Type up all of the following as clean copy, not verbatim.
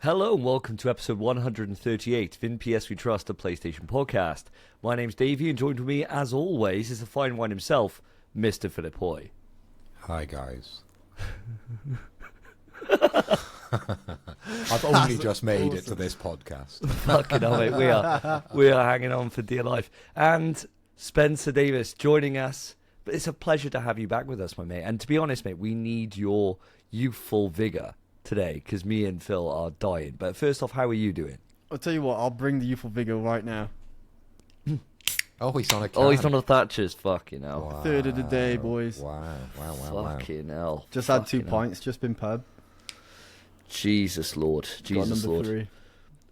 Hello and welcome to episode 138 of In PS We Trust, a PlayStation podcast. My name's Davey and joined with me, as always, is the fine one himself, Mr. Philip Hoy. Hi, guys. I've only just made it to this podcast. Fucking hell, mate. We are hanging on for dear life. And Spencer Davis joining us. But it's a pleasure to have you back with us, my mate. And to be honest, mate, we need your youthful vigour today because me and Phil are dying. But first off, how are you doing? I'll tell you what, I'll bring the youthful vigour right now. Oh, he's on a can. Oh, he's on a Thatcher's. Fucking hell. Wow. Third of the day, boys. Wow. Fucking hell. Just had Fucking 2 hell. pints, just been pub. Jesus Lord. Got Jesus number Lord. 3.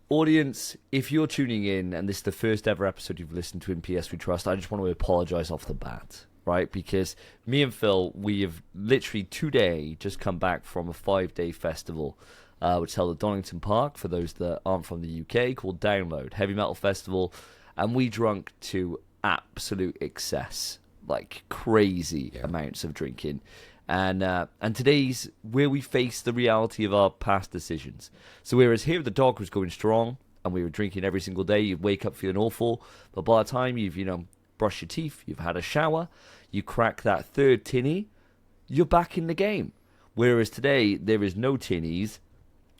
Audience, if you're tuning in and this is the first ever episode you've listened to in PS We Trust, I just want to apologise off the bat, right? Because me and Phil, we have literally today just come back from a 5-day festival, which held at Donington Park, for those that aren't from the UK, called Download, Heavy Metal Festival, and we drunk to absolute excess, like crazy amounts of drinking. And today's where we face the reality of our past decisions. So whereas here the dog was going strong and we were drinking every single day, you'd wake up feeling awful, but by the time you've, brushed your teeth, you've had a shower, you crack that third tinny, you're back in the game. Whereas today there is no tinnies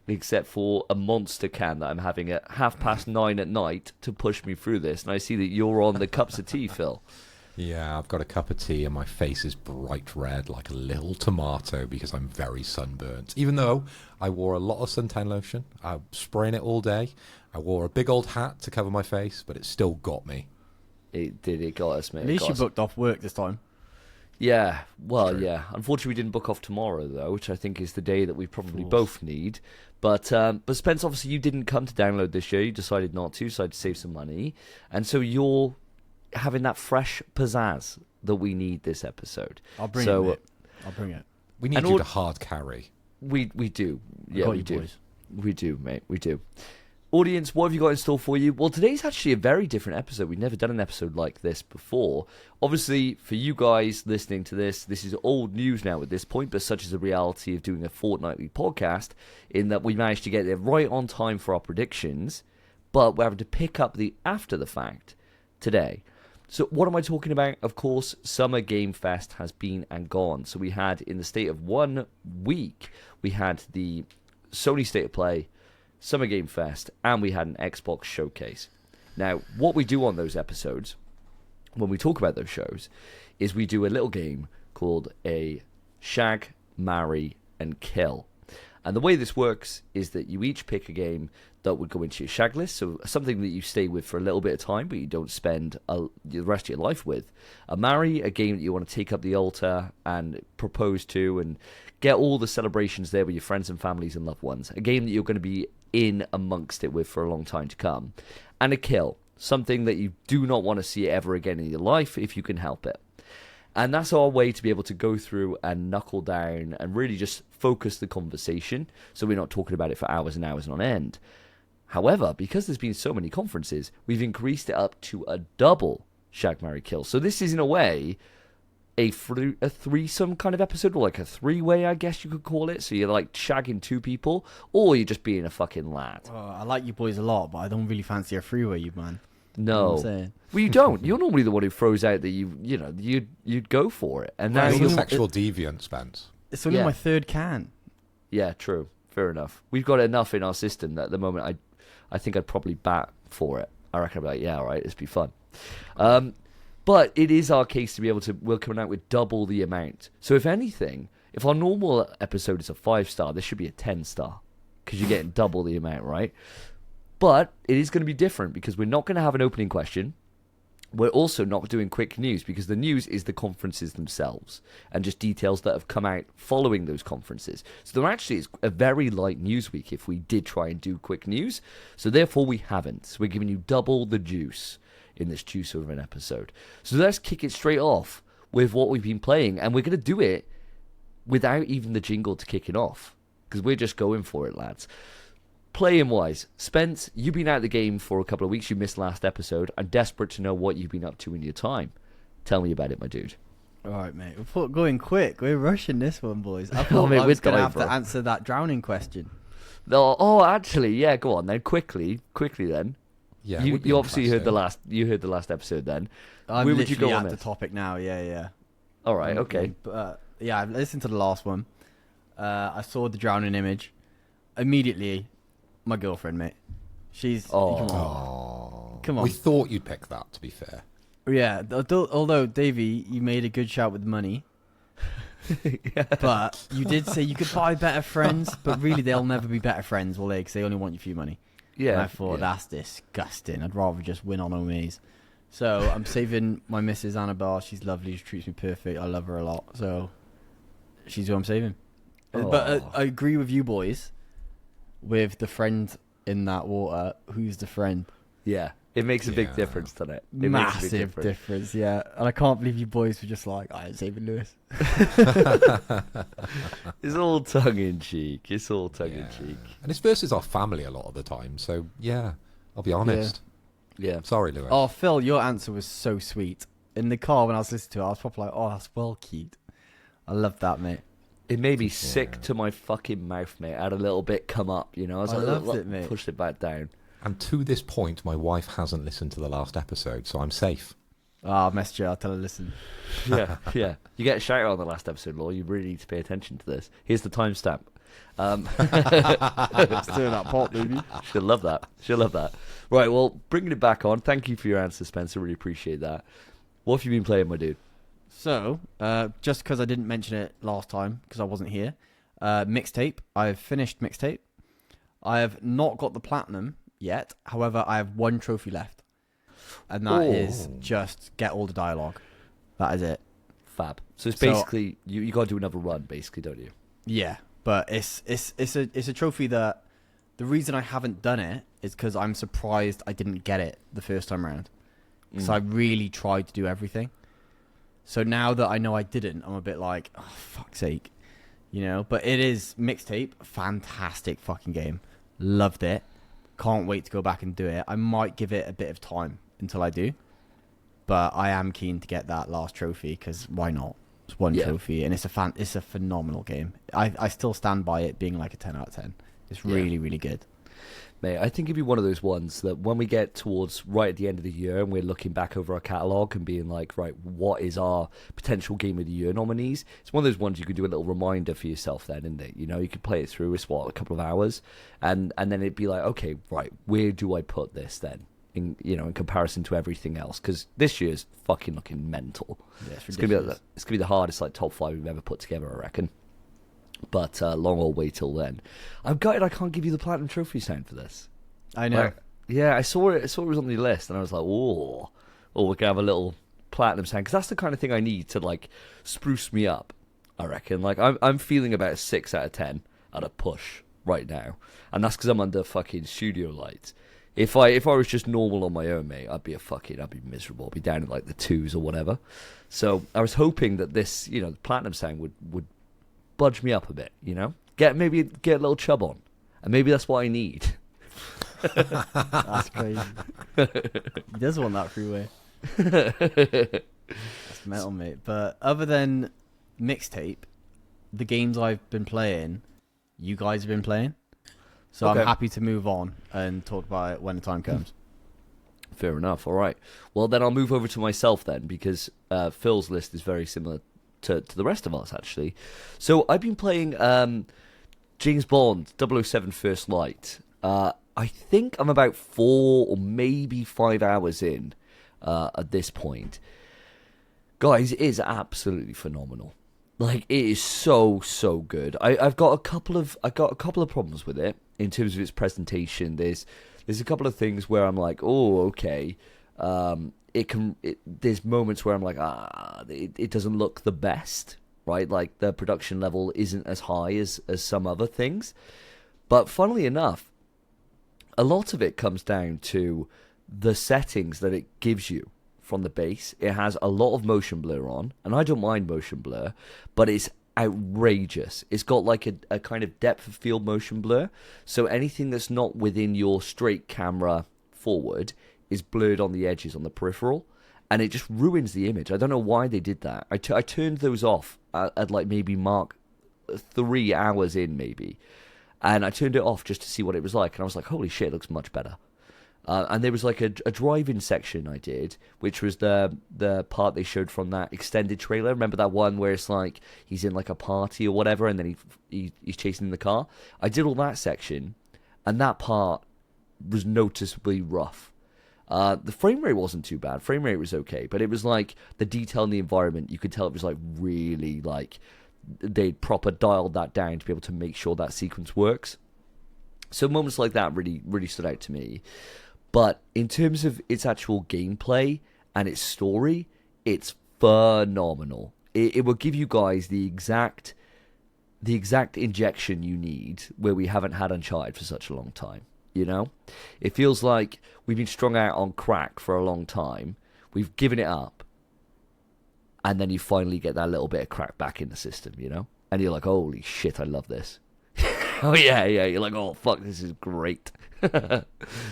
except for a monster can that I'm having at 9:30 at night to push me through this. And I see that you're on the cups of tea, Phil. Yeah, I've got a cup of tea and my face is bright red like a little tomato because I'm very sunburnt. Even though I wore a lot of suntan lotion, I'm spraying it all day. I wore a big old hat to cover my face, but it still got me. It did, it got us, mate. At least you booked off work this time. Yeah, well, True. yeah. Unfortunately, we didn't book off tomorrow, though, which I think is the day that we probably both need. But Spence, obviously, you didn't come to Download this year. You decided not to, so I had to save some money. And so you're having that fresh pizzazz that we need this episode. I'll bring it, mate. I'll bring it. We need you to hard carry. We do. Yeah, we do. Boys. We do, mate. We do. Audience, what have you got in store for you? Well, today's actually a very different episode. We've never done an episode like this before. Obviously, for you guys listening to this is old news now at this point, but such is the reality of doing a fortnightly podcast, in that we managed to get there right on time for our predictions, but we're having to pick up the after the fact today. So what am I talking about? Of course, Summer Game Fest has been and gone. So we had, in the state of 1 week, we had the Sony State of Play, Summer Game Fest, and we had an Xbox showcase. Now, what we do on those episodes, when we talk about those shows, is we do a little game called a shag, marry, and kill. And the way this works is that you each pick a game that would go into your shag list, so something that you stay with for a little bit of time, but you don't spend the rest of your life with. A marry, a game that you want to take up the altar and propose to and get all the celebrations there with your friends and families and loved ones. A game that you're going to be in amongst it with for a long time to come. And a kill, something that you do not want to see ever again in your life if you can help it. And that's our way to be able to go through and knuckle down and really just focus the conversation, so we're not talking about it for hours and hours on end. However, because there's been so many conferences, we've increased it up to a double shag, marry, kill. So this is, in a way, a threesome kind of episode, or like a three-way, I guess you could call it. So you're like shagging 2 people, or you're just being a fucking lad. I like you boys a lot, but I don't really fancy a freeway, you man. No. You know what I'm saying? Well, you don't. You're normally the one who throws out that you'd go for it. And now You're you're a sexual deviant, Spence. It's only Yeah. my 3rd can. Yeah, true. Fair enough. We've got enough in our system that at the moment I think I'd probably bat for it. I reckon I'd be like, yeah, all right, this be fun. But it is our case to be able to, we're coming out with double the amount. So if anything, if our normal episode is a 5-star, this should be a 10-star, because you're getting double the amount, right? But it is going to be different, because we're not going to have an opening question. We're also not doing quick news, because the news is the conferences themselves and just details that have come out following those conferences. So there actually is a very light news week if we did try and do quick news. So therefore we haven't. So we're giving you double the juice in this juice of an episode. So let's kick it straight off with what we've been playing. And we're going to do it without even the jingle to kick it off, because we're just going for it, lads. Playing wise, Spence, you've been out of the game for a couple of weeks. You missed last episode. I'm desperate to know what you've been up to in your time. Tell me about it, my dude. All right, mate. We're going quick. We're rushing this one, boys. I Oh, thought mate, I was we're going to dying, have bro. to answer that drowning question. No, oh, actually, yeah. Go on then, quickly then. Yeah, you would be obviously heard interesting. you heard the last episode. Then I'm where literally would you go at on the this? topic now. Yeah. All right, okay. But yeah, I've listened to the last one. I saw the drowning image. Immediately, my girlfriend, mate. She's Oh. come on. Oh, Come on. We thought you'd pick that. To be fair, Yeah, although Davey, you made a good shout with money. But you did say you could buy better friends, but really they'll never be better friends, will they? Because they only want you for your money. Yeah, And I thought, that's disgusting. I'd rather just win on Omaze. So I'm saving my Mrs. Annabelle. She's lovely. She treats me perfect. I love her a lot. So she's who I'm saving. But I agree with you boys with the friend in that water. Who's the friend? yeah. It makes a big Yeah. difference, doesn't it? It makes a big Massive difference, yeah. And I can't believe you boys were just like, I'm saving Lewis. It's all tongue in cheek. It's all tongue in Yeah. cheek. And it's versus our family a lot of the time. So yeah, I'll be honest. Yeah. Sorry, Lewis. Oh, Phil, your answer was so sweet. In the car when I was listening to it, I was probably like, oh, that's well cute. I love that, mate. It made me sick to my fucking mouth, mate. I had a little bit come up, you know. I loved it, mate. Pushed it back down. And to this point, my wife hasn't listened to the last episode, so I'm safe. Oh, I'll message her. I'll tell her, listen. Yeah, yeah. You get a shout out on the last episode, Law. You really need to pay attention to this. Here's the timestamp. Stir that pot, baby. She'll love that. She'll love that. Right, well, bringing it back on. Thank you for your answer, Spence. I really appreciate that. What have you been playing, my dude? So, just because I didn't mention it last time, because I wasn't here, mixtape. I've finished mixtape. I have not got the platinum yet. However, I have one trophy left. And that is just get all the dialogue. That is it. Fab. So it's basically, you got to do another run, basically, don't you? Yeah, but it's a trophy that the reason I haven't done it is because I'm surprised I didn't get it the first time around. Because I really tried to do everything. So now that I know I didn't, I'm a bit like, oh, fuck's sake. You know, but it is mixtape. Fantastic fucking game. Loved it. Can't wait to go back and do it. I might give it a bit of time until I do. But I am keen to get that last trophy because why not? It's one trophy and it's a phenomenal game. I still stand by it being like a 10 out of 10. It's really, really good. Mate, I think it'd be one of those ones that when we get towards right at the end of the year and we're looking back over our catalogue and being like, right, what is our potential Game of the Year nominees? It's one of those ones you could do a little reminder for yourself then, isn't it? You know, you could play it through, it's a couple of hours, and then it'd be like, okay, right, where do I put this then? In comparison to everything else, because this year's fucking looking mental. Yeah, it's gonna be the hardest top 5 we've ever put together, I reckon. But long old way till then. I'm gutted I can't give you the platinum trophy sound for this. I know. Yeah, I saw it. I saw it was on the list, and I was like, oh, we can have a little platinum sound because that's the kind of thing I need to like spruce me up. I reckon. Like I'm feeling about a 6 out of 10 at a push right now, and that's because I'm under fucking studio lights. If I was just normal on my own, mate, I'd be miserable. I'd be down in like the 2s or whatever. So I was hoping that this, the platinum sound would budge me up a bit, get a little chub on, and maybe that's what I need. That's crazy. He does want that freeway. That's metal, mate. But other than mixtape, the games I've been playing, you guys have been playing. So Okay. I'm happy to move on and talk about it when the time comes. Fair enough. All right. Well, then I'll move over to myself then, because Phil's list is very similar to the rest of us, actually. So I've been playing James Bond 007 First Light. I think I'm about 4 or maybe 5 hours in at this point. Guys, it is absolutely phenomenal. Like, it is so good. I've got a couple of problems with it in terms of its presentation. There's a couple of things where I'm like, oh, okay. There's moments where I'm like, it doesn't look the best, right? Like the production level isn't as high as some other things. But funnily enough, a lot of it comes down to the settings that it gives you from the base. It has a lot of motion blur on, and I don't mind motion blur, but it's outrageous. It's got like a kind of depth of field motion blur, so anything that's not within your straight camera forward is blurred on the edges on the peripheral, and it just ruins the image. I don't know why they did that. I turned those off at like maybe mark 3 hours in maybe, and I turned it off just to see what it was like, and I was like, holy shit, it looks much better. And there was like a drive-in section I did, which was the part they showed from that extended trailer. Remember that one where it's like he's in like a party or whatever, and then he's chasing the car? I did all that section, and that part was noticeably rough. The frame rate wasn't too bad. Frame rate was okay, but it was like the detail in the environment. You could tell it was like really like they'd proper dialed that down to be able to make sure that sequence works. So moments like that really, really stood out to me. But in terms of its actual gameplay and its story, it's phenomenal. It will give you guys the exact injection you need where we haven't had Uncharted for such a long time. You know, it feels like we've been strung out on crack for a long time. We've given it up, and then you finally get that little bit of crack back in the system. You know, and you're like, holy shit, I love this. Oh yeah. You're like, oh fuck, this is great.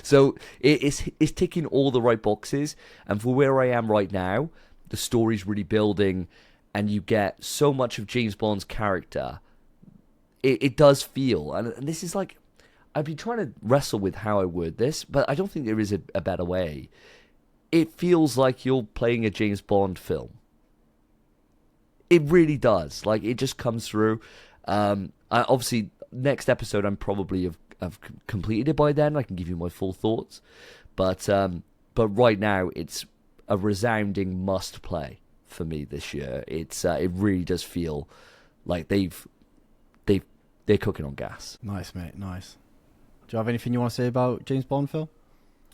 So it's ticking all the right boxes, and for where I am right now, the story's really building, and you get so much of James Bond's character. It does feel, and this is like, I've been trying to wrestle with how I word this, but I don't think there is a better way. It feels like you're playing a James Bond film. It really does. Like, it just comes through. Obviously, next episode, I'm probably have completed it by then. I can give you my full thoughts. But right now, it's a resounding must play for me this year. It really does feel like they're cooking on gas. Nice, mate. Nice. Do you have anything you want to say about James Bond, Phil?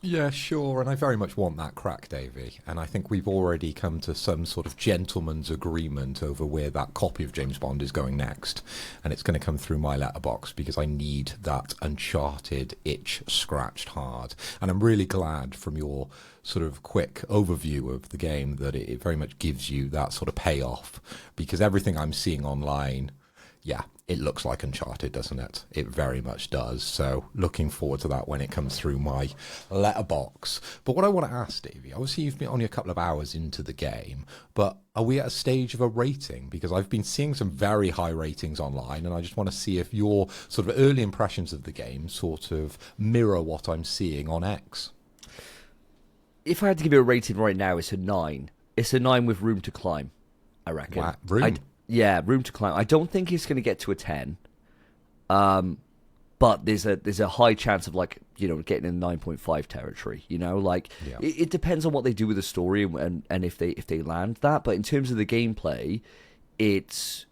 Yeah, sure, and I very much want that crack, Davey. And I think we've already come to some sort of gentleman's agreement over where that copy of James Bond is going next. And it's going to come through my letterbox because I need that Uncharted itch scratched hard. And I'm really glad from your sort of quick overview of the game that it very much gives you that sort of payoff. Because everything I'm seeing online, yeah, it looks like Uncharted, doesn't it? It very much does. So looking forward to that when it comes through my letterbox. But what I want to ask, Davey, obviously you've been only a couple of hours into the game, but are we at a stage of a rating? Because I've been seeing some very high ratings online, and I just want to see if your sort of early impressions of the game sort of mirror what I'm seeing on X. If I had to give it a rating right now, it's a 9. It's a 9 with room to climb, I reckon. Wow, room? Yeah, room to climb. I don't think it's going to get to a 10. But there's a high chance of, like, you know, getting in 9.5 territory, you know? Like, yeah. it depends on what they do with the story and if they land that. But in terms of the gameplay, it's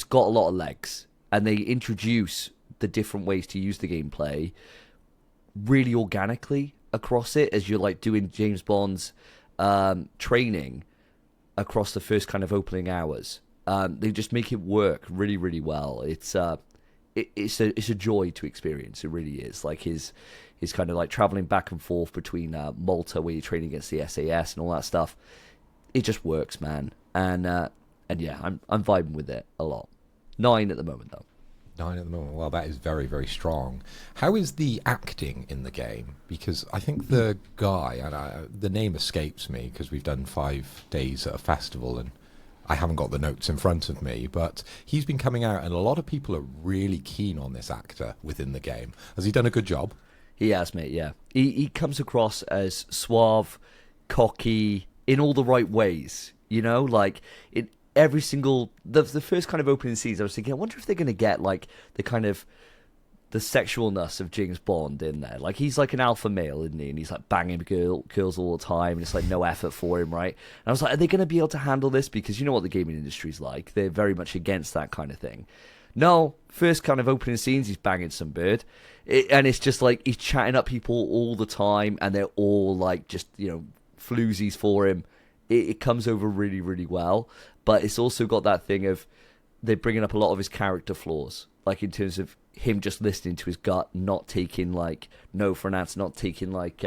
got a lot of legs. And they introduce the different ways to use the gameplay really organically across it as you're, like, doing James Bond's training across the first kind of opening hours. They just make it work really, really well. It's a joy to experience. It really is. Like his kind of like traveling back and forth between Malta, where you're training against the SAS and all that stuff. It just works, man. And yeah, I'm vibing with it a lot. 9 at the moment, though. 9 at the moment. Well, that is very, very strong. How is the acting in the game? Because I think the guy, and the name escapes me because we've done 5 days at a festival and I haven't got the notes in front of me, but he's been coming out and a lot of people are really keen on this actor within the game. Has he done a good job? He has, mate, yeah. He comes across as suave, cocky, in all the right ways, you know? Like, in every single... The first kind of opening scenes, I was thinking, I wonder if they're going to get, like, the kind of... the sexualness of James Bond in there. Like, he's like an alpha male, isn't he? And he's like banging girls all the time, and it's like no effort for him, right? And I was like, are they going to be able to handle this? Because you know what the gaming industry's like. They're very much against that kind of thing. No, first kind of opening scenes, he's banging some bird. And it's just like he's chatting up people all the time, and they're all like just, you know, floozies for him. It comes over really, really well. But it's also got that thing of they're bringing up a lot of his character flaws. Like, in terms of him just listening to his gut, not taking, like, no for an answer, not taking, like,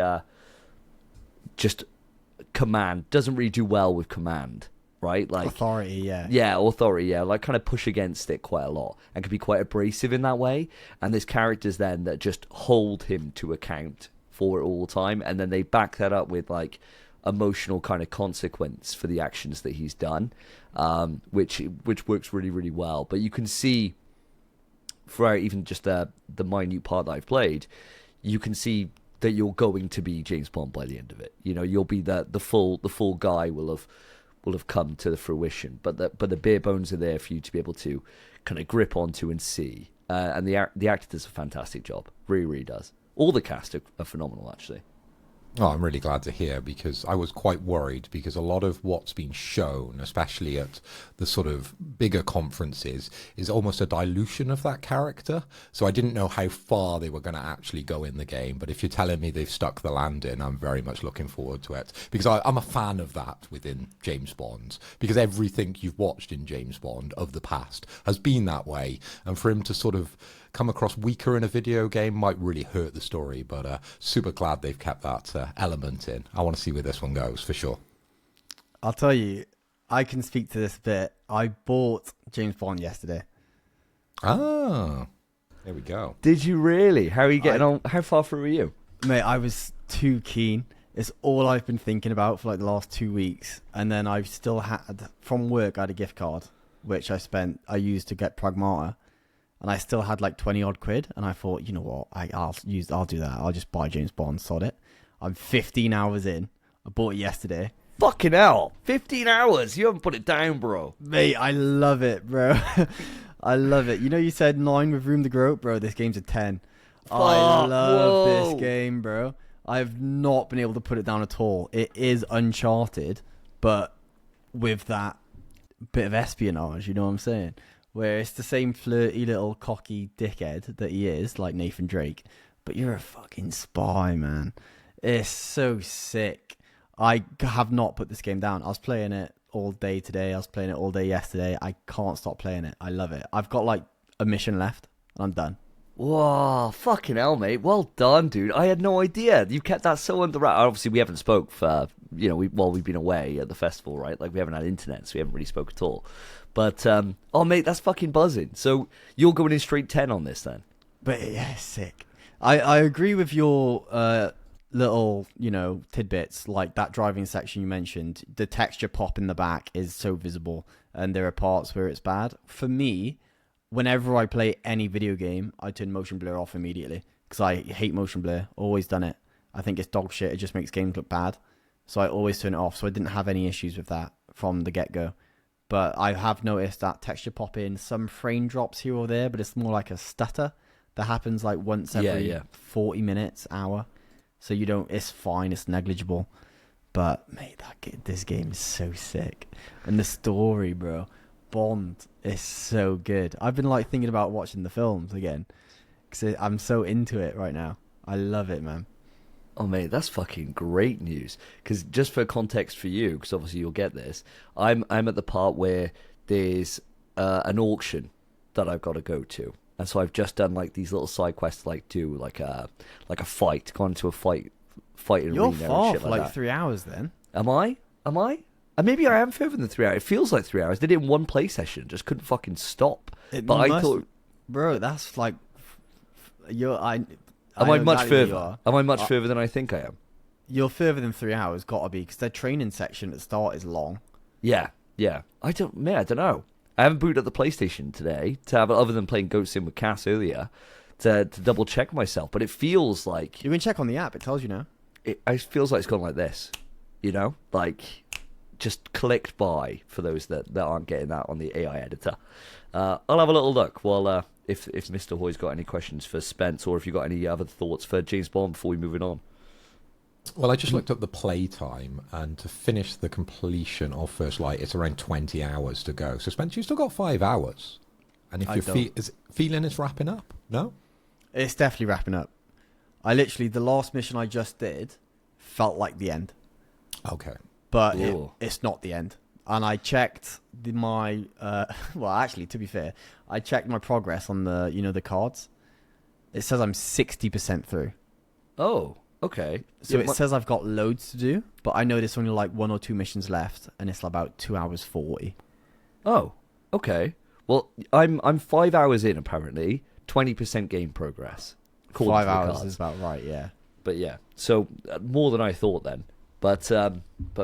just command. Doesn't really do well with command, right? Like authority, yeah. Yeah, authority, yeah. Like, kind of push against it quite a lot and can be quite abrasive in that way. And there's characters then that just hold him to account for it all the time. And then they back that up with, like, emotional kind of consequence for the actions that he's done, which works really, really well. But you can see... throughout even just the minute part that I've played, you can see that you're going to be James Bond by the end of it. You know, you'll be the full guy will have come to the fruition. But the bare bones are there for you to be able to kind of grip onto and see. And the actor does a fantastic job. Really, really does. All the cast are phenomenal, actually. Oh, I'm really glad to hear, because I was quite worried, because a lot of what's been shown, especially at the sort of bigger conferences, is almost a dilution of that character. So I didn't know how far they were going to actually go in the game. But if you're telling me they've stuck the landing, I'm very much looking forward to it, because I'm a fan of that within James Bond, because everything you've watched in James Bond of the past has been that way. And for him to sort of come across weaker in a video game might really hurt the story, but super glad they've kept that element in. I want to see where this one goes, for sure. I'll tell you, I can speak to this bit. I bought James Bond yesterday. Ah, there we go. Did you really? How are you getting on? How far through are you? Mate, I was too keen. It's all I've been thinking about for like the last 2 weeks. And then I've still had, from work, I had a gift card, which I used to get Pragmata. And I still had like 20 odd quid, and I thought, you know what, I'll do that. I'll just buy James Bond, sod it. I'm 15 hours in. I bought it yesterday. Fucking hell, 15 hours. You haven't put it down, bro. Mate, I love it, bro. I love it. You know, you said 9 with room to grow, bro. This game's a 10. I love this game, bro. I have not been able to put it down at all. It is Uncharted, but with that bit of espionage. You know what I'm saying? Where it's the same flirty little cocky dickhead that he is, like Nathan Drake, but you're a fucking spy, man. It's so sick. I have not put this game down. I was playing it all day today. I was playing it all day yesterday. I can't stop playing it. I love it. I've got like a mission left, and I'm done. Whoa, fucking hell, mate. Well done, dude. I had no idea. You kept that so under wraps. Obviously, we haven't spoke for, while we've been away at the festival, right? Like, we haven't had internet, so we haven't really spoke at all. But, oh, mate, that's fucking buzzing. So you're going in straight 10 on this, then? But, yeah, sick. I agree with your little, tidbits, like that driving section you mentioned. The texture pop in the back is so visible, and there are parts where it's bad. For me, whenever I play any video game, I turn motion blur off immediately, because I hate motion blur. Always done it. I think it's dog shit. It just makes games look bad. So I always turn it off. So I didn't have any issues with that from the get-go. But I have noticed that texture pop in, some frame drops here or there, but it's more like a stutter that happens like once every 40 minutes, hour. So it's fine, it's negligible. But, mate, this game is so sick. And the story, bro. Bond is so good. I've been like thinking about watching the films again, because I'm so into it right now. I love it, man. Oh, mate, that's fucking great news. Because just for context for you, because obviously you'll get this, I'm at the part where there's an auction that I've got to go to, and so I've just done like these little side quests, like do like a fight, gone to a fighting You're arena. far and shit for like like that. 3 hours then. Am I? And maybe I am further than 3 hours. It feels like 3 hours. Did it in one play session, just couldn't fucking stop. I thought, bro, that's like am I much further? Am I much further than I think I am? You're further than 3 hours, gotta be, because their training section at the start is long. Yeah. I don't know. I haven't booted up the PlayStation today to have, other than playing Goat Sim with Cass earlier, to double check myself. But it feels like You can check on the app; it tells you now. it feels like it's gone like this, like just clicked by for those that aren't getting that on the AI editor. I'll have a little look while if Mr. Hoy's got any questions for Spence, or if you've got any other thoughts for James Bond before we move it on. Well, I just looked up the play time, and to finish the completion of First Light, it's around 20 hours to go. So, Spence, you've still got 5 hours. And if you're feeling it's wrapping up, no? It's definitely wrapping up. The last mission I just did felt like the end. Okay. But it's not the end. And I checked to be fair, I checked my progress on the cards. It says I'm 60% through. Oh, okay. So it says I've got loads to do, but I know there's only like 1 or 2 missions left, and it's about 2 hours 40. Oh, okay. Well, I'm 5 hours in, apparently. 20% game progress. 5 hours is about right, yeah. But yeah, so more than I thought then. But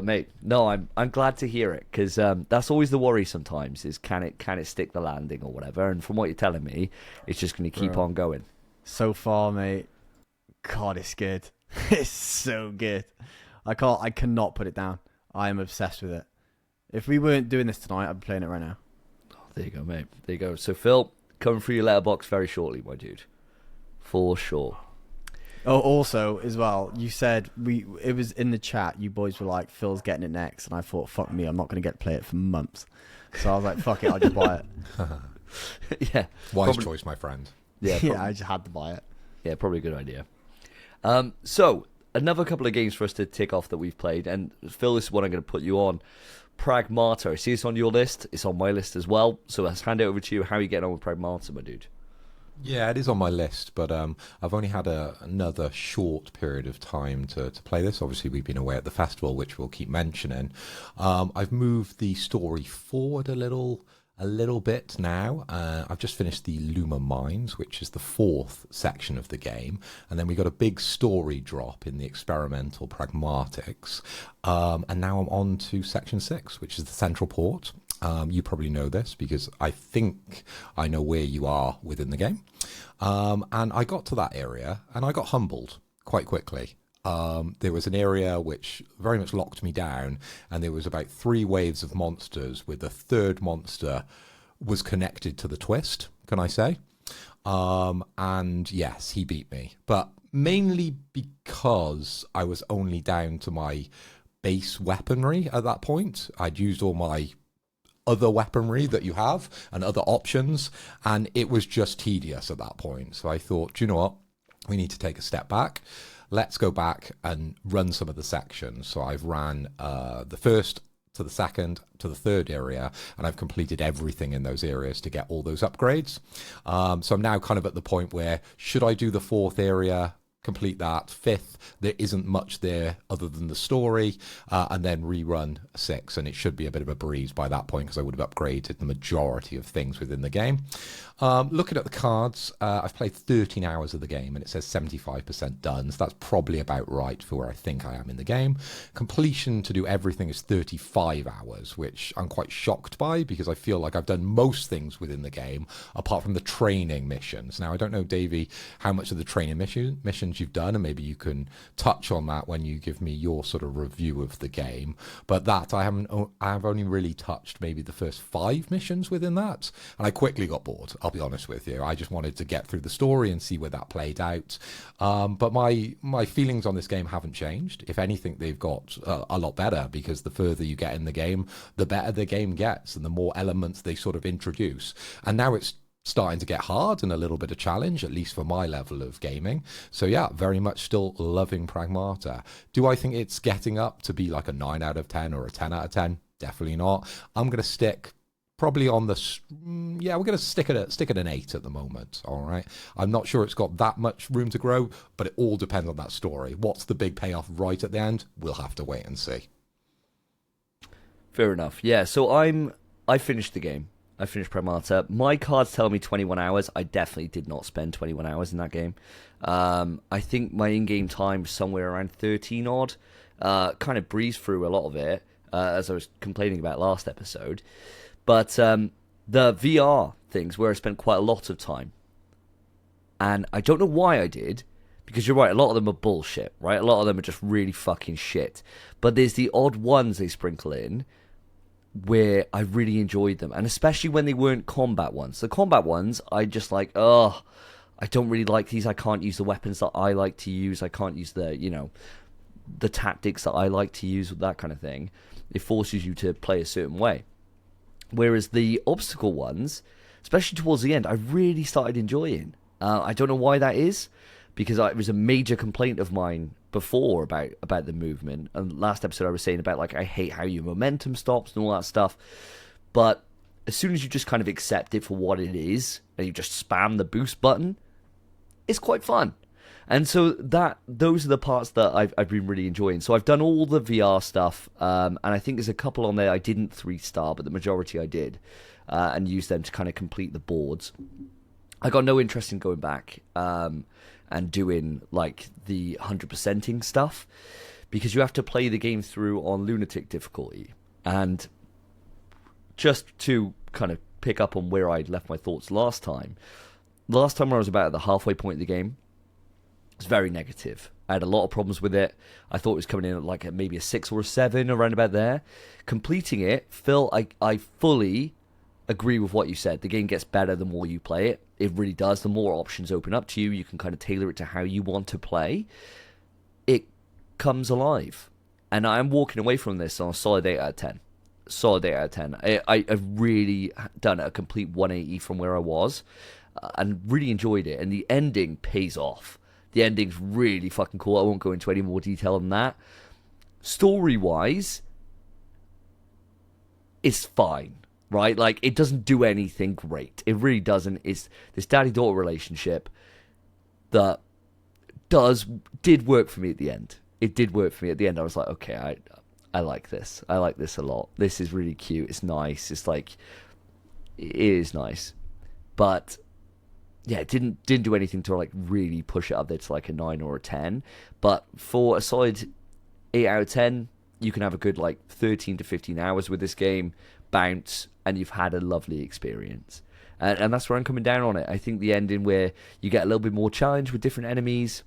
mate, no, I'm glad to hear it, because that's always the worry sometimes, is can it stick the landing or whatever. And from what you're telling me, it's just going to keep on going. So far, mate, God, it's good. It's so good. I cannot put it down. I am obsessed with it. If we weren't doing this tonight, I'd be playing it right now. Oh, there you go, mate. There you go. So Phil, coming through your letterbox very shortly, my dude, for sure. Oh, also, as well, you said it was in the chat, you boys were like, Phil's getting it next, and I thought, fuck me, I'm not going to get to play it for months. So I was like, fuck it, I'll just buy it. Yeah. Wise choice, my friend. Yeah, Yeah, I just had to buy it. Yeah, probably a good idea. So, another couple of games for us to tick off that we've played, and Phil, this is what I'm going to put you on. Pragmata, I see it's on your list, it's on my list as well, so let's hand it over to you. How are you getting on with Pragmata, my dude? Yeah, it is on my list, but I've only had another short period of time to play this. Obviously, we've been away at the festival, which we'll keep mentioning. I've moved the story forward a little bit now. I've just finished the Luma Mines, which is the 4th section of the game, and then we got a big story drop in the experimental pragmatics, and now I'm on to section 6, which is the central port. You probably know this because I think I know where you are within the game. And I got to that area and I got humbled quite quickly. There was an area which very much locked me down, and there was about 3 waves of monsters, with the 3rd monster was connected to the twist, can I say? And yes, he beat me, but mainly because I was only down to my base weaponry at that point. I'd used all my other weaponry that you have and other options, and it was just tedious at that point. So I thought, do you know what? We need to take a step back. Let's go back and run some of the sections. So I've ran the 1st to the 2nd to the 3rd area, and I've completed everything in those areas to get all those upgrades. So I'm now kind of at the point where, should I do the 4th area, complete that? 5th, there isn't much there other than the story, and then rerun 6, and it should be a bit of a breeze by that point, because I would have upgraded the majority of things within the game. Looking at the cards, I've played 13 hours of the game, and it says 75% done, so that's probably about right for where I think I am in the game. Completion to do everything is 35 hours, which I'm quite shocked by, because I feel like I've done most things within the game, apart from the training missions. Now, I don't know, Davey, how much of the training missions you've done, and maybe you can touch on that when you give me your sort of review of the game. But that I have only really touched maybe the first 5 missions within that, and I quickly got bored, I'll be honest with you. I just wanted to get through the story and see where that played out. But my feelings on this game haven't changed. If anything, they've got a lot better, because the further you get in the game, the better the game gets, and the more elements they sort of introduce. And now it's starting to get hard and a little bit of challenge, at least for my level of gaming. So yeah, very much still loving Pragmata. Do I think it's getting up to be like a 9 out of 10 or a 10 out of 10? Definitely not. I'm going to stick probably on the, we're going to stick at an 8 at the moment, all right? I'm not sure it's got that much room to grow, but it all depends on that story. What's the big payoff right at the end? We'll have to wait and see. Fair enough. Yeah, so I finished the game. I finished Pragmata. My cards tell me 21 hours. I definitely did not spend 21 hours in that game. I think my in-game time was somewhere around 13 odd. Kind of breezed through a lot of it, as I was complaining about last episode. But the VR things, where I spent quite a lot of time. And I don't know why I did, because you're right, a lot of them are bullshit, right? A lot of them are just really fucking shit. But there's the odd ones they sprinkle in, where I really enjoyed them, and especially when they weren't combat ones. The combat ones, I just like, I don't really like these. I can't use the weapons that I like to use. I can't use the tactics that I like to use, that kind of thing. It forces you to play a certain way. Whereas the obstacle ones, especially towards the end, I really started enjoying. I don't know why that is, because it was a major complaint of mine before about the movement. And last episode I was saying about, like, I hate how your momentum stops and all that stuff. But as soon as you just kind of accept it for what it is, and you just spam the boost button, it's quite fun. And so those are the parts that I've been really enjoying. So I've done all the VR stuff, and I think there's a couple on there I didn't 3-star, but the majority I did, and used them to kind of complete the boards. I got no interest in going back and doing like the 100%ing stuff, because you have to play the game through on lunatic difficulty. And just to kind of pick up on where I left my thoughts last time when I was about at the halfway point of the game, it was very negative. I had a lot of problems with it. I thought it was coming in at like maybe a 6 or a 7, around about there. Completing it, Phil, I fully agree with what you said. The game gets better the more you play it. It really does. The more options open up to you, you can kind of tailor it to how you want to play. It comes alive. And I'm walking away from this on a solid 8 out of 10. Solid 8 out of 10. I've really done a complete 180 from where I was, and really enjoyed it. And the ending pays off. The ending's really fucking cool. I won't go into any more detail than that. Story-wise, it's fine, right? Like, it doesn't do anything great. It really doesn't. It's this daddy-daughter relationship that did work for me at the end. It did work for me at the end. I was like, okay, I like this. I like this a lot. This is really cute. It's nice. It's like, it is nice. But yeah, it didn't do anything to like really push it up there to like a 9 or a 10. But for a solid 8 out of 10, you can have a good like 13 to 15 hours with this game, bounce, and you've had a lovely experience. And that's where I'm coming down on it. I think the ending where you get a little bit more challenge with different enemies,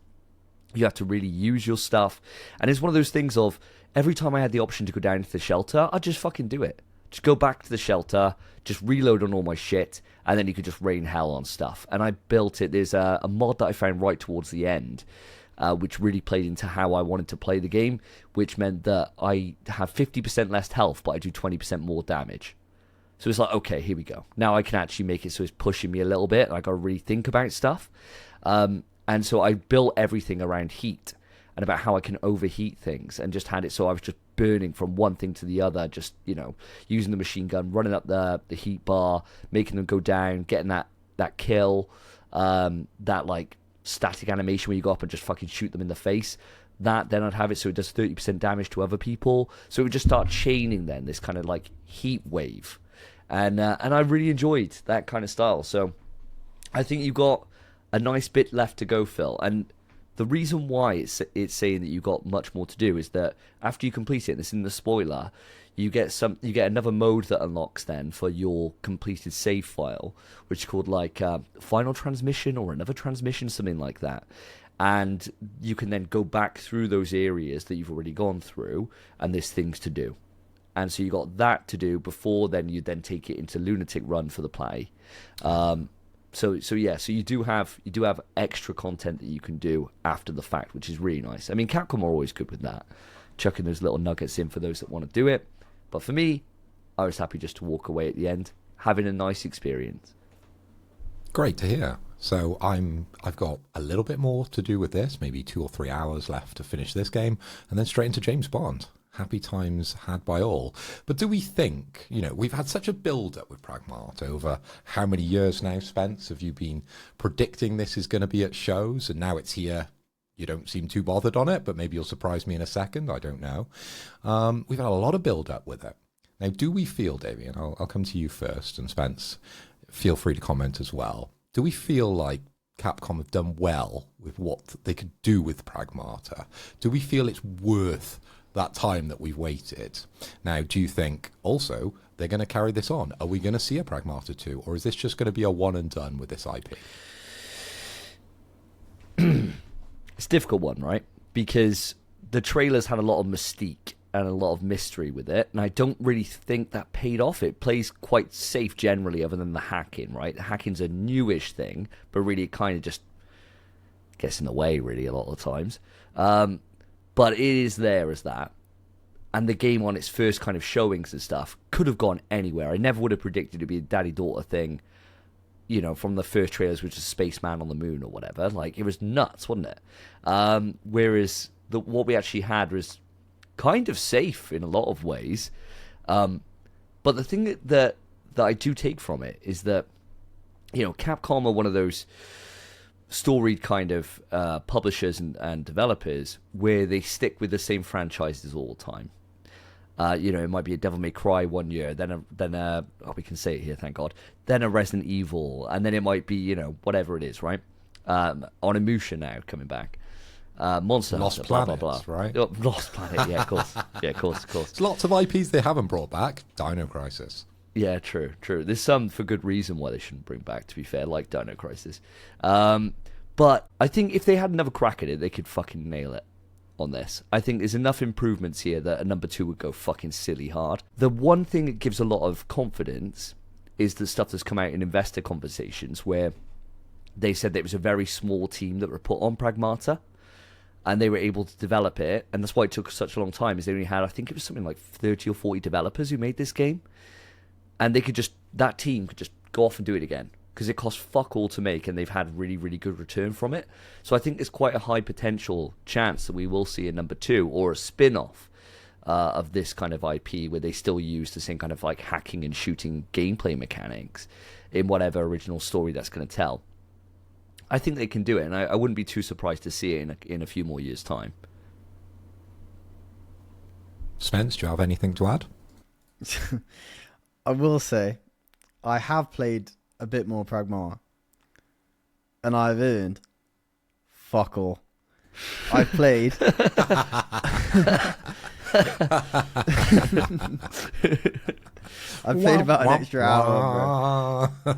you have to really use your stuff. And it's one of those things of, every time I had the option to go down to the shelter, I'd just fucking do it. Just go back to the shelter, just reload on all my shit, and then you could just rain hell on stuff. And I built it. There's a mod that I found right towards the end, which really played into how I wanted to play the game, which meant that I have 50% less health, but I do 20% more damage. So it's like, okay, here we go. Now I can actually make it so it's pushing me a little bit, and I got to really think about stuff. And so I built everything around heat and about how I can overheat things, and just had it so I was just burning from one thing to the other, just, you know, using the machine gun, running up the heat bar, making them go down, getting that kill, that like static animation where you go up and just fucking shoot them in the face. That, then I'd have it so it does 30% damage to other people. So it would just start chaining then, this kind of like heat wave. And I really enjoyed that kind of style. So I think you've got a nice bit left to go, Phil. And the reason why it's saying that you've got much more to do is that after you complete it, and it's in the spoiler, you get another mode that unlocks then for your completed save file, which is called like final transmission or another transmission, something like that. And you can then go back through those areas that you've already gone through, and there's things to do. And so you got that to do before then you then take it into Lunatic Run for the play. So you do have extra content that you can do after the fact, which is really nice. I mean, Capcom are always good with that, chucking those little nuggets in for those that want to do it. But for me, I was happy just to walk away at the end, having a nice experience. Great to hear. So I've got a little bit more to do with this, maybe 2 or 3 hours left to finish this game, and then straight into James Bond. Happy times had by all. But do we think, we've had such a build-up with Pragmata over how many years now, Spence? Have you been predicting this is going to be at shows, and now it's here? You don't seem too bothered on it, but maybe you'll surprise me in a second. I don't know. We've had a lot of build-up with it. Now, do we feel, Davey, and I'll come to you first, and Spence, feel free to comment as well. Do we feel like Capcom have done well with what they could do with Pragmata? Do we feel it's worth that time that we've waited? Now, do you think also they're going to carry this on? Are we going to see a Pragmata 2, or is this just going to be a one and done with this IP? It's a difficult one, right? Because the trailers had a lot of mystique and a lot of mystery with it, and I don't really think that paid off. It plays quite safe generally, other than the hacking, right? The hacking's a newish thing, but really it kind of just gets in the way, really, a lot of the times. But it is there as that. And the game on its first kind of showings and stuff could have gone anywhere. I never would have predicted it to be a daddy-daughter thing, from the first trailers, which is Spaceman on the Moon or whatever. Like, it was nuts, wasn't it? Whereas what we actually had was kind of safe in a lot of ways. But the thing that I do take from it is that, Capcom are one of those storied kind of publishers and developers where they stick with the same franchises all the time. It might be a Devil May Cry one year, then we can say it here, thank God, then a Resident Evil, and then it might be, whatever it is, right? On Emusha now coming back. Monster Lost Hunter, blah, blah, Planets, blah. right? Oh, Lost Planet, yeah, of course. Yeah, of course. There's lots of IPs they haven't brought back. Dino Crisis. Yeah, true. There's some for good reason why they shouldn't bring back, to be fair, like Dino Crisis. But I think if they had another crack at it, they could fucking nail it on this. I think there's enough improvements here that a number 2 would go fucking silly hard. The one thing that gives a lot of confidence is the stuff that's come out in investor conversations where they said that it was a very small team that were put on Pragmata and they were able to develop it, and that's why it took such a long time, is they only had, I think it was something like 30 or 40 developers who made this game, and that team could just go off and do it again because it cost fuck all to make, and they've had really, really good return from it. So I think there's quite a high potential chance that we will see a number 2 or a spin-off of this kind of IP where they still use the same kind of like hacking and shooting gameplay mechanics in whatever original story that's going to tell. I think they can do it, and I wouldn't be too surprised to see it in a few more years' time. Spence, do you have anything to add? I will say, I have played a bit more Pragmata, and I've earned fuck all. I've played. I played about an extra hour, bro.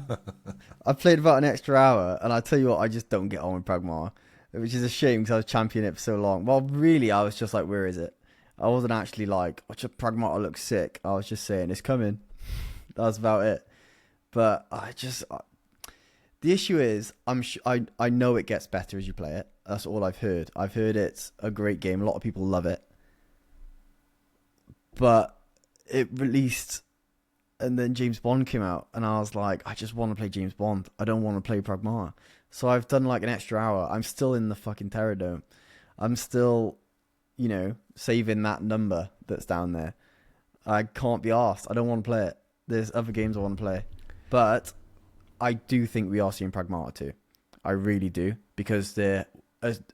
I played about an extra hour, and I tell you what, I just don't get on with Pragmata, which is a shame because I was championing it for so long. Well, really, I was just like, where is it? I wasn't actually like, oh, just Pragmata looks sick. I was just saying, it's coming. That's about it. But the issue is, I know it gets better as you play it. That's all I've heard. I've heard it's a great game. A lot of people love it. But it released, and then James Bond came out, and I was like, I just want to play James Bond. I don't want to play Pragmata. So I've done like an extra hour. I'm still in the fucking Terror Dome. I'm still, saving that number that's down there. I can't be arsed. I don't want to play it. There's other games I want to play. But I do think we are seeing Pragmata too. I really do. Because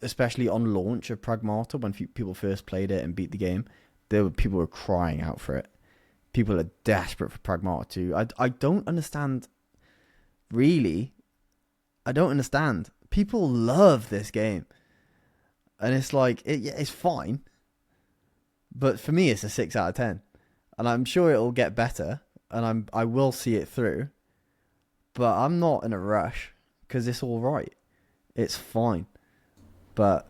especially on launch of Pragmata, when people first played it and beat the game, people were crying out for it. People are desperate for Pragmata 2. I don't understand, really. I don't understand. People love this game. And it's like, it's fine. But for me, it's a 6 out of 10. And I'm sure it'll get better. And I will see it through. But I'm not in a rush. Because it's all right. It's fine. But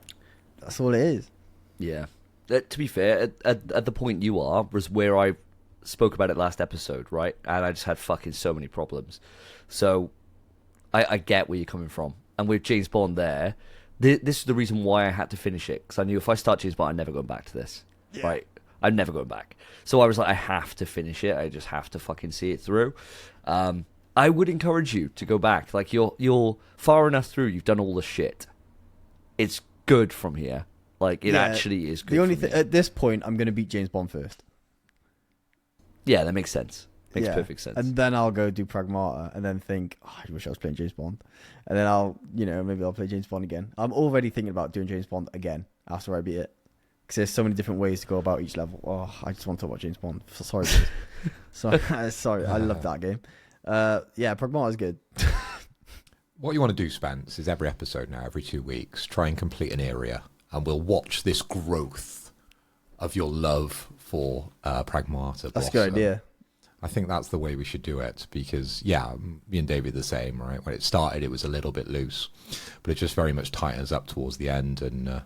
that's all it is. Yeah. To be fair, at the point you are was where I spoke about it last episode, right? And I just had fucking so many problems. So I get where you're coming from. And with James Bond there, this is the reason why I had to finish it. Because I knew if I start James Bond, I'm never going back to this. Yeah. Right? I'm never going back. So I was like, I have to finish it. I just have to fucking see it through. I would encourage you to go back. Like, you're far enough through. You've done all the shit. It's good from here. Like, it actually is good. The only thing at this point, I'm going to beat James Bond first. Yeah, that makes sense. Makes perfect sense. And then I'll go do Pragmata and then think, oh, I wish I was playing James Bond. And then I'll, maybe I'll play James Bond again. I'm already thinking about doing James Bond again after I beat it. Because there's so many different ways to go about each level. Oh, I just want to talk about James Bond. Sorry, guys. Sorry, I love that game. Pragmata is good. What you want to do, Spence, is every episode now, every 2 weeks, try and complete an area. And we'll watch this growth of your love for Pragmata. That's a good idea. I think that's the way we should do it because, me and Davey are the same, right? When it started, it was a little bit loose, but it just very much tightens up towards the end. And,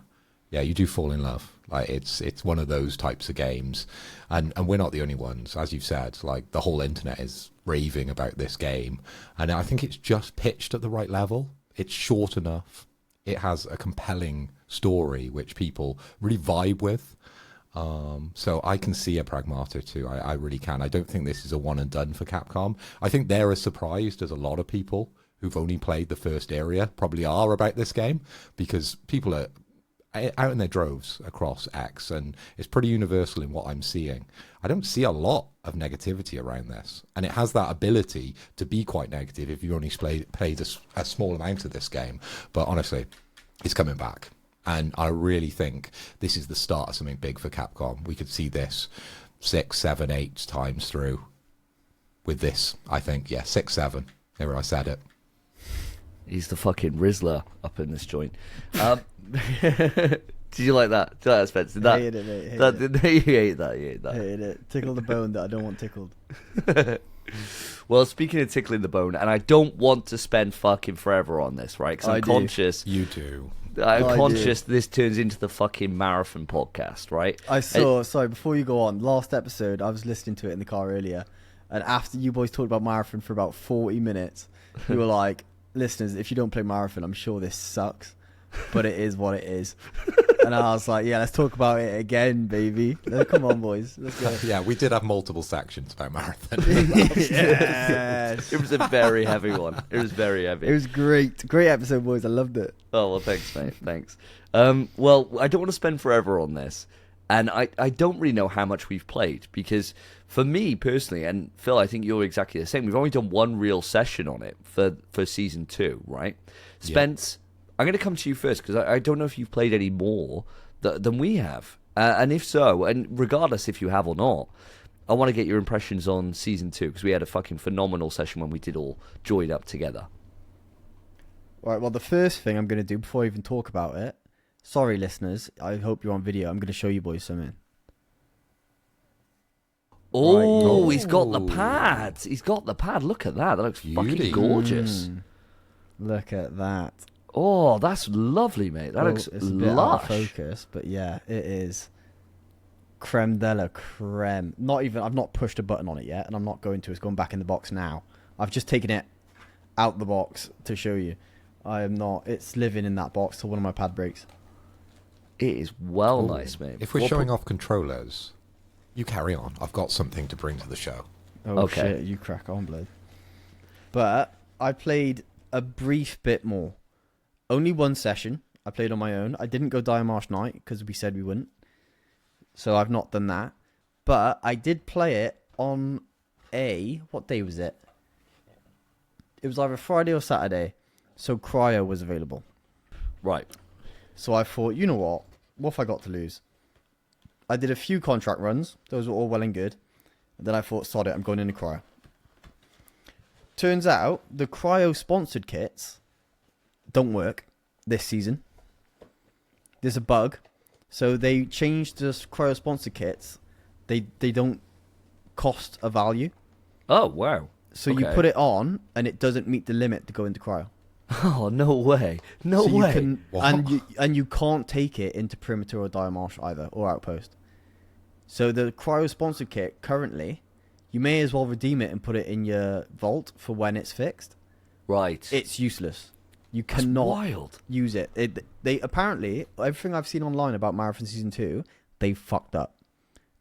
you do fall in love. Like, it's one of those types of games. And we're not the only ones. As you've said, like, the whole internet is raving about this game. And I think it's just pitched at the right level. It's short enough. It has a compelling story which people really vibe with. So I can see a Pragmata too. I really can. I don't think this is a one and done for Capcom. I think they're as surprised as a lot of people who've only played the first area probably are about this game, because people are out in their droves across X, and it's pretty universal in what I'm seeing. I don't see a lot of negativity around this, and it has that ability to be quite negative if you only played a small amount of this game. But honestly, it's coming back. And I really think this is the start of something big for Capcom. We could see this 6, 7, 8 times through with this. I think, 6, 7. There I said it. He's the fucking Rizzler up in this joint. Did you like that? Did you like that, Spence? Did that? Hated it, mate. You hate that. You hate that. Hated it. Tickle the bone that I don't want tickled. Well, speaking of tickling the bone, and I don't want to spend fucking forever on this, right? Because I'm conscious. You do. I'm conscious this turns into the fucking marathon podcast, right? Sorry, before you go on, last episode, I was listening to it in the car earlier, and after you boys talked about marathon for about 40 minutes, you were like, listeners, if you don't play marathon, I'm sure this sucks, but it is what it is. And I was like, yeah, let's talk about it again, baby. Come on, boys. Let's go. Yeah, we did have multiple sections about marathon. Yes. It was a very heavy one. It was very heavy. It was great. Great episode, boys. I loved it. Oh, well, thanks, mate. Thanks. Well, I don't want to spend forever on this. And I don't really know how much we've played. Because for me, personally, and Phil, I think you're exactly the same. We've only done one real session on it for Season 2, right? Spence, I'm going to come to you first. Because I don't know if you've played any more than we have. And if so, and regardless if you have or not, I want to get your impressions on Season 2. Because we had a fucking phenomenal session when we did all join up together. Right, well, the first thing I'm going to do before I even talk about it, sorry, listeners, I hope you're on video. I'm going to show you boys something. Oh, Right. he's got the pad. He's got the pad. Look at that. That looks fucking gorgeous. Look at that. Oh, that's lovely, mate. That looks it's a bit out lush. of focus, but yeah, it is creme de la creme. I've not pushed a button on it yet, and I'm not going to. It's going back in the box now. I've just taken it out the box to show you. I am not. It's living in that box till one of my pad breaks. It is nice, mate. If we're showing off controllers, you carry on. I've got something to bring to the show. Oh, Okay. shit, you crack on, blood. But I played a brief bit more. Only one session. I played on my own. I didn't go Diamarsh Night because we said we wouldn't. So I've not done that. But I did play it on what day was it? It was either Friday or Saturday. So Cryo was available. Right. So I thought, you know what have I got to lose? I did a few contract runs. Those were all well and good. And then I thought, sod it, I'm going into Cryo. Turns out, the Cryo sponsored kits don't work this season. There's a bug. So they changed the Cryo sponsored kits. They don't cost a value. Oh, wow. So you put it on, and it doesn't meet the limit to go into Cryo. Oh, no way. No So way. you can, and you can't take it into Perimeter or Diamarsh either, or Outpost. So the Cryo sponsored kit, currently, you may as well redeem it and put it in your vault for when it's fixed. Right. It's useless. You That's cannot wild. use it. They apparently, everything I've seen online about Marathon Season 2, they fucked up.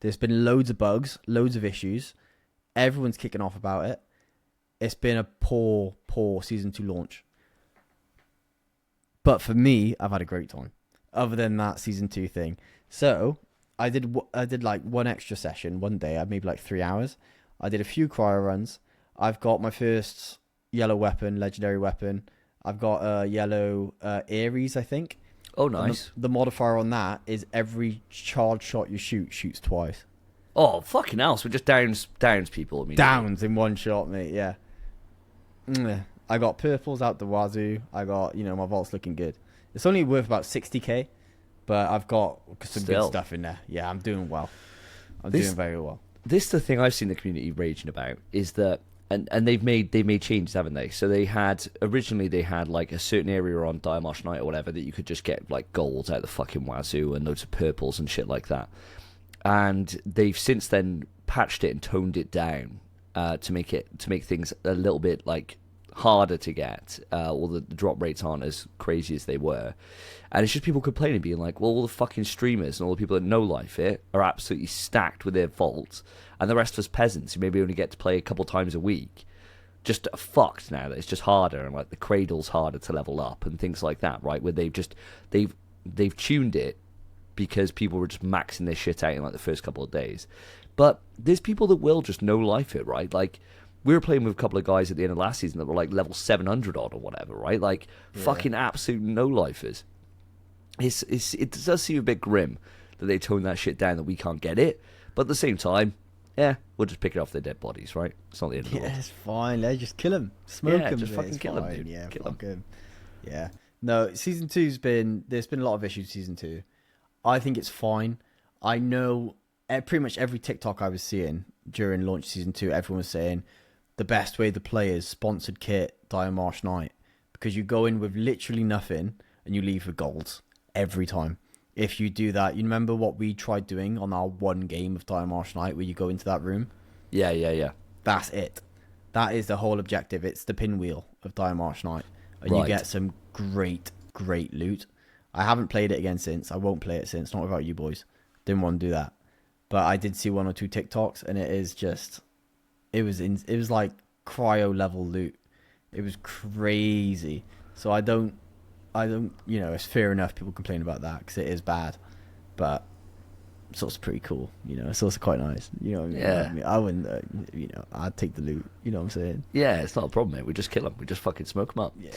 There's been loads of bugs, loads of issues. Everyone's kicking off about it. It's been a poor Season 2 launch. But for me, I've had a great time. Other than that Season 2 thing. So, I did like one extra session one day. I maybe like 3 hours. I did a few cryo runs. I've got my first yellow weapon, legendary weapon. I've got a yellow Ares, I think. Oh, nice. The modifier on that is every charge shot you shoot shoots twice. Oh, fucking hell. So it just downs people immediately. Downs in one shot, mate, yeah. I got purples out the wazoo. I got, my vault's looking good. It's only worth about 60k, but I've got some good stuff in there. Yeah, I'm doing well. I'm doing very well. This is the thing I've seen the community raging about, is that, and they've made changes, haven't they? So originally they had like a certain area on Diamarsh Night or whatever that you could just get like golds out the fucking wazoo and loads of purples and shit like that. And they've since then patched it and toned it down to make things a little bit like harder to get, or the drop rates aren't as crazy as they were. And it's just people complaining, being like, well, all the fucking streamers and all the people that know life it are absolutely stacked with their vaults, and the rest of us peasants who maybe only get to play a couple times a week just are fucked now that it's just harder, and like the cradle's harder to level up and things like that, right? Where they've tuned it because people were just maxing their shit out in like the first couple of days. But there's people that will just know life it, right? Like, we were playing with a couple of guys at the end of last season that were like level 700 odd or whatever, right? Like, fucking absolute no-lifers. It does seem a bit grim that they tone that shit down, that we can't get it. But at the same time, we'll just pick it off their dead bodies, right? It's not the end of the world. Yeah, it's fine. Let's just kill him. Smoke him. Just fucking kill him, dude. Yeah, Kill fuck him. Yeah. No, season two's there's been a lot of issues with season two. I think it's fine. I know pretty much every TikTok I was seeing during launch season two, everyone was saying the best way to play is sponsored kit, Dire Marsh Knight, because you go in with literally nothing and you leave with golds every time. If you do that, you remember what we tried doing on our one game of Dire Marsh Knight where you go into that room? Yeah. That's it. That is the whole objective. It's the pinwheel of Dire Marsh Knight. And Right. you get some great loot. I haven't played it again since. I won't play it since. Not without you boys. Didn't want to do that. But I did see one or two TikToks, and it is just... It was like cryo level loot. It was crazy. So I don't, it's fair enough people complain about that because it is bad. But it's also pretty cool. It's also quite nice. You know what I mean? Yeah. I mean, I wouldn't, I'd take the loot. You know what I'm saying? Yeah, it's not a problem, mate. We just kill them. We just fucking smoke them up. Yeah.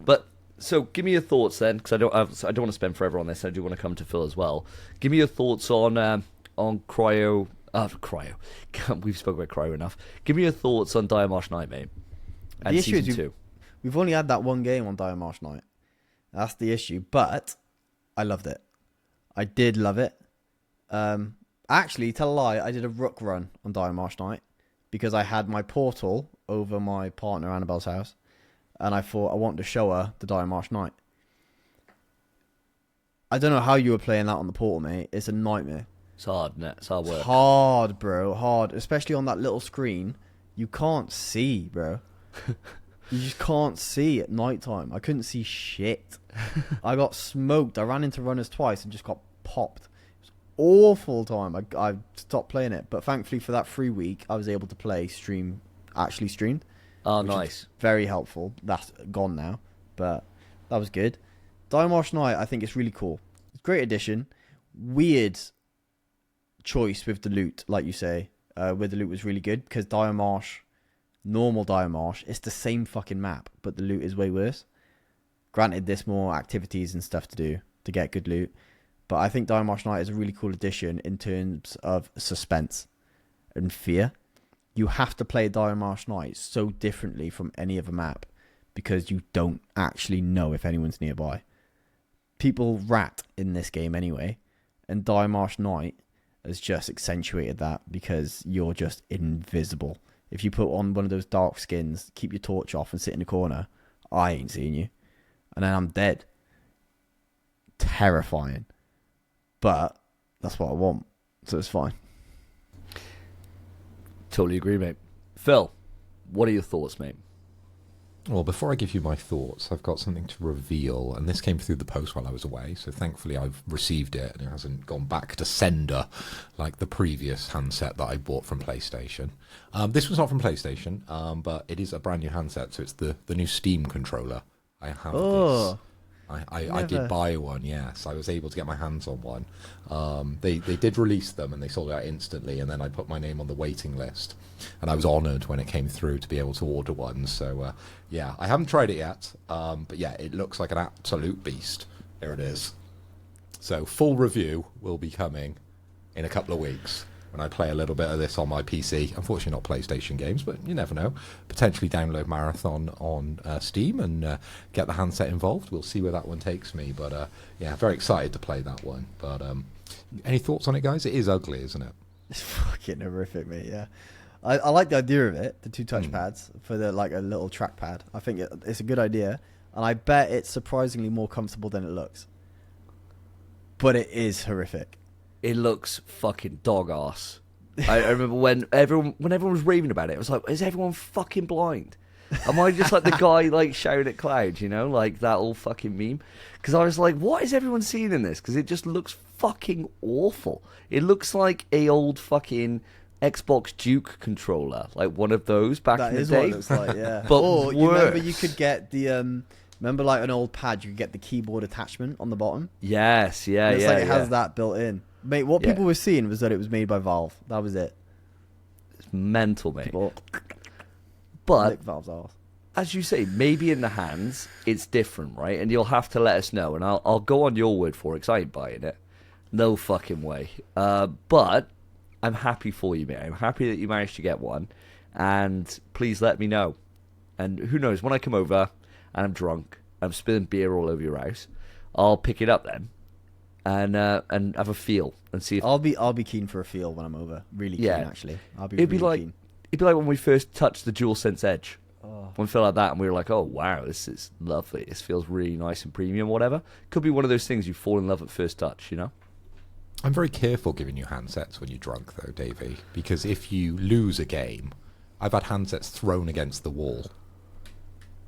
But so, give me your thoughts then, because I don't want to spend forever on this. I do want to come to Phil as well. Give me your thoughts on cryo. Cryo. We've spoken about cryo enough. Give me your thoughts on Dire Marsh Knight, mate. And The issue is season 2. we've only had that one game on Dire Marsh Knight. That's the issue. But I loved it. I did love it. Actually, tell a lie, I did a rook run on Dire Marsh Knight because I had my portal over my partner Annabelle's house, and I thought I wanted to show her the Dire Marsh Knight. I don't know how you were playing that on the portal, mate. It's a nightmare. It's hard, isn't it? It's hard work. It's hard, bro. Hard. Especially on that little screen. You can't see, bro. You just can't see at night time. I couldn't see shit. I got smoked. I ran into runners twice and just got popped. It was awful time. I stopped playing it. But thankfully for that free week, I was able to play actually streamed. Oh, nice. Very helpful. That's gone now. But that was good. Dire Marsh Knight, I think it's really cool. It's a great addition. Weird choice with the loot, like you say, where the loot was really good, because normal Dire Marsh, it's the same fucking map, but the loot is way worse. Granted, there's more activities and stuff to do to get good loot, but I think Dire Marsh Knight is a really cool addition in terms of suspense and fear. You have to play Dire Marsh Knight so differently from any other map because you don't actually know if anyone's nearby. People rat in this game anyway, and Dire Marsh Knight has just accentuated that because you're just invisible. If you put on one of those dark skins, keep your torch off and sit in the corner, I ain't seeing you. And then I'm dead. Terrifying. But that's what I want. So it's fine. Totally agree, mate. Phil, what are your thoughts, mate? Well, before I give you my thoughts, I've got something to reveal, and this came through the post while I was away, so thankfully I've received it, and it hasn't gone back to sender like the previous handset that I bought from PlayStation. This was not from PlayStation, but it is a brand new handset, so it's the new Steam controller. I have this. I did buy one, yes. I was able to get my hands on one. They did release them, and they sold out instantly, and then I put my name on the waiting list. And I was honoured when it came through to be able to order one. So, yeah, I haven't tried it yet. But, yeah, it looks like an absolute beast. There it is. So, full review will be coming in a couple of weeks when I play a little bit of this on my PC. Unfortunately, not PlayStation games, but you never know. Potentially download Marathon on Steam and get the handset involved. We'll see where that one takes me. But, yeah, very excited to play that one. But any thoughts on it, guys? It is ugly, isn't it? It's fucking horrific, mate, yeah. I like the idea of it, the two touchpads for a little trackpad. I think it's a good idea, and I bet it's surprisingly more comfortable than it looks. But it is horrific. It looks fucking dog ass. I remember when everyone was raving about it, it was like, is everyone fucking blind? Am I just like the guy like shouting at clouds, like that old fucking meme? Because I was like, what is everyone seeing in this? Because it just looks fucking awful. It looks like a old fucking Xbox Duke controller, like one of those back in the day. That is what it looks like, yeah. But or you remember you could get the remember like an old pad, you could get the keyboard attachment on the bottom. Yes, yeah, it's yeah. Like it has that built in, mate. What people were seeing was that it was made by Valve. That was it. It's mental, mate. People but Valve's arse. As you say, maybe in the hands it's different, right? And you'll have to let us know, and I'll go on your word for it, because I ain't buying it. No fucking way. But I'm happy for you, mate. I'm happy that you managed to get one, and please let me know. And who knows, when I come over and I'm drunk I'm spilling beer all over your house, I'll pick it up then, and have a feel and see if I'll be keen for a feel when I'm over. Really keen, actually. I'll be it'd really be like keen. it'd be like when we first touched the DualSense Edge. Oh. When we felt like that, and we were like, "Oh wow, this is lovely. This feels really nice and premium." Whatever. Could be one of those things you fall in love at first touch. You know. I'm very careful giving you handsets when you're drunk, though, Davey, because if you lose a game, I've had handsets thrown against the wall.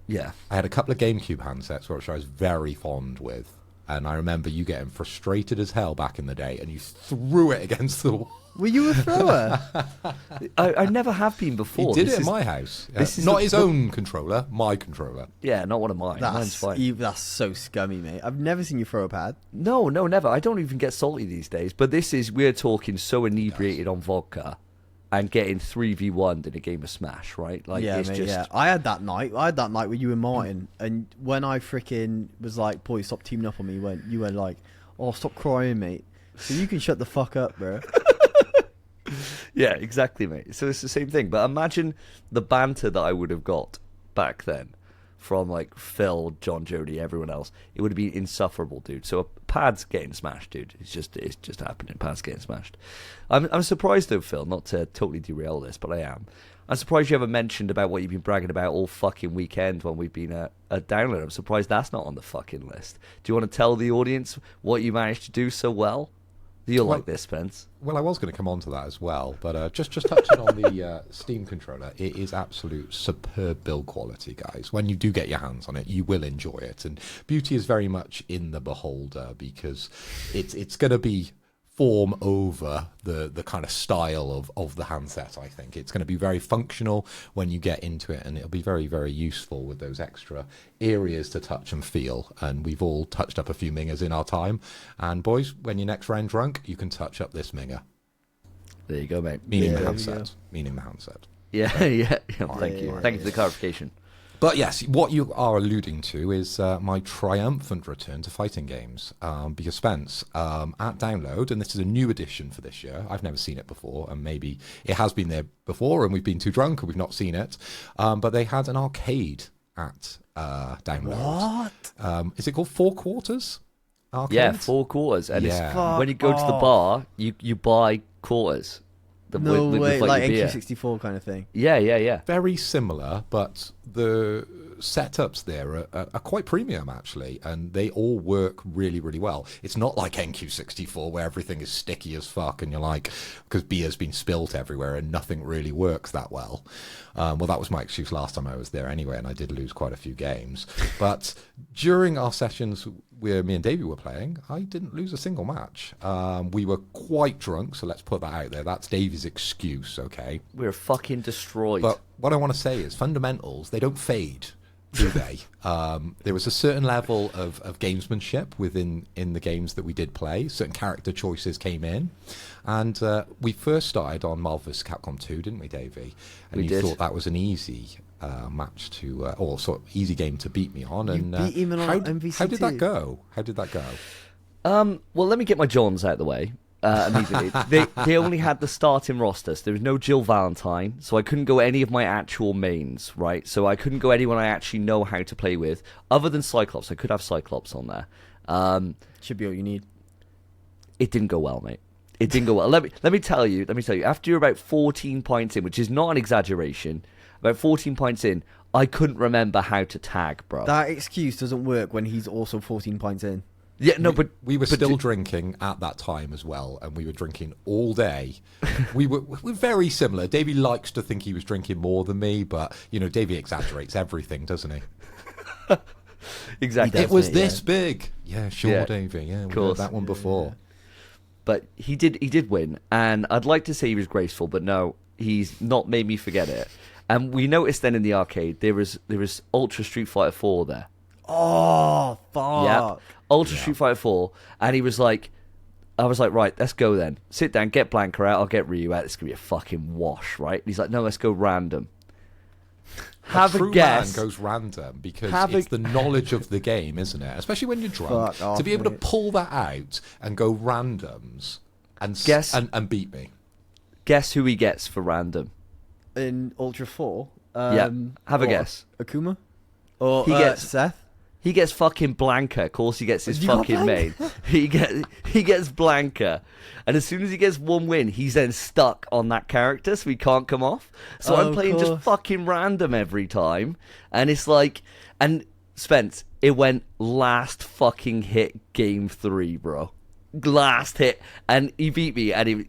Yeah. I had a couple of GameCube handsets which I was very fond with, and I remember you getting frustrated as hell back in the day, and you threw it against the wall. Were you a thrower? I never have been before. He did it at my house. this is not the- his own controller, my controller. Yeah, not one of mine. Mine's fine. That's so scummy, mate. I've never seen you throw a pad. No, never. I don't even get salty these days. But we're talking so inebriated on vodka and getting 3v1 in a game of Smash, right? Like, Yeah, it's mate, just. yeah. I had that night with you and Martin, and when I freaking was like, "Boy, stop teaming up on me," you were like, "Oh, stop crying, mate. So you can shut the fuck up, bro." Yeah, exactly, mate. So it's the same thing. But imagine the banter that I would have got back then from like Phil, John, Jody, everyone else. It would have been insufferable, dude. So Pad's getting smashed, dude. It's just happening. Pad's getting smashed. I'm surprised though, Phil, not to totally derail this, but I am. I'm surprised you haven't mentioned about what you've been bragging about all fucking weekend when we've been at Download. I'm surprised that's not on the fucking list. Do you want to tell the audience what you managed to do so well? You'll like this, Spence. Well, I was going to come on to that as well, but just touching on the Steam controller, it is absolute superb build quality, guys. When you do get your hands on it, you will enjoy it. And beauty is very much in the beholder, because it's going to be form over the kind of style of the handset. I think it's going to be very functional when you get into it, and it'll be very, very useful with those extra areas to touch and feel. And we've all touched up a few mingers in our time, and boys, when you're next round drunk, you can touch up this minger. There you go, mate. Meaning Yeah. the handset. Meaning the handset. Yeah, yeah. Thank you. yeah, Thank you for the clarification. But yes, what you are alluding to is my triumphant return to fighting games. Because Spence, at Download, and this is a new edition for this year, I've never seen it before, and maybe it has been there before and we've been too drunk and we've not seen it, but they had an arcade at Download. What? Is it called Four Quarters? Arcade? Yeah, 4 quarters. And Yeah. when you go to the bar, you buy quarters. No way, like your beer. NQ64 kind of thing. Yeah. Very similar, but the setups there are quite premium, actually, and they all work really, really well. It's not like NQ64 where everything is sticky as fuck and you're like, because beer's been spilt everywhere and nothing really works that well. Well, that was my excuse last time I was there anyway, and I did lose quite a few games. But during our sessions where me and Davey were playing, I didn't lose a single match. We were quite drunk, so let's put that out there. That's Davey's excuse, okay? We're fucking destroyed. But what I want to say is fundamentals, they don't fade, do they? There was a certain level of gamesmanship within the games that we did play. Certain character choices came in. And we first started on Marvel vs. Capcom 2, didn't we, Davey? And We you did. thought that was an easy match to, or sort of easy game to beat me on. And beat him on MVC2. how did that go? How did that go? Well, let me get my Johns out of the way immediately. they only had the starting roster, so there was no Jill Valentine, so I couldn't go any of my actual mains, right? So I couldn't go anyone I actually know how to play with, other than Cyclops. I could have Cyclops on there. Should be all you need. It didn't go well, mate. It didn't go well. Let me tell you. After you're about 14 points in, which is not an exaggeration, about 14 points in, I couldn't remember how to tag, bro. That excuse doesn't work when he's also 14 pints in. Yeah, no, but we were but still drinking at that time as well, and we were drinking all day. we're very similar. Davey likes to think he was drinking more than me, but you know, Davey exaggerates everything, doesn't he? exactly. It was mate, this big. Yeah, sure, Yeah. Davey. Yeah, we Course. heard that one before. But he did win, and I'd like to say he was graceful, but no, he's not made me forget it. And we noticed then in the arcade there was Ultra Street Fighter 4 there. Oh, fuck. Yeah, Ultra Street Fighter 4, and he was like, I was like, right, let's go then. Sit down, get Blanca out, I'll get Ryu out. It's gonna be a fucking wash, right? And he's like, no, let's go random. Have a true guess. man goes random because Have it's a- the knowledge of the game, isn't it? Especially when you're drunk, Fuck off, to be able to mate. pull that out and go randoms and Guess- and beat me. Guess who he gets for random? In Ultra 4. Yeah, have a what, guess. Akuma? Or He gets- Seth? He gets fucking Blanca. Of course, he gets his You got fucking main. He gets Blanca, and as soon as he gets one win, he's then stuck on that character, so he can't come off. So I'm Of playing just course. fucking random every time, and it's like, and Spence, it went last fucking hit game 3, bro. Last hit, and he beat me, and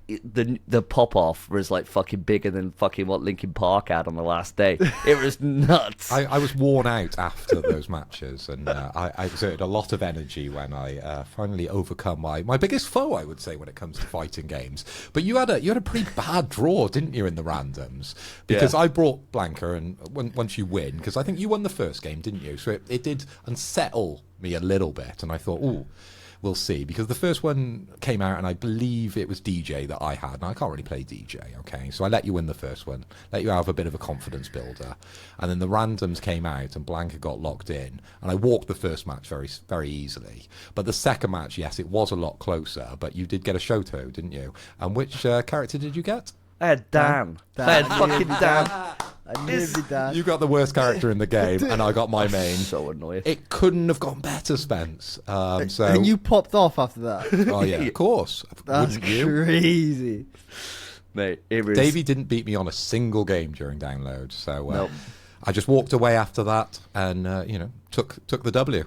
the pop off was like fucking bigger than fucking what Linkin Park had on the last day. It was nuts. I was worn out after those matches, and I exerted a lot of energy when I finally overcome my biggest foe, I would say, when it comes to fighting games. But you had a pretty bad draw, didn't you, in the randoms? Because I brought Blanca, and once you win, because I think you won the first game, didn't you? So it did unsettle me a little bit, and I thought, ooh, we'll see, because the first one came out and I believe it was DJ that I had, and I can't really play DJ, okay, so I let you win the first one, let you have a bit of a confidence builder, and then the randoms came out and Blanca got locked in, and I walked the first match very, very easily. But the second match, yes, it was a lot closer, but you did get a Shoto, didn't you? And which character did you get? I had Dan. Dan. I had fucking Dan. I knew it'd be Dan. You got the worst character in the game, and I got my main. So annoying. It couldn't have gone better, Spence. So, And you popped off after that. oh yeah, of course. That's Wouldn't you? crazy. Mate, it was... Davey didn't beat me on a single game during download, so Nope. I just walked away after that, and took the W.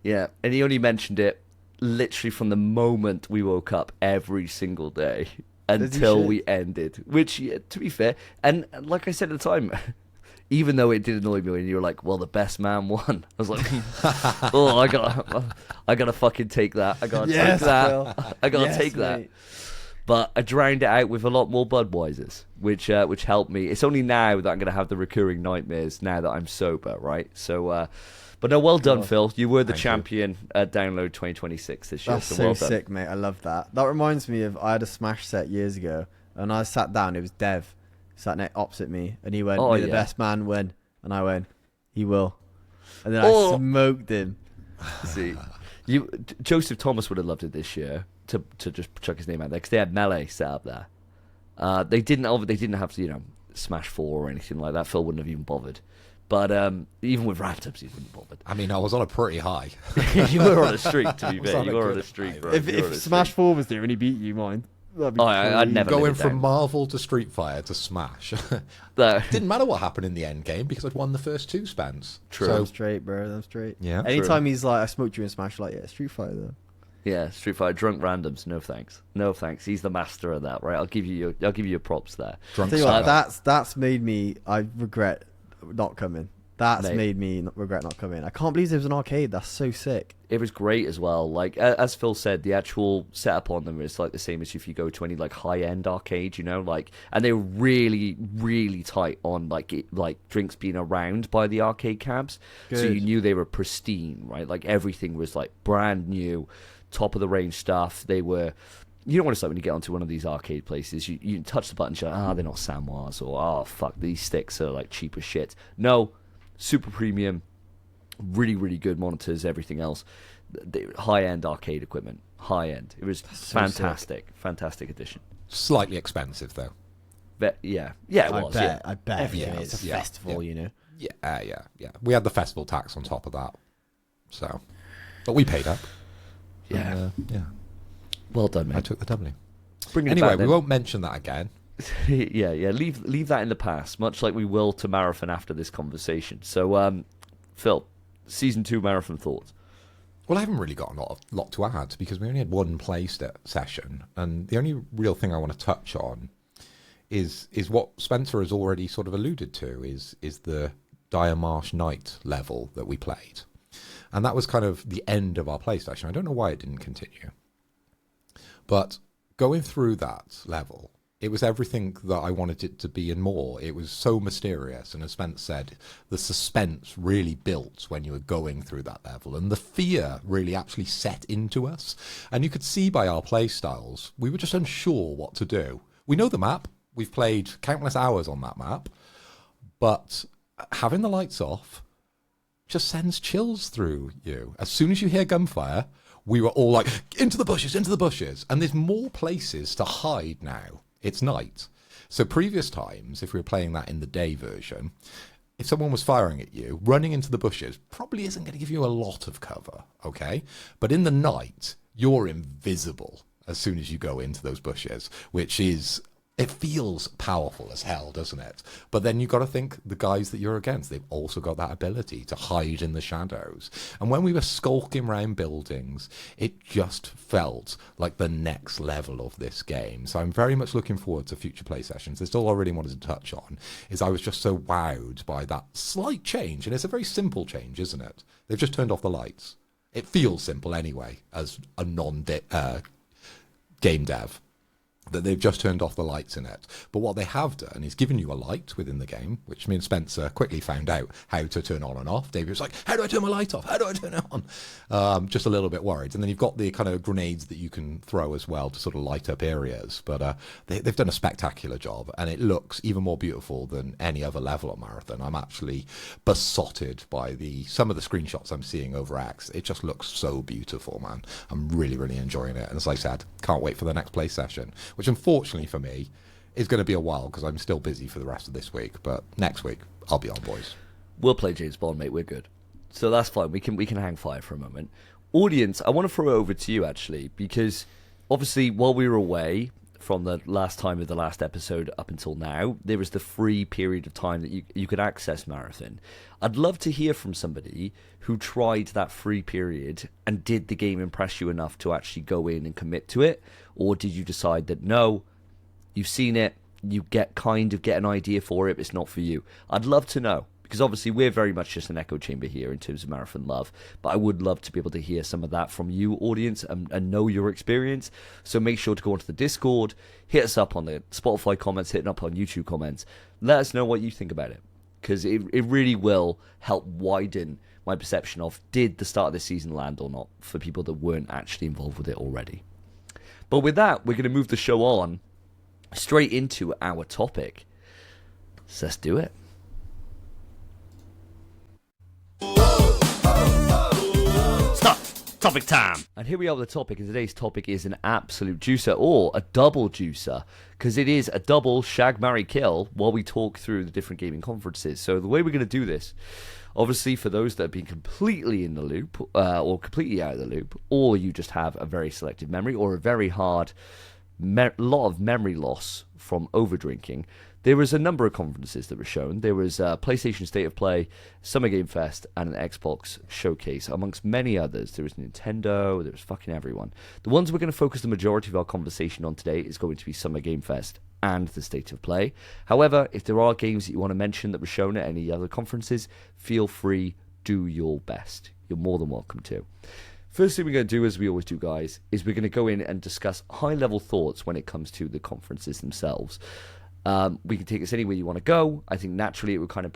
Yeah, and he only mentioned it literally from the moment we woke up every single day until shit? we ended. Which, yeah, to be fair, and like I said at the time, even though it did annoy me when you were like, "Well, the best man won," I was like, "Oh, I gotta fucking take that. I gotta Yes, take that. Phil. I gotta Yes, take that." mate. But I drowned it out with a lot more Budweisers, which helped me. It's only now that I'm going to have the recurring nightmares now that I'm sober, right? So, but no, well done, Phil. You were the Thank you. champion at Download 2026 this year. That's so so well done. sick, mate. I love that. That reminds me of, I had a Smash set years ago, and I sat down. It was Dev, sat next opposite me, and he went, Oh, "May the yeah. best man win," and I went, "He will," and then Oh. I smoked him. See, Joseph Thomas would have loved it this year to just chuck his name out there because they had Melee set up there. They didn't have to Smash 4 or anything like that. Phil wouldn't have even bothered. But even with randoms, he wouldn't bother. I mean, I was on a pretty high. You were on a streak, to be Was fair. on You a were on good a streak, high, bro. If You were on a Smash streak. 4 was there and he beat you, mind. That'd be I'd never Going live it from down. Marvel to Street Fighter to Smash. No. Didn't matter what happened in the end game because I'd won the first two spans. True. I'm So, straight, bro. I'm straight. yeah. Anytime he's like, "I smoked you in Smash," like, "Yeah, Street Fighter though." Yeah, Street Fighter drunk randoms. No thanks. No thanks. He's the master of that, right? I'll give you your props there. Drunk Tell you what, style. that's made me. I regret not coming. That's Mate. made me regret not coming. I can't believe there was an arcade. That's so sick. It was great as well. Like as Phil said, the actual setup on them is like the same as if you go to any like high end arcade, like, and they were really, really tight on like drinks being around by the arcade cabs, so Good. you knew they were pristine, right? Like everything was like brand new, top of the range stuff. They were. You don't want to start when you get onto one of these arcade places. You touch the button, you're like, they're not Samoas, or fuck, these sticks are like cheap as shit. No. Super premium, really, really good monitors, everything else. High-end arcade equipment. High-end. It was so fantastic. Fantastic addition. Slightly expensive, though. Yeah, it I was. bet. Yeah. I bet. Everything Yeah, else. it's a Yeah, festival, yeah. Yeah. We had the festival tax on top of that. So, but we paid up. Yeah. And, yeah. Well done, I mate. took the W. Bring it Anyway, back, we then. won't mention that again. yeah. Leave that in the past, much like we will to Marathon after this conversation. So, Phil, Season 2 Marathon thoughts? Well, I haven't really got a lot to add because we only had one play session, and the only real thing I want to touch on is what Spencer has already sort of alluded to is the Dire Marsh Night level that we played, and that was kind of the end of our play session. I don't know why it didn't continue, but going through that level, it was everything that I wanted it to be and more. It was so mysterious, and as Spence said, the suspense really built when you were going through that level, and the fear really actually set into us. And you could see by our play styles, we were just unsure what to do. We know the map. We've played countless hours on that map, but having the lights off just sends chills through you. As soon as you hear gunfire, we were all like, into the bushes. And there's more places to hide now. It's night. So previous times, if we were playing that in the day version, if someone was firing at you, running into the bushes probably isn't going to give you a lot of cover, okay? But in the night, you're invisible as soon as you go into those bushes, which is, it feels powerful as hell, doesn't it? But then you've got to think the guys that you're against, they've also got that ability to hide in the shadows. And when we were skulking around buildings, it just felt like the next level of this game. So I'm very much looking forward to future play sessions. There's still I really wanted to touch on is I was just so wowed by that slight change. And it's a very simple change, isn't it? They've just turned off the lights. It feels simple anyway, as a game dev, that they've just turned off the lights in it. But what they have done is given you a light within the game, which me and Spencer quickly found out how to turn on and off. Davey was like, how do I turn my light off? How do I turn it on? Just a little bit worried. And then you've got the kind of grenades that you can throw as well to sort of light up areas. But they've done a spectacular job, and it looks even more beautiful than any other level at Marathon. I'm actually besotted by some of the screenshots I'm seeing over X. It just looks so beautiful, man. I'm really, really enjoying it. And as I said, can't wait for the next play session, which unfortunately for me is going to be a while because I'm still busy for the rest of this week. But next week, I'll be on, boys. We'll play James Bond, mate. We're good. So that's fine. We can hang fire for a moment. Audience, I want to throw it over to you, actually, because obviously while we were away from the last time of the last episode up until now, there was the free period of time that you could access Marathon. I'd love to hear from somebody who tried that free period and did the game impress you enough to actually go in and commit to it, or did you decide that no, you've seen it, you get an idea for it, but it's not for you? I'd love to know, because obviously we're very much just an echo chamber here in terms of Marathon love, but I would love to be able to hear some of that from you, audience, and know your experience. So make sure to go onto the Discord, hit us up on the Spotify comments, hit us up on YouTube comments. Let us know what you think about it, because it really will help widen my perception of did the start of this season land or not for people that weren't actually involved with it already. But with that, we're going to move the show on straight into our topic. So let's do it. Stop! Topic time! And here we are with the topic, and today's topic is an absolute juicer, or a double juicer, because it is a double shag, marry, kill while we talk through the different gaming conferences. So the way we're going to do this, obviously for those that have been completely in the loop, or completely out of the loop, or you just have a very selective memory, or a very hard lot of memory loss from overdrinking, there was a number of conferences that were shown. There was PlayStation State of Play, Summer Game Fest, and an Xbox Showcase, amongst many others. There was Nintendo, there was fucking everyone. The ones we're going to focus the majority of our conversation on today is going to be Summer Game Fest and the State of Play. However, if there are games that you want to mention that were shown at any other conferences, feel free, do your best. You're more than welcome to. First thing we're going to do, as we always do, guys, is we're going to go in and discuss high-level thoughts when it comes to the conferences themselves. We can take this anywhere you want to go. I think naturally it would kind of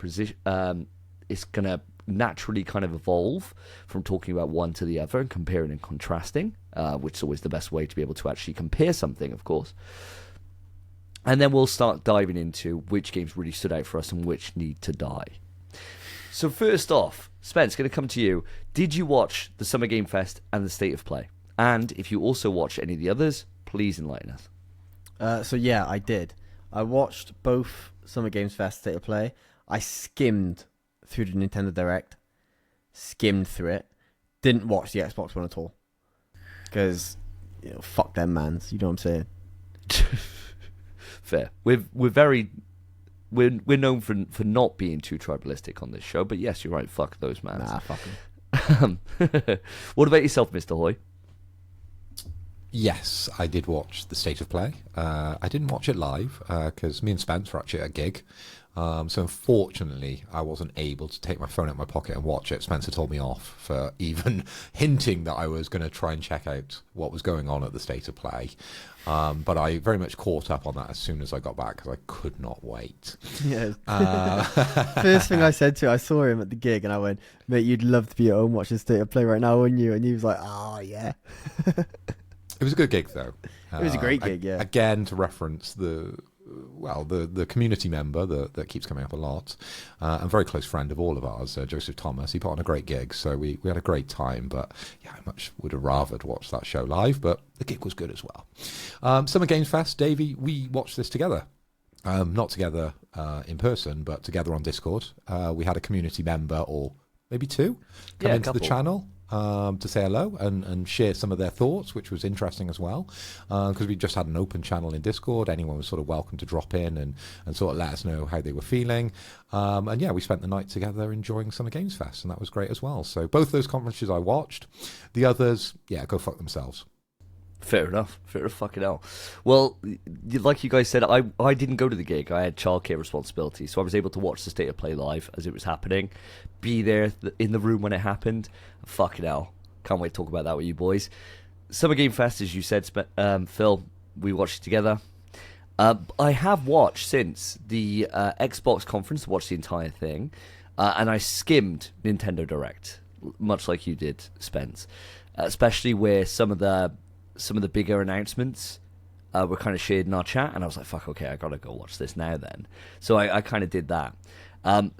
it's going to naturally kind of evolve from talking about one to the other and comparing and contrasting, which is always the best way to be able to actually compare something, of course. And then we'll start diving into which games really stood out for us and which need to die. So first off, Spence, going to come to you. Did you watch the Summer Game Fest and the State of Play? And if you also watched any of the others, please enlighten us. So yeah, I did. I watched both Summer Games Fest, State of Play. I skimmed through the Nintendo Direct. Skimmed through it. Didn't watch the Xbox one at all. Because, fuck them mans. You know what I'm saying? Fair. We're known for not being too tribalistic on this show, but yes, you're right. Fuck those mans. Nah, fuck them. What about yourself, Mr. Hoy? Yes, I did watch the State of Play. I didn't watch it live because me and Spence were actually at a gig. So unfortunately, I wasn't able to take my phone out of my pocket and watch it. Spencer told me off for even hinting that I was going to try and check out what was going on at the State of Play. But I very much caught up on that as soon as I got back because I could not wait. Yeah. First thing I said to him, I saw him at the gig and I went, mate, you'd love to be at home watching State of Play right now, wouldn't you? And he was like, oh, yeah. It was a good gig, though. It was a great gig, yeah. Again, to reference the community member that keeps coming up a lot, a very close friend of all of ours, Joseph Thomas. He put on a great gig, so we had a great time. But yeah, I much would have rathered watched that show live, but the gig was good as well. Summer Games Fest, Davey, we watched this together. not together in person, but together on Discord. We had a community member, or maybe two, come Yeah, a into the couple. channel to say hello and share some of their thoughts, which was interesting as well, because we just had an open channel in Discord. Anyone was sort of welcome to drop in and sort of let us know how they were feeling. And yeah, we spent the night together enjoying Summer Games Fest, and that was great as well. So both those conferences I watched. The others, yeah, go fuck themselves. Fair enough. Fair enough. Fucking hell. Well, like you guys said, I didn't go to the gig. I had childcare responsibilities, so I was able to watch the State of Play live as it was happening, be there in the room when it happened. Fucking hell. Can't wait to talk about that with you boys. Summer Game Fest, as you said, Phil, we watched it together. I have watched since the Xbox conference, watched the entire thing, and I skimmed Nintendo Direct, much like you did, Spence, especially where some of the bigger announcements were kind of shared in our chat, and I was like, fuck, okay, I gotta go watch this now then. So I kind of did that.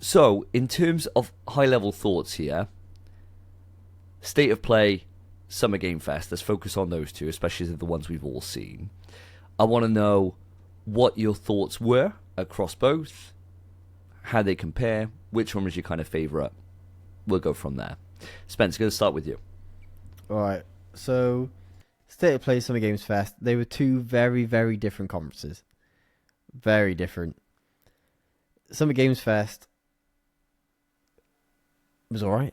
So in terms of high-level thoughts here, State of Play, Summer Game Fest, let's focus on those two, especially the ones we've all seen. I want to know what your thoughts were across both, how they compare, which one was your kind of favourite. We'll go from there. Spence, going to start with you. All right. So, State of Play, Summer Games Fest, they were two very, very different conferences. Very different. Summer Games Fest was all right.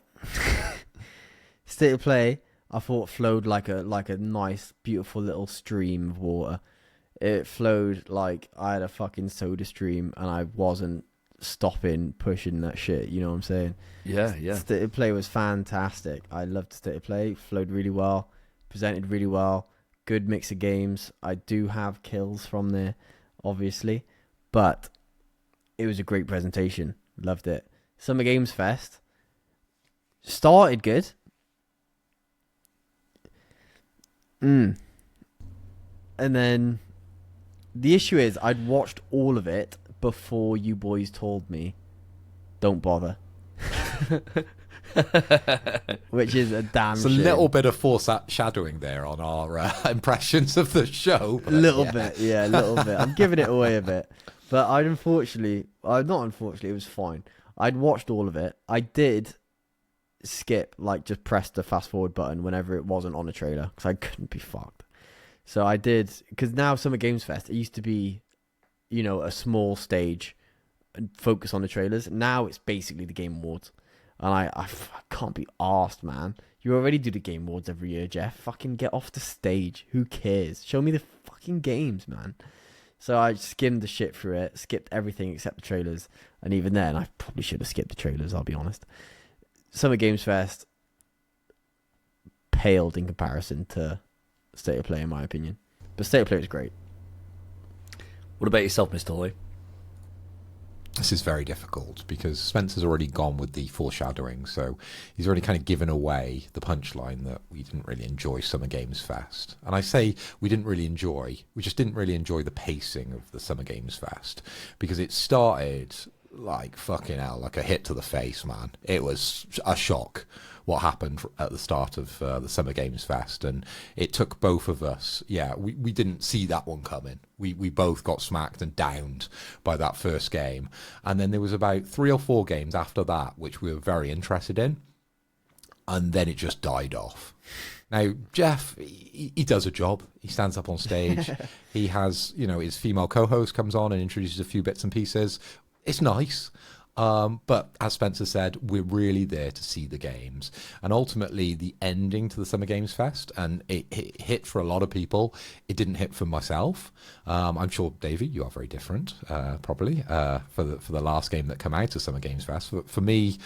State of Play, I thought flowed like a nice, beautiful little stream of water. It flowed like I had a fucking soda stream and I wasn't stopping pushing that shit. You know what I'm saying? Yeah. State of Play was fantastic. I loved State of Play. Flowed really well. Presented really well. Good mix of games. I do have kills from there, obviously, but it was a great presentation. Loved it. Summer Games Fest started good. And then the issue is I'd watched all of it before you boys told me don't bother. Which is a damn It's a shame. little bit of foreshadowing there on our impressions of the show. A little bit. I'm giving it away a bit. But not unfortunately, it was fine. I'd watched all of it. I did skip, just press the fast forward button whenever it wasn't on a trailer because I couldn't be fucked. So I did, because now Summer Games Fest, it used to be, a small stage and focus on the trailers. Now it's basically the Game Awards. And I can't be arsed, man. You already do the Game Awards every year, Jeff. Fucking get off the stage. Who cares? Show me the fucking games, man. So I skimmed the shit through it, skipped everything except the trailers. And even then, I probably should have skipped the trailers, I'll be honest. Summer Games Fest paled in comparison to State of Play, in my opinion. But State of Play was great. What about yourself, Mr. Hoy? This is very difficult because Spencer's already gone with the foreshadowing, so he's already kind of given away the punchline that we didn't really enjoy Summer Games Fest. And I say we just didn't really enjoy the pacing of the Summer Games Fest because it started like fucking hell, like a hit to the face, man. It was a shock what happened at the start of the Summer Games Fest, and it took both of us. Yeah, we didn't see that one coming. We both got smacked and downed by that first game, and then there was about 3 or 4 games after that which we were very interested in, and then it just died off. Now, Jeff, he does a job. He stands up on stage. He has, his female co-host comes on and introduces a few bits and pieces. It's nice. But as Spencer said, we're really there to see the games. And ultimately, the ending to the Summer Games Fest, and it hit for a lot of people. It didn't hit for myself. I'm sure, Davey, you are very different, probably, for the last game that came out of Summer Games Fest. For me,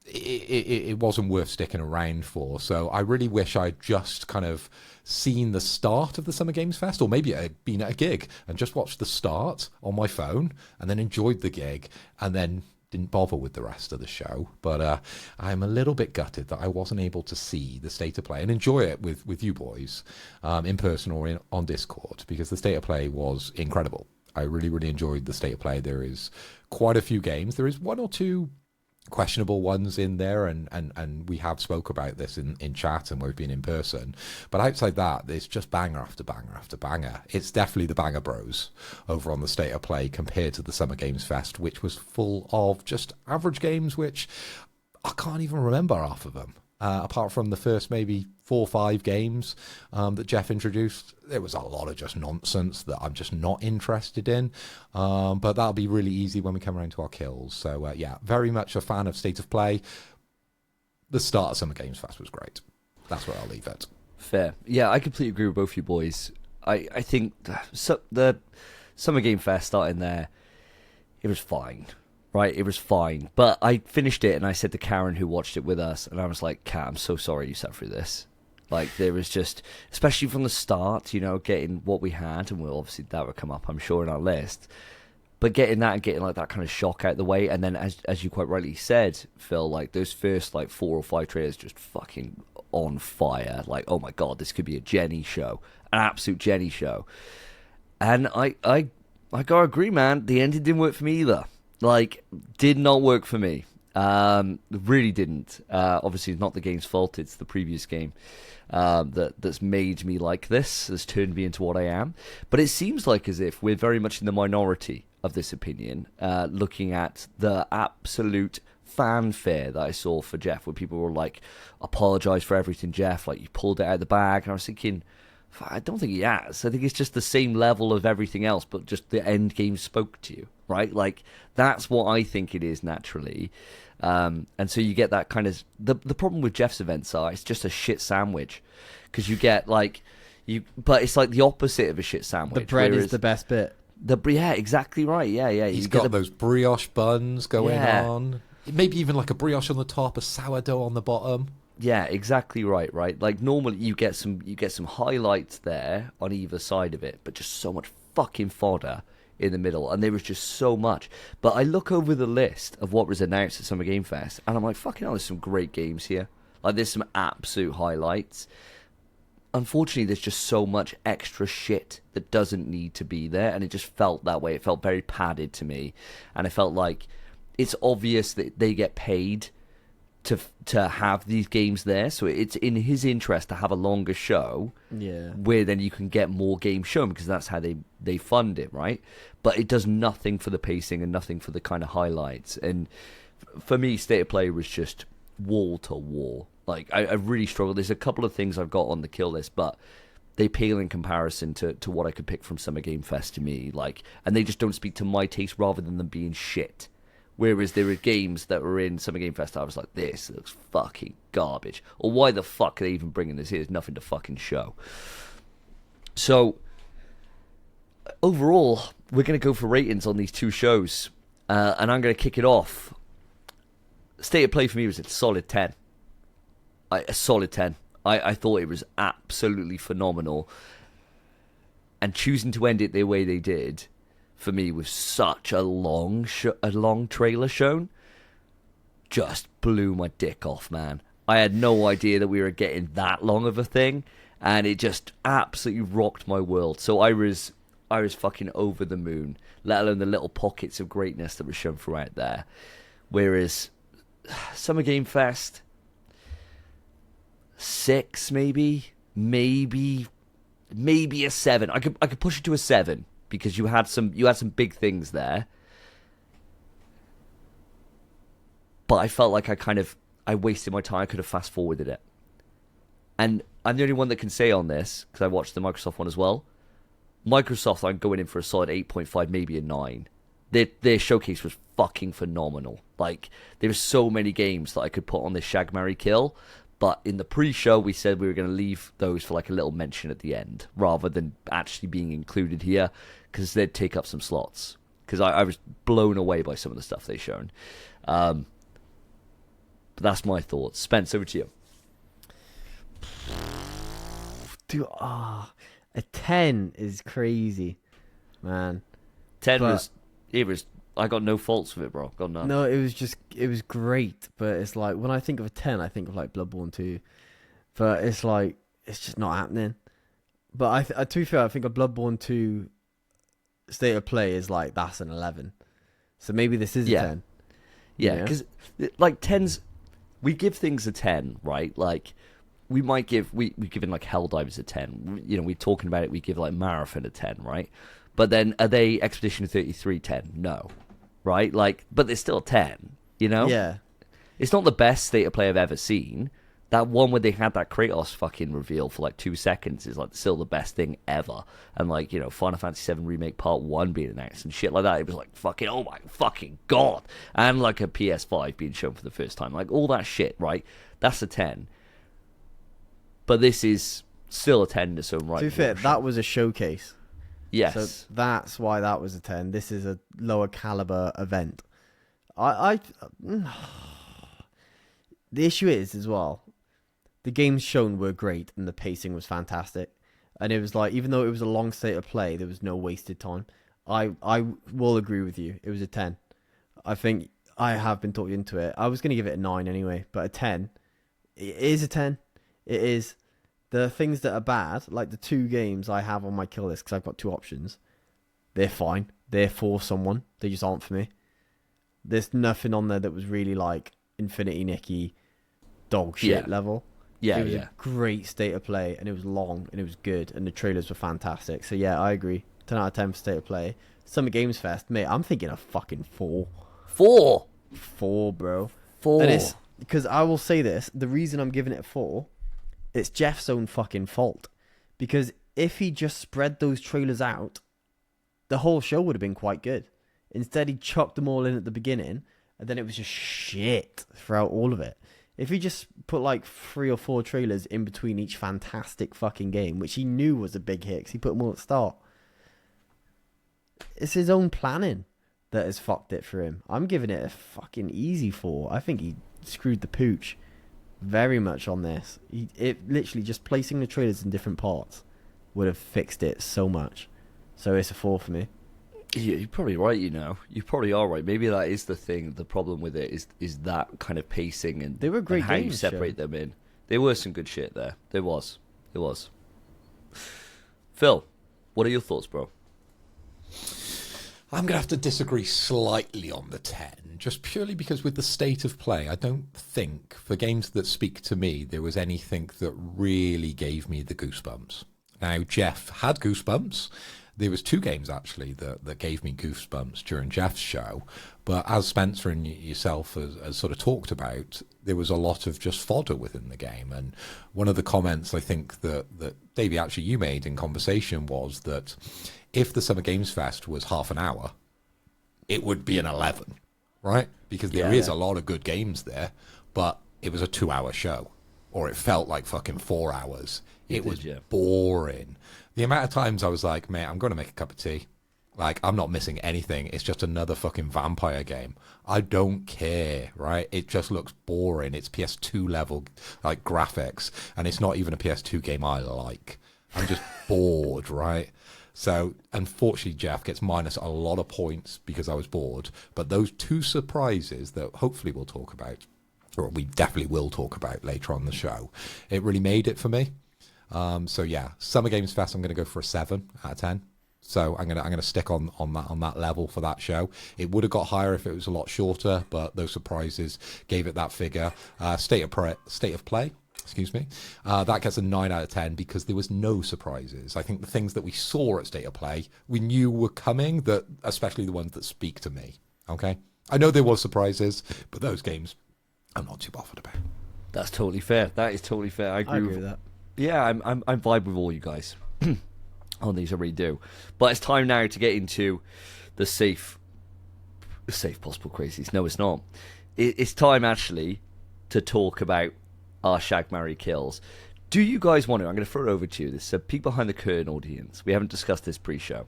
it wasn't worth sticking around for. So I really wish I'd just kind of seen the start of the Summer Games Fest, or maybe I'd been at a gig and just watched the start on my phone and then enjoyed the gig and then didn't bother with the rest of the show. But I'm a little bit gutted that I wasn't able to see the State of Play and enjoy it with you boys in person or on Discord, because the State of Play was incredible. I really, really enjoyed the State of Play. There is quite a few games. There is 1 or 2 questionable ones in there, and we have spoke about this in chat and we've been in person, but outside that it's just banger after banger after banger. It's definitely the Banger Bros over on the State of Play compared to the Summer Games Fest, which was full of just average games, which I can't even remember half of them. Apart from the first maybe 4 or 5 games that Jeff introduced, there was a lot of just nonsense that I'm just not interested in. But that'll be really easy when we come around to our kills. So, yeah, very much a fan of State of Play. The start of Summer Games Fest was great. That's where I'll leave it. Fair. Yeah, I completely agree with both you boys. I think the Summer Game Fest starting there, it was fine. Right, it was fine. But I finished it and I said to Karen, who watched it with us, and I was like, Kat, I'm so sorry you sat through this. Like, there was just, especially from the start, you know, getting what we had, and we'll obviously that would come up, I'm sure, in our list. But getting that and getting like that kind of shock out the way, and then as you quite rightly said, Phil, like those first like 4 or 5 trailers just fucking on fire. Like, oh my god, this could be a Jenny show, an absolute Jenny show. And I gotta agree, man, the ending didn't work for me either. Like, did not work for me. Really didn't. Obviously, it's not the game's fault. It's the previous game that's made me like this, has turned me into what I am. But it seems like as if we're very much in the minority of this opinion, looking at the absolute fanfare that I saw for Jeff, where people were like, apologise for everything, Jeff. Like, you pulled it out of the bag. And I was thinking, I don't think he has. I think it's just the same level of everything else, but just the end game spoke to you, right? Like, that's what I think it is naturally. And so you get that kind of... The problem with Jeff's events are it's just a shit sandwich. Because you get, like... But it's like the opposite of a shit sandwich. The bread is the best bit. Yeah, exactly right. Yeah. He's got those brioche buns going on. Maybe even like a brioche on the top, a sourdough on the bottom. Yeah, exactly right. Like normally you get some highlights there on either side of it, but just so much fucking fodder in the middle, and there was just so much. But I look over the list of what was announced at Summer Game Fest, and I'm like, fucking hell, there's some great games here. Like, there's some absolute highlights. Unfortunately, there's just so much extra shit that doesn't need to be there, and it just felt that way. It felt very padded to me, and I felt like it's obvious that they get paid to have these games there, so it's in his interest to have a longer show, where then you can get more games shown, because that's how they fund it, right? But it does nothing for the pacing and nothing for the kind of highlights. And for me, State of Play was just wall to wall. Like, I really struggled. There's a couple of things I've got on the kill list, but they pale in comparison to what I could pick from Summer Game Fest to me. Like, and they just don't speak to my taste rather than them being shit. Whereas there were games that were in Summer Game Fest, I was like, this looks fucking garbage. Or why the fuck are they even bringing this here? There's nothing to fucking show. So, overall, we're going to go for ratings on these two shows. And I'm going to kick it off. State of Play for me was a solid 10. A solid 10. I thought it was absolutely phenomenal. And choosing to end it the way they did, for me, with such a long trailer shown, just blew my dick off, man. I had no idea that we were getting that long of a thing, and it just absolutely rocked my world. So I was fucking over the moon, let alone the little pockets of greatness that were shown throughout there. Whereas Summer Game Fest, 6 maybe a 7. I could push it to a 7. Because you had some big things there, but I felt like I wasted my time. I could have fast forwarded it, and I'm the only one that can say on this because I watched the Microsoft one as well. Microsoft, I'm going in for a solid 8.5, maybe a 9. Their showcase was fucking phenomenal. Like, there were so many games that I could put on this Shag, Marry, Kill. But in the pre-show, we said we were going to leave those for like a little mention at the end, rather than actually being included here, because they'd take up some slots. Because I was blown away by some of the stuff they've shown. But that's my thoughts. Spence, over to you. Dude, a 10 is crazy, man. 10 was I got no faults with it, bro. Got none. No, it was great, but it's like, when I think of a 10, I think of like Bloodborne 2, but it's like, it's just not happening. But to be fair, I think a Bloodborne 2 State of Play is like, that's an 11. So maybe this is a 10. Yeah, because like tens, we give things a 10, right? Like we might give we given like Helldivers a 10. You know, we're talking about it. We give like Marathon a 10, right? But then are they Expedition 33 10? No, right? Like, but they're still 10. You know? Yeah. It's not the best state of play I've ever seen. That one where they had that Kratos fucking reveal for like 2 seconds is like still the best thing ever. And like, you know, Final Fantasy VII Remake Part 1 being announced and shit like that. It was like fucking, oh my fucking god. And like a PS5 being shown for the first time. Like all that shit, right? That's a 10. But this is still a 10 to some right. To be fair, that was a showcase. Yes. So that's why that was a 10. This is a lower caliber event. The issue is as well, the games shown were great and the pacing was fantastic. And it was like, even though it was a long state of play, there was no wasted time. I will agree with you. It was a 10. I think I have been talked into it. I was going to give it a 9 anyway, but a 10. It is a 10. It is. The things that are bad, like the 2 games I have on my kill list, because I've got 2 options, they're fine. They're for someone. They just aren't for me. There's nothing on there that was really like Infinity Nicky dog shit level. Yeah, it was a great state of play, and it was long, and it was good, and the trailers were fantastic. So yeah, I agree. 10 out of 10 for state of play. Summer Games Fest, mate, I'm thinking a fucking 4. 4, bro. 4. And it's because I will say this: the reason I'm giving it a 4, it's Jeff's own fucking fault. Because if he just spread those trailers out, the whole show would have been quite good. Instead, he chucked them all in at the beginning, and then it was just shit throughout all of it. If he just put like 3 or 4 trailers in between each fantastic fucking game, which he knew was a big hit, 'cause he put them all at the start. It's his own planning that has fucked it for him. I'm giving it a fucking easy 4. I think he screwed the pooch very much on this. It literally just placing the trailers in different parts would have fixed it so much. So it's a 4 for me. Yeah, you're probably right, you know. You probably are right. Maybe that is the thing. The problem with it is that kind of pacing and, they were great and how you games, separate them in. There was some good shit there. There was. Phil, what are your thoughts, bro? I'm going to have to disagree slightly on the 10, just purely because with the state of play, I don't think, for games that speak to me, there was anything that really gave me the goosebumps. Now, Jeff had goosebumps. There was 2 games, actually, that gave me goosebumps during Jeff's show. But as Spencer and yourself has sort of talked about, there was a lot of just fodder within the game. And one of the comments I think that Davey, actually, you made in conversation was that if the Summer Games Fest was half an hour, it would be an 11, right? Because there is a lot of good games there, but it was a 2-hour show. Or it felt like fucking 4 hours. It was boring. The amount of times I was like, mate, I'm going to make a cup of tea. Like, I'm not missing anything. It's just another fucking vampire game. I don't care, right? It just looks boring. It's PS2 level, like, graphics. And it's not even a PS2 game I like. I'm just bored, right? So, unfortunately, Jeff gets minus a lot of points because I was bored. But those 2 surprises that hopefully we'll talk about, or we definitely will talk about later on the show, it really made it for me. So yeah, Summer Games Fest, I'm going to go for a 7 out of 10. So I'm gonna stick on that level for that show. It would have got higher if it was a lot shorter, but those surprises gave it that figure. State of play, excuse me, that gets a 9 out of 10 because there was no surprises. I think the things that we saw at State of Play we knew were coming, that especially the ones that speak to me. Okay, I know there was surprises, but those games I'm not too bothered about. That's totally fair. That is totally fair. I agree with that. Yeah, I'm vibe with all you guys on these. I really do. But it's time now to get into the safe possible crazies. No, it's not. It's time actually to talk about our shag, marry, kills. Do you guys want to? I'm going to throw it over to you. This is a peek behind the curtain audience. We haven't discussed this pre-show.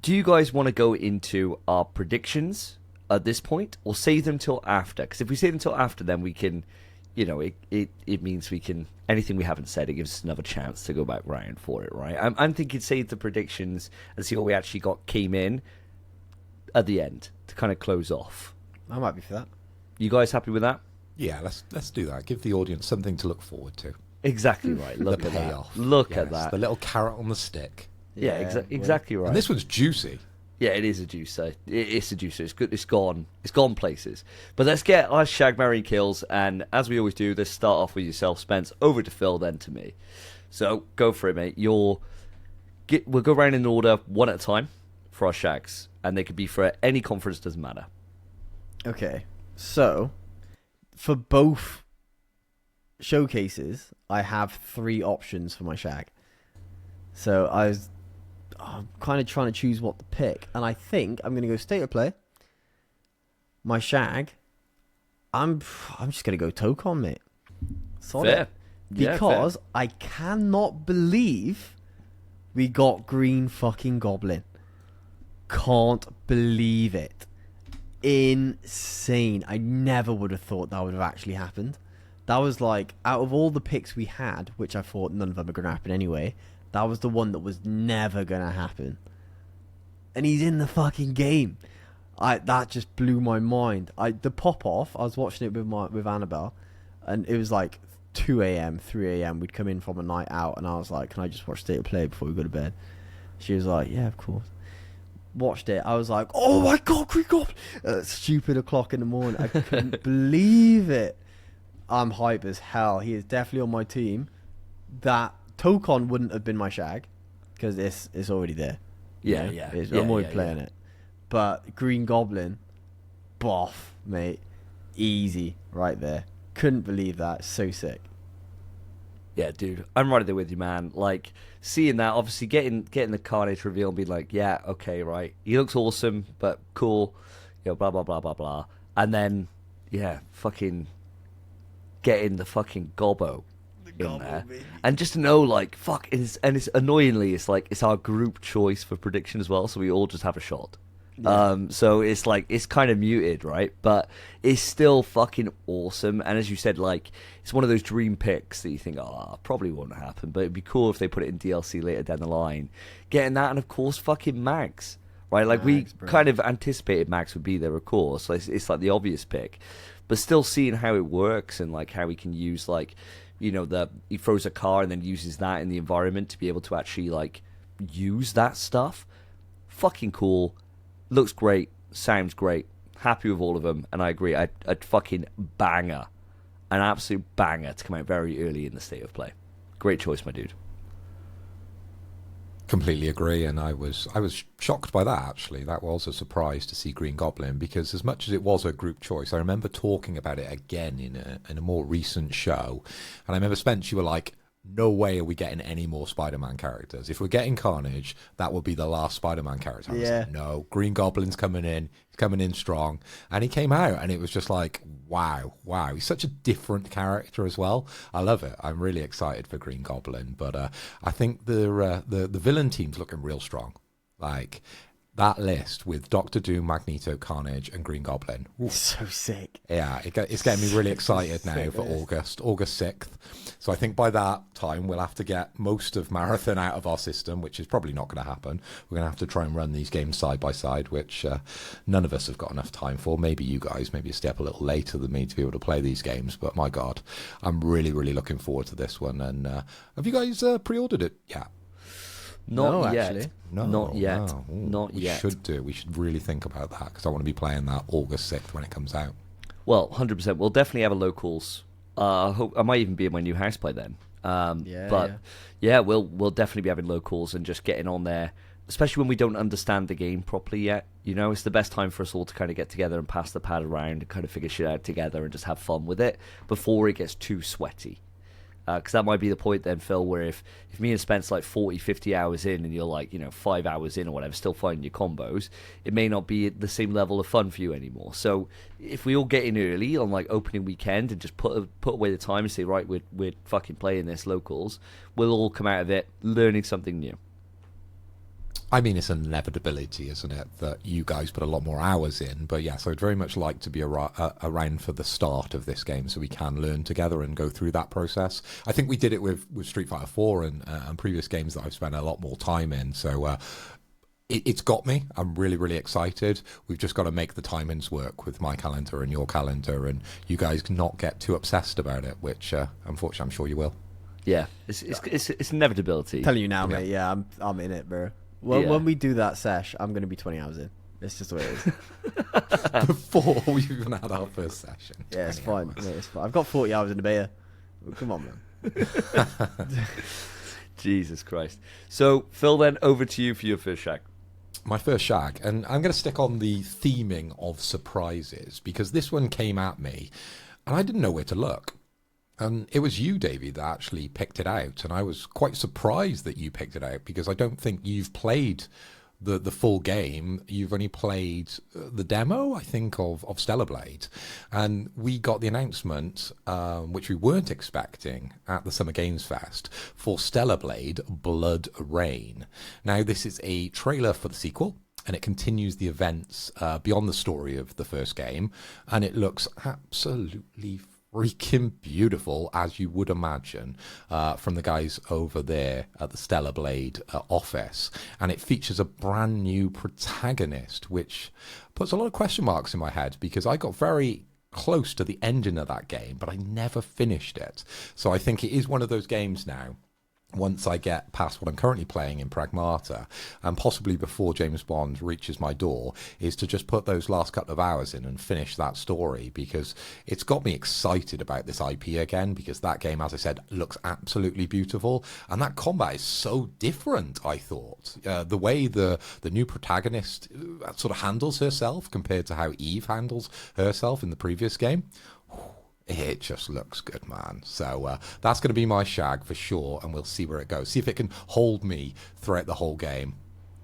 Do you guys want to go into our predictions at this point, or save them till after? Because if we save them till after, then we can, you know, it means we can, anything we haven't said, it gives us another chance to go back round for it, right? I'm thinking save the predictions and see what we actually came in at the end to kind of close off. I'm happy for that. You guys happy with that? Yeah, let's do that. Give the audience something to look forward to. Exactly right. Look the at payoff. that. Look at that. The little carrot on the stick. Yeah, exactly right. And this one's juicy. Yeah, it is a juicer. It's a juicer. It's good. It's gone. It's gone places. But let's get our shag, marry, kills. And as we always do, let's start off with yourself, Spence. Over to Phil, then to me. So go for it, mate. We'll go round in order, one at a time, for our shags, and they could be for any conference. Doesn't matter. Okay, so for both showcases, I have 3 options for my shag. So I'm kind of trying to choose what to pick, and I think I'm going to go state of play. My shag, I'm just going to go Tokon, mate. Solid. Fair. Because fair. I cannot believe we got green fucking goblin. Can't believe it. Insane. I never would have thought that would have actually happened. That was like, out of all the picks we had, which I thought none of them were going to happen anyway, that was the one that was never going to happen. And he's in the fucking game. That just blew my mind. The pop-off, I was watching it with Annabelle, and it was like 2 a.m., 3 a.m. We'd come in from a night out, and I was like, can I just watch State of Play before we go to bed? She was like, yeah, of course. Watched it. I was like, oh my God, Green Goblin! Stupid o'clock in the morning. I couldn't believe it. I'm hype as hell. He is definitely on my team. That Tokon wouldn't have been my shag because it's already there. Yeah. I'm already playing it. But Green Goblin, boff, mate. Easy right there. Couldn't believe that. So sick. Yeah, dude, I'm right there with you, man. Like, seeing that, obviously getting the Carnage reveal and being like, yeah, okay, right. He looks awesome, but cool. You know, blah, blah, blah, blah, blah. And then, yeah, fucking getting the fucking Gobbo in there. Baby. And just to know, like, fuck, it's annoyingly, it's like, it's our group choice for prediction as well, so we all just have a shot. Yeah. So it's like, it's kind of muted, right? But it's still fucking awesome. And as you said, like, it's one of those dream picks that you think, oh, probably won't happen, but it'd be cool if they put it in DLC later down the line. Getting that, and of course, fucking Max, right? Like, we kind of anticipated Max would be there, of course. So it's like the obvious pick. But still seeing how it works and, like, how we can use, like, you know, he throws a car and then uses that in the environment to be able to actually, like, use that stuff. Fucking cool. Looks great, sounds great, happy with all of them, and I agree. I'd fucking banger, an absolute banger to come out very early in the State of Play. Great choice, my dude. Completely agree, and I was shocked by that, actually. That was a surprise to see Green Goblin, because as much as it was a group choice, I remember talking about it again in a more recent show, and I remember, Spence, you were like, no way are we getting any more Spider-Man characters. If we're getting Carnage, that will be the last Spider-Man character. I was like, no, Green Goblin's coming in. He's coming in strong. And he came out, and it was just like, wow. He's such a different character as well. I love it. I'm really excited for Green Goblin. But I think the villain team's looking real strong. Like, that list with Doctor Doom, Magneto, Carnage, and Green Goblin. Ooh. So sick. Yeah, it's getting me really excited now for August 6th. So I think by that time we'll have to get most of Marathon out of our system, which is probably not going to happen. We're going to have to try and run these games side by side, which none of us have got enough time for. Maybe you guys, maybe a step a little later than me to be able to play these games. But my God, I'm really, really looking forward to this one. And have you guys pre-ordered it? Yeah. Not yet. Actually. Not yet. No. Not we yet. Should do. We should really think about that, because I want to be playing that August 6th when it comes out. Well, 100%. We'll definitely have a locals. I might even be in my new house by then. We'll definitely be having locals and just getting on there, especially when we don't understand the game properly yet. You know, it's the best time for us all to kind of get together and pass the pad around and kind of figure shit out together and just have fun with it before it gets too sweaty. Because that might be the point then, Phil, where if me and Spence like 40, 50 hours in and you're like, 5 hours in or whatever, still finding your combos, it may not be at the same level of fun for you anymore. So if we all get in early on like opening weekend and just put away the time and say, right, we're fucking playing this locals, we'll all come out of it learning something new. I mean, it's an inevitability, isn't it, that you guys put a lot more hours in. But yes, I'd very much like to be around for the start of this game so we can learn together and go through that process. I think we did it with Street Fighter 4 and previous games that I've spent a lot more time in. So it's got me. I'm really, really excited. We've just got to make the timings work with my calendar and your calendar, and you guys not get too obsessed about it, which unfortunately I'm sure you will. Yeah, it's inevitability. Telling you now, mate. Yeah, I'm in it, bro. When we do that sesh, I'm going to be 20 hours in. It's just the way it is. Before we've even had our first session. Yeah, it's fine. Yeah, it's fine. I've got 40 hours in the beer. Well, come on, man. Jesus Christ. So, Phil, then over to you for your first shag. My first shag, and I'm going to stick on the theming of surprises because this one came at me and I didn't know where to look. And it was you, Davey, that actually picked it out. And I was quite surprised that you picked it out because I don't think you've played the full game. You've only played the demo, I think, of Stellar Blade. And we got the announcement, which we weren't expecting at the Summer Games Fest, for Stellar Blade Blood Rain. Now, this is a trailer for the sequel, and it continues the events beyond the story of the first game. And it looks absolutely freaking beautiful, as you would imagine, from the guys over there at the Stellar Blade office. And it features a brand new protagonist, which puts a lot of question marks in my head because I got very close to the ending of that game, but I never finished it. So I think it is one of those games now, once I get past what I'm currently playing in Pragmata, and possibly before James Bond reaches my door, is to just put those last couple of hours in and finish that story, because it's got me excited about this IP again, because that game, as I said, looks absolutely beautiful, and that combat is so different, I thought. The way the new protagonist sort of handles herself compared to how Eve handles herself in the previous game. It just looks good, man. So that's going to be my shag for sure, and we'll see where it goes. See if it can hold me throughout the whole game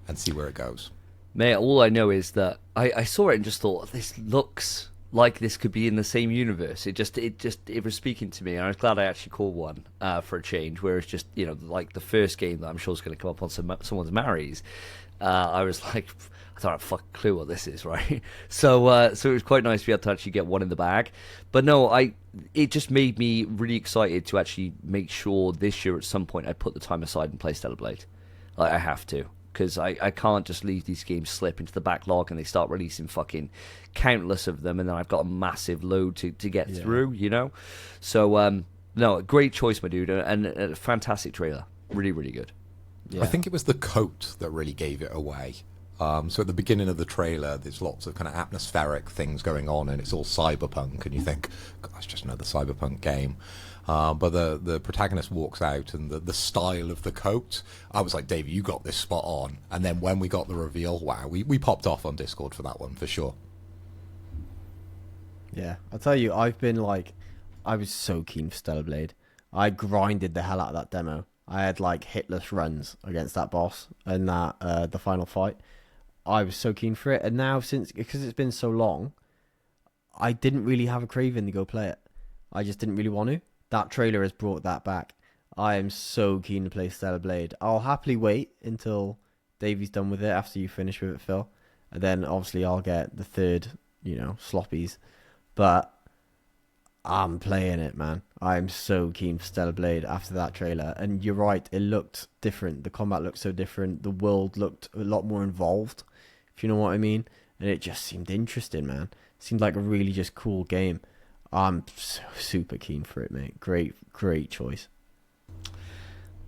and see where it goes. Mate, all I know is that I saw it and just thought, this looks like this could be in the same universe. It was speaking to me, and I was glad I actually called one for a change, where it's just, like the first game that I'm sure is going to come up on someone's marries. I was like, I don't have a fucking clue what this is, right? So it was quite nice to be able to actually get one in the bag. But no, it just made me really excited to actually make sure this year at some point I put the time aside and play Stellar Blade. Like, I have to, because I can't just leave these games slip into the backlog and they start releasing fucking countless of them, and then I've got a massive load to get through, So, no, great choice, my dude, and a fantastic trailer. Really, really good. Yeah. I think it was the coat that really gave it away. So at the beginning of the trailer, there's lots of kind of atmospheric things going on, and it's all cyberpunk, and you think, God, that's just another cyberpunk game. But the protagonist walks out, and the style of the coat, I was like, Davey, you got this spot on. And then when we got the reveal, wow, we popped off on Discord for that one, for sure. Yeah, I'll tell you, I was so keen for Stellar Blade. I grinded the hell out of that demo. I had like hitless runs against that boss and that the final fight. I was so keen for it, and now because it's been so long, I didn't really have a craving to go play it. I just didn't really want to. That trailer has brought that back. I am so keen to play Stellar Blade. I'll happily wait until Davey's done with it after you finish with it, Phil, and then obviously I'll get the third, sloppies. But I'm playing it, man. I'm so keen for Stellar Blade after that trailer. And you're right, it looked different. The combat looked so different. The world looked a lot more involved, if you know what I mean. And it just seemed interesting, man. It seemed like a really just cool game. I'm so super keen for it, mate. Great choice.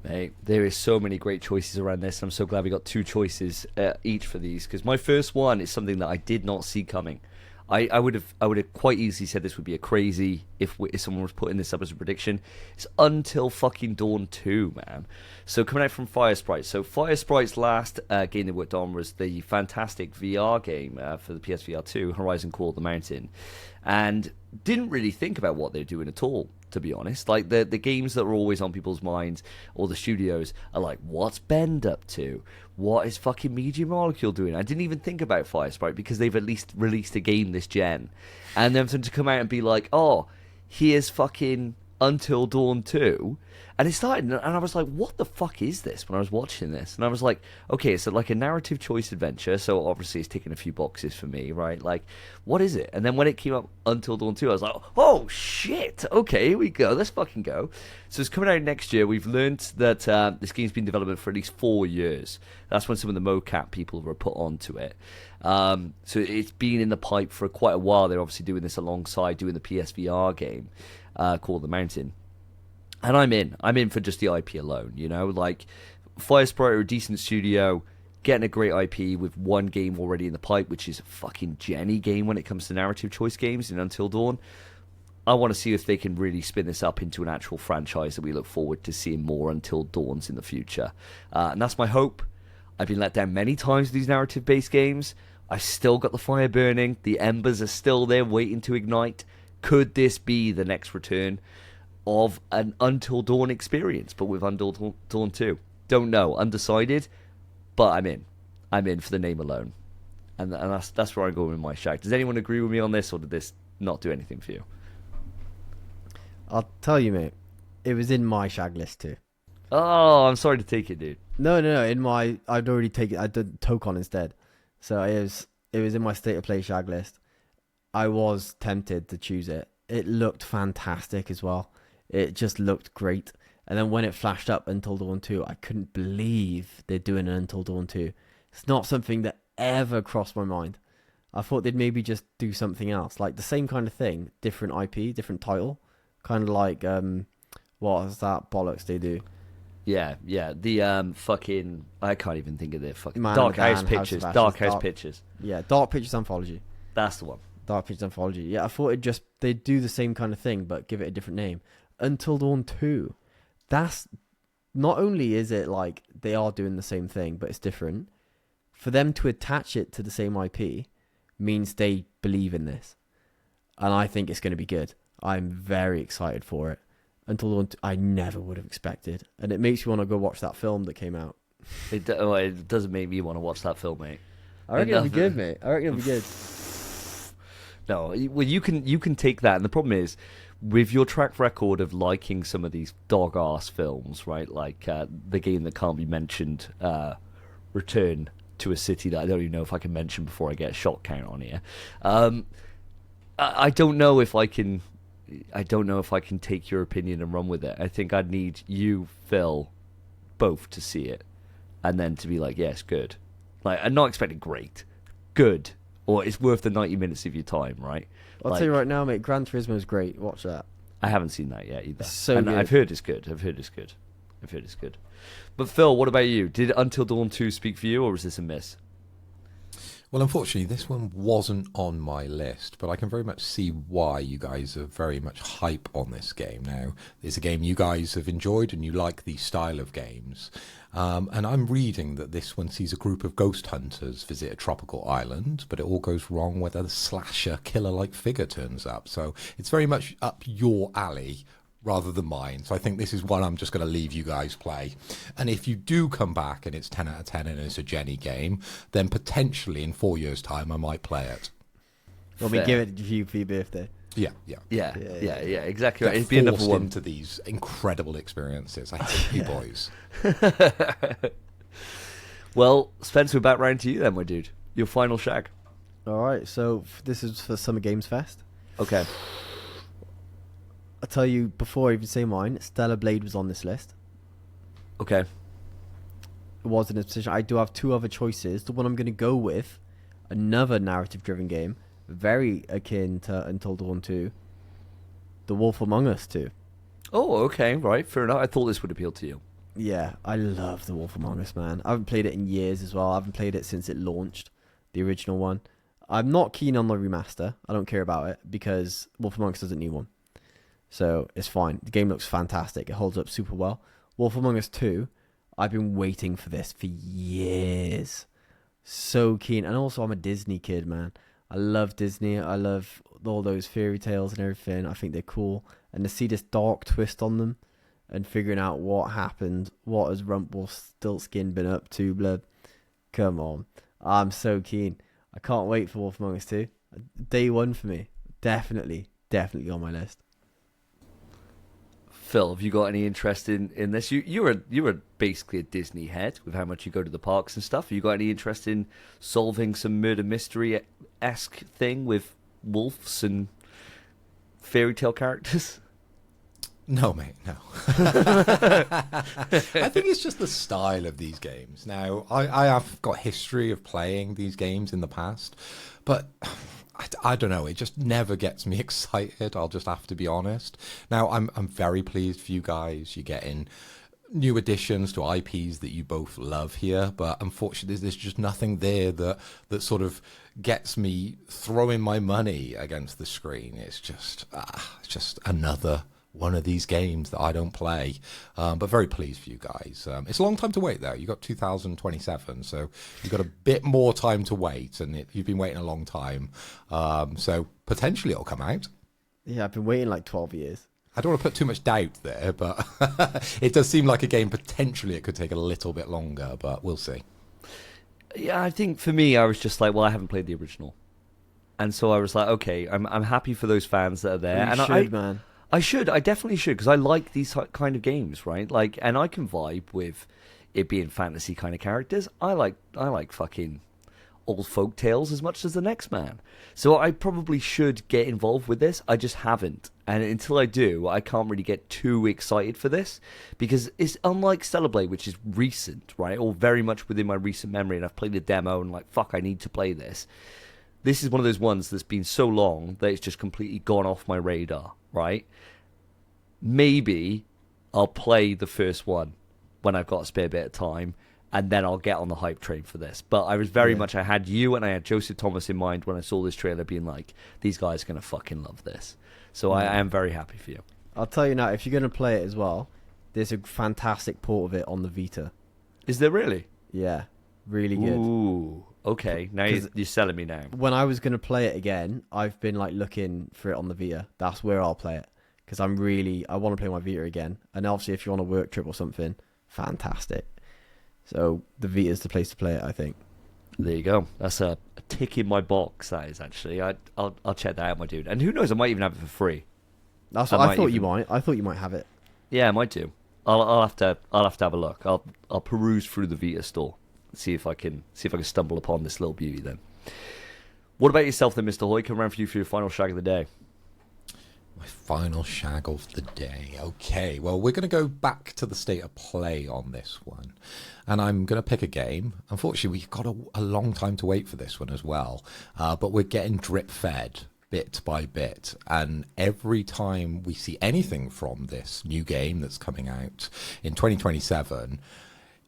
Mate, there is so many great choices around this. I'm so glad we got two choices each for these, because my first one is something that I did not see coming. I would have quite easily said this would be a crazy if someone was putting this up as a prediction. It's Until fucking Dawn 2, man. So coming out from Fire Sprite. So Fire Sprite's last game they worked on was the fantastic VR game for the PSVR 2, Horizon Call of the Mountain, and didn't really think about what they're doing at all, to be honest. Like the games that are always on people's minds, or the studios, are like, what's Bend up to? What is fucking Media Molecule doing? I didn't even think about Fire Sprite because they've at least released a game this gen. And then for them to come out and be like, oh, here's fucking Until Dawn 2. And it started, and I was like, what the fuck is this when I was watching this? And I was like, okay, it's like a narrative choice adventure, so obviously it's ticking a few boxes for me, right? Like, what is it? And then when it came up Until Dawn 2, I was like, oh, shit, okay, here we go, let's fucking go. So it's coming out next year. We've learned that this game's been in development for at least 4 years. That's when some of the mocap people were put onto it. So it's been in the pipe for quite a while. They're obviously doing this alongside doing the PSVR game called The Mountain. And I'm in for just the IP alone, Like, Fire Sprite are a decent studio. getting a great IP with one game already in the pipe, which is a fucking Jenny game when it comes to narrative choice games in Until Dawn. I want to see if they can really spin this up into an actual franchise that we look forward to seeing more Until Dawns in the future. And that's my hope. I've been let down many times with these narrative-based games. I've still got the fire burning. The embers are still there waiting to ignite. Could this be the next return of an Until Dawn experience, but with Until Dawn 2? Don't know. Undecided, but I'm in. I'm in for the name alone. And that's where I'm going with my shag. Does anyone agree with me on this, or did this not do anything for you? I'll tell you, mate. It was in my shag list too. Oh, I'm sorry to take it, dude. No. In my, I'd already taken. I did Tokon instead, so it was in my state of play shag list. I was tempted to choose it. It looked fantastic as well. It just looked great. And then when it flashed up Until Dawn 2, I couldn't believe they're doing an Until Dawn 2. It's not something that ever crossed my mind. I thought they'd maybe just do something else, like the same kind of thing, different IP, different title, kind of like what is that bollocks they do? Yeah. The fucking, I can't even think of the fucking Man Dark of the House Band, Pictures. House of Dark Ashes, House Pictures. Yeah, Dark Pictures Anthology. That's the one. Dark Pictures Anthology. Yeah, I thought they'd do the same kind of thing, but give it a different name. Until Dawn 2. That's, not only is it like they are doing the same thing, but it's different. For them to attach it to the same IP means they believe in this. And I think it's going to be good. I'm very excited for it. Until Dawn 2, I never would have expected. And it makes me want to go watch that film that came out. It doesn't make me want to watch that film, mate. I reckon it'll be good, mate. I reckon it'll be good. No, well, you can take that, and the problem is, with your track record of liking some of these dog-ass films, right, like the game that can't be mentioned, Return to a City, that I don't even know if I can mention before I get a shot count on here. I don't know if I can. I don't know if I can take your opinion and run with it. I think I'd need you, Phil, both to see it, and then to be like, yes, good. Like, I'm not expecting great, good, or it's worth the 90 minutes of your time, right? I'll tell you right now, mate. Gran Turismo is great. Watch that. I haven't seen that yet either. It's so and good. I've heard it's good. But Phil, what about you? Did Until Dawn 2 speak for you, or was this a miss? Well, unfortunately, this one wasn't on my list, but I can very much see why you guys are very much hype on this game. Now, it's a game you guys have enjoyed and you like the style of games. And I'm reading that this one sees a group of ghost hunters visit a tropical island, but it all goes wrong when a slasher killer-like figure turns up. So it's very much up your alley rather than mine. So I think this is one I'm just going to leave you guys play. And if you do come back and it's 10 out of 10 and it's a Jenny game, then potentially in 4 years' time I might play it. Well, we give it to you for your birthday. Yeah, exactly right. Get It'd be another forced one. into these incredible experiences. I hate you boys. Well, Spence, we're back round to you then, my dude. Your final shag. All right, so this is for Summer Games Fest. Okay. I'll tell you, before I even say mine, Stellar Blade was on this list. Okay. It was in a position. I do have two other choices. The one I'm going to go with, another narrative-driven game, very akin to Until Dawn 2, The Wolf Among Us 2. Oh, okay, right, fair enough. I thought this would appeal to you. Yeah, I love The Wolf Among Us, man. I haven't played it in years as well. I haven't played it since it launched, the original one. I'm not keen on the remaster. I don't care about it because Wolf Among Us doesn't need one. So it's fine. The game looks fantastic. It holds up super well. Wolf Among Us 2, I've been waiting for this for years. So keen. And also I'm a Disney kid, man. I love Disney. I love all those fairy tales and everything. I think they're cool. And to see this dark twist on them and figuring out what happened, what has Rumpelstiltskin been up to, blood. Come on. I'm so keen. I can't wait for Wolf Among Us 2. Day one for me. Definitely on my list. Phil, have you got any interest in this? You were basically a Disney head with how much you go to the parks and stuff. Have you got any interest in solving some murder mystery-esque thing with wolves and fairy tale characters? No, mate, no. I think it's just the style of these games. Now, I have got history of playing these games in the past, but I don't know. It just never gets me excited. I'll just have to be honest. Now, I'm very pleased for you guys. You're getting new additions to IPs that you both love here, but unfortunately there's just nothing there that sort of gets me throwing my money against the screen. It's just another one of these games that I don't play, but very pleased for you guys. It's a long time to wait though. You got 2027, so you've got a bit more time to wait, and you've been waiting a long time, so potentially it'll come out. Yeah, I've been waiting like 12 years. I don't want to put too much doubt there, but it does seem like a game potentially it could take a little bit longer, but we'll see. Yeah, I think for me, I was just like, well, I haven't played the original, and so I was like, okay, I'm happy for those fans that are there, and Man. I definitely should, because I like these kind of games, right? Like, and I can vibe with it being fantasy kind of characters. I like fucking old folk tales as much as the next man. So I probably should get involved with this. I just haven't. And until I do, I can't really get too excited for this, because it's unlike Stellar Blade, which is recent, right? Or very much within my recent memory, and I've played the demo and like, fuck, I need to play this. This is one of those ones that's been so long that it's just completely gone off my radar, right? Maybe I'll play the first one when I've got a spare bit of time, and then I'll get on the hype train for this. But I was very much, I had you and I had Joseph Thomas in mind when I saw this trailer, being like, these guys are going to fucking love this. So I am very happy for you. I'll tell you now, if you're going to play it as well, there's a fantastic port of it on the Vita. Is there really? Yeah, really good. Ooh, okay. Now you're selling me now. When I was going to play it again, I've been like looking for it on the Vita. That's where I'll play it, because I want to play my Vita again. And obviously, if you're on a work trip or something, fantastic. So the Vita's the place to play it, I think. There you go. That's a tick in my box. That is actually. I'll check that out, my dude. And who knows? I might even have it for free. That's what I thought you might. I thought you might have it. Yeah, I might do. I'll have to have a look. I'll peruse through the Vita store, see if I can stumble upon this little beauty. Then. What about yourself, then, Mr. Hoy? Come around for you for your final shag of the day. My final shag of the day. Okay, well, we're going to go back to the state of play on this one. And I'm going to pick a game. Unfortunately, we've got a long time to wait for this one as well. But we're getting drip-fed bit by bit. And every time we see anything from this new game that's coming out in 2027,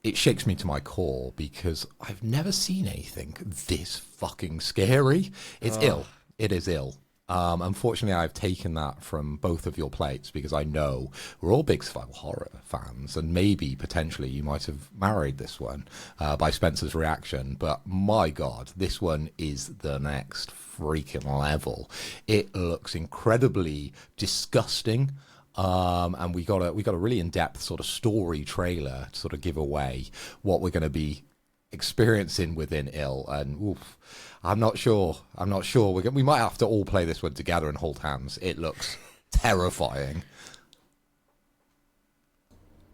it shakes me to my core, because I've never seen anything this fucking scary. It's ill. It is ill. Unfortunately, I've taken that from both of your plates, because I know we're all big survival horror fans, and maybe potentially you might have married this one by Spence's reaction. But my God, this one is the next freaking level. It looks incredibly disgusting. And we got a really in-depth sort of story trailer to sort of give away what we're going to be experiencing within Ill, and oof, I'm not sure. We might have to all play this one together and hold hands. It looks terrifying.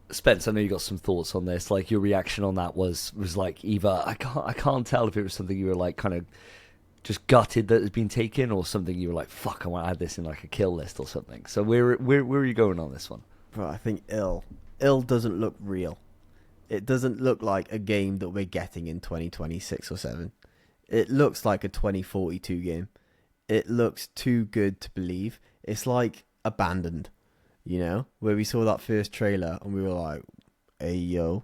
Spence, I know you got some thoughts on this. Like, your reaction on that was like, either I can't tell if it was something you were like kind of just gutted that has been taken, or something you were like, fuck, I want to add this in like a kill list or something. So where are you going on this one? Bro, I think Ill doesn't look real. It doesn't look like a game that we're getting in 2026 or 7. It looks like a 2042 game. It looks too good to believe. It's like Abandoned, you know, where we saw that first trailer and we were like, hey, yo.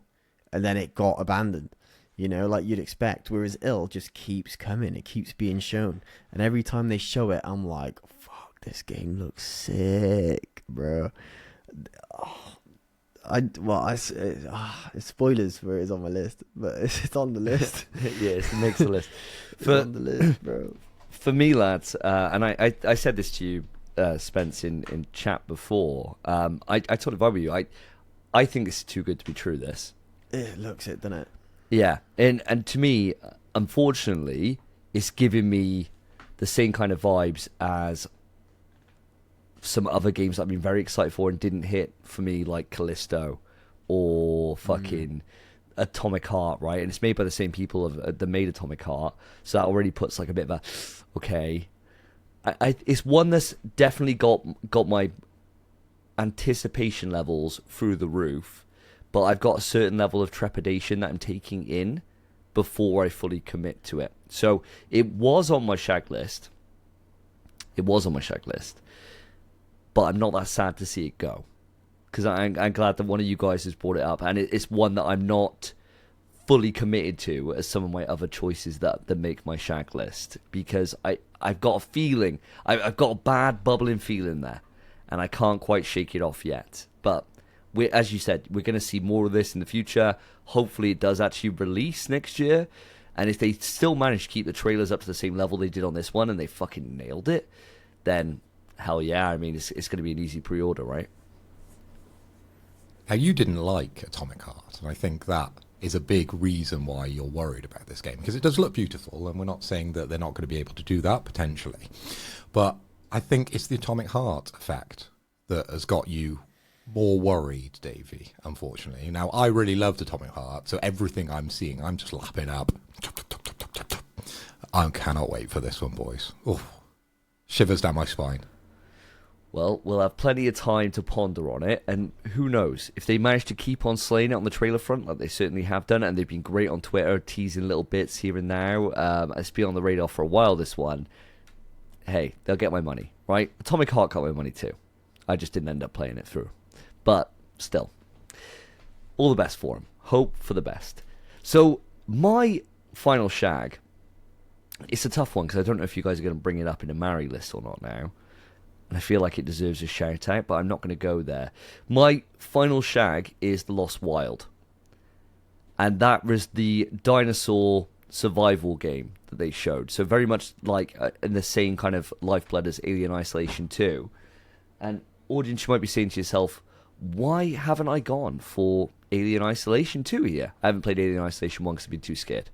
And then it got abandoned, you know, like you'd expect. Whereas Ill just keeps coming. It keeps being shown. And every time they show it, I'm like, fuck, this game looks sick, bro. It's spoilers where it's on my list, but it's on the list. Yes, it makes the list. It's on the list, bro. For me, lads, and I said this to you, Spence, in chat before. I told if I were you, I think it's too good to be true. This. It looks it, doesn't it? Yeah, and to me, unfortunately, it's giving me the same kind of vibes as some other games that I've been very excited for and didn't hit for me, like Callisto or fucking Atomic Heart, right? And it's made by the same people that made Atomic Heart, so that already puts like a bit of a okay. It's one that's definitely got my anticipation levels through the roof, but I've got a certain level of trepidation that I'm taking in before I fully commit to it. So it was on my shag list. But I'm not that sad to see it go. because I'm glad that one of you guys has brought it up, and it's one that I'm not fully committed to as some of my other choices that make my shag list, because I've got a feeling, I've got a bad bubbling feeling there, and I can't quite shake it off yet. But as you said, we're going to see more of this in the future. Hopefully it does actually release next year, and if they still manage to keep the trailers up to the same level they did on this one, and they fucking nailed it, then hell yeah, I mean, it's going to be an easy pre-order, right? Now, you didn't like Atomic Heart, and I think that is a big reason why you're worried about this game, because it does look beautiful, and we're not saying that they're not going to be able to do that, potentially. But I think it's the Atomic Heart effect that has got you more worried, Davey, unfortunately. Now, I really loved Atomic Heart, so everything I'm seeing, I'm just lapping up. I cannot wait for this one, boys. Oof. Shivers down my spine. Well, we'll have plenty of time to ponder on it, and who knows, if they manage to keep on slaying it on the trailer front, like they certainly have done, and they've been great on Twitter, teasing little bits here and now, it's been on the radar for a while, this one, hey, they'll get my money, right? Atomic Heart got my money too. I just didn't end up playing it through. But still, all the best for him. Hope for the best. So, my final shag, it's a tough one, because I don't know if you guys are going to bring it up in a Mary list or not now. And I feel like it deserves a shout out, but I'm not going to go there. My final shag is The Lost Wild. And that was the dinosaur survival game that they showed. So very much like in the same kind of lifeblood as Alien Isolation 2. And audience, you might be saying to yourself, why haven't I gone for Alien Isolation 2 here? I haven't played Alien Isolation 1 because I've been too scared.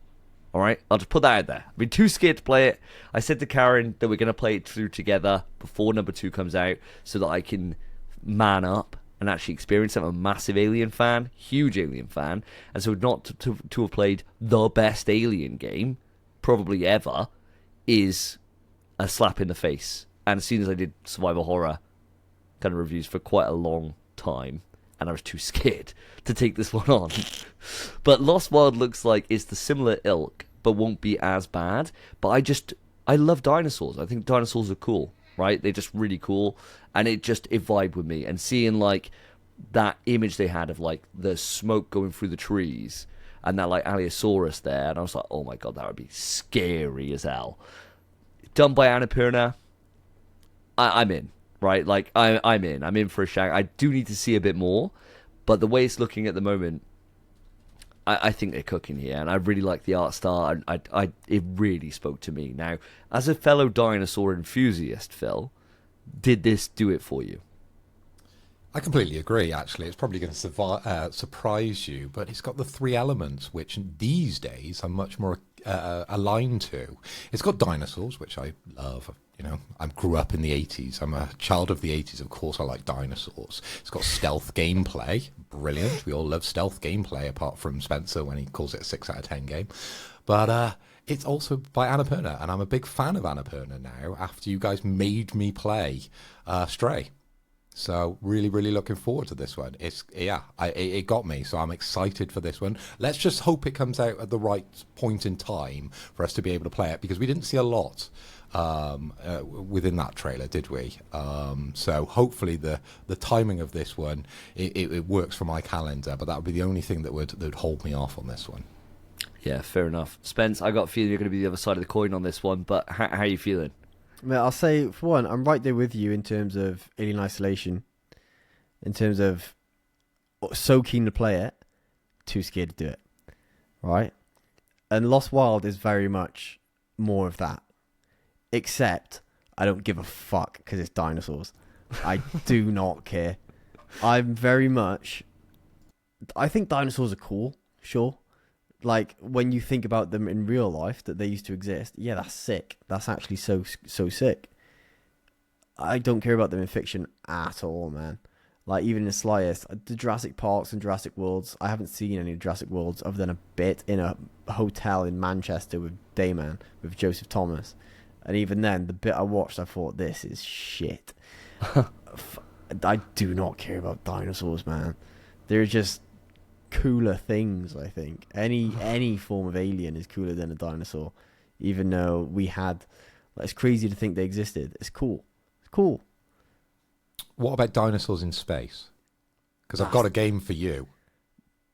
Alright, I'll just put that out there. I've been too scared to play it. I said to Karen that we're going to play it through together before number 2 comes out, so that I can man up and actually experience it. I'm a massive Alien fan, huge Alien fan, and so not to have played the best Alien game, probably ever, is a slap in the face. And as soon as I did survival horror kind of reviews for quite a long time, and I was too scared to take this one on. But Lost World looks like it's the similar ilk, but won't be as bad. But I love dinosaurs. I think dinosaurs are cool, right? They're just really cool, and it vibed with me. And seeing like that image they had of like the smoke going through the trees, and that like Allosaurus there, and I was like, oh my god, that would be scary as hell. Done by Annapurna, I'm in. Right, like I'm in for a shag. I do need to see a bit more, but the way it's looking at the moment, I think they're cooking here, and I really like the art style. It really spoke to me. Now, as a fellow dinosaur enthusiast, Phil, did this do it for you? I completely agree, actually. It's probably going to surprise you, but it's got the 3 elements, which these days I'm much more aligned to. It's got dinosaurs, which I love. You know, I grew up in the 80s. I'm a child of the 80s. Of course, I like dinosaurs. It's got stealth gameplay. Brilliant. We all love stealth gameplay, apart from Spencer when he calls it a 6 out of 10 game. But it's also by Annapurna, and I'm a big fan of Annapurna now after you guys made me play Stray. So really, really looking forward to this one. It got me, so I'm excited for this one. Let's just hope it comes out at the right point in time for us to be able to play it, because we didn't see a lot within that trailer, did we? So hopefully the timing of this one, it works for my calendar, but that would be the only thing that would hold me off on this one. Yeah, fair enough. Spence, I got a feeling you're going to be the other side of the coin on this one, but how are you feeling? Well, I'll say, for one, I'm right there with you in terms of Alien Isolation. In terms of so keen to play it, too scared to do it. Right? And Lost Wild is very much more of that. Except, I don't give a fuck because it's dinosaurs. I do not care. I'm very much... I think dinosaurs are cool, sure. Like, when you think about them in real life, that they used to exist, yeah, that's sick. That's actually so sick. I don't care about them in fiction at all, man. Like, even in the slightest. The Jurassic Parks and Jurassic Worlds, I haven't seen any Jurassic Worlds other than a bit in a hotel in Manchester with Dayman, with Joseph Thomas. And even then, the bit I watched, I thought, this is shit. I do not care about dinosaurs, man. They're just cooler things, I think. Any form of alien is cooler than a dinosaur, even though we had... Like, it's crazy to think they existed. It's cool. It's cool. What about dinosaurs in space? because I've got a game for you.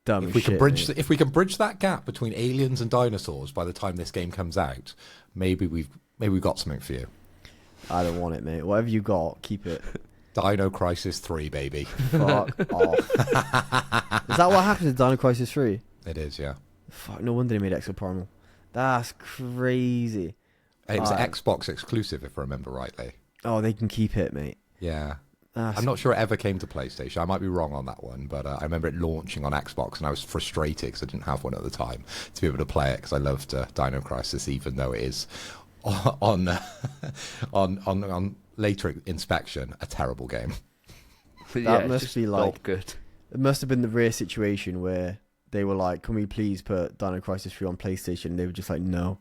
Dumb If as we can shit, bridge, mate. if we can bridge that gap between aliens and dinosaurs by the time this game comes out, maybe we've got something for you. I don't want it, mate. Whatever you got, keep it. Dino Crisis 3, baby. Fuck off. Is that what happened to Dino Crisis 3? It is, yeah. Fuck, no wonder they made Exoprimal. That's crazy. It was Xbox exclusive, if I remember rightly. Oh, they can keep it, mate. Yeah. That's I'm not sure it ever came to PlayStation. I might be wrong on that one, but I remember it launching on Xbox, and I was frustrated because I didn't have one at the time to be able to play it because I loved Dino Crisis, even though it is on later inspection a terrible game. But That it's must just be not like- good. It must have been the rare situation where they were like, "Can we please put Dino Crisis 3 on PlayStation?" And they were just like, "No,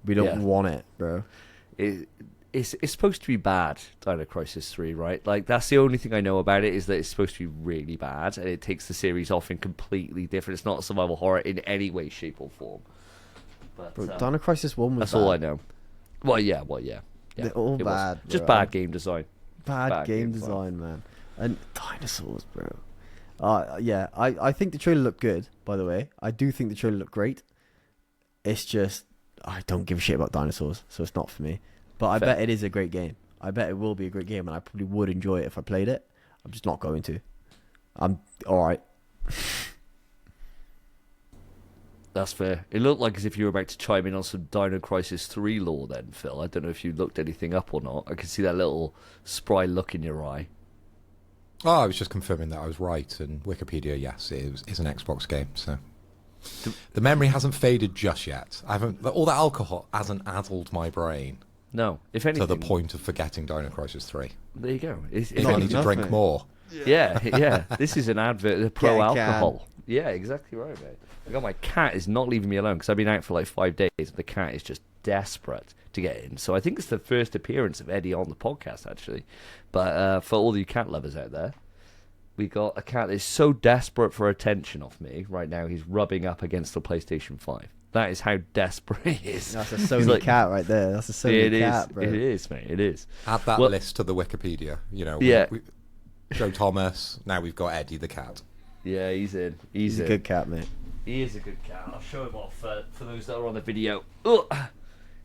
we don't want it, bro." It's supposed to be bad, Dino Crisis 3, right? Like, that's the only thing I know about it, is that it's supposed to be really bad, and it takes the series off in completely different. It's not survival horror in any way, shape, or form. But Bro, Dino Crisis 1 was that's bad. all I know. Well, yeah. They're all it was. bad, Just bro. bad game design. Bad game design, man. And dinosaurs, bro. Yeah, I think the trailer looked good, by the way. I do think the trailer looked great. It's just, I don't give a shit about dinosaurs, so it's not for me. But I Fair. bet it is a great game. I bet it will be a great game, and I probably would enjoy it if I played it. I'm just not going to. I'm alright. That's fair. It looked like as if you were about to chime in on some Dino Crisis 3 lore then, Phil. I don't know if you looked anything up or not. I could see that little spry look in your eye. Oh, I was just confirming that I was right, and Wikipedia, yes, is an Xbox game, so... The memory hasn't faded just yet. All that alcohol hasn't addled my brain No, if anything... to the point of forgetting Dino Crisis 3. There you go. If If I need to enough, drink mate. more. Yeah. This is an advert, Get a pro-alcohol. Yeah, exactly right, mate. I got my cat is not leaving me alone because I've been out for like 5 days. And the cat is just desperate to get in. So I think it's the first appearance of Eddie on the podcast, actually. But for all you cat lovers out there, we got a cat that is so desperate for attention off me right now. He's rubbing up against the PlayStation 5. That is how desperate he is. That's a He's Sony like- cat right there. That's a Sony cat, bro. It is, mate. It is. Add that Well- list to the Wikipedia. You know, Yeah. Joe Thomas, now we've got Eddie the cat. Yeah, he's in. He's a good cat, mate. He is a good cat. I'll show him off for those that are on the video. Ugh.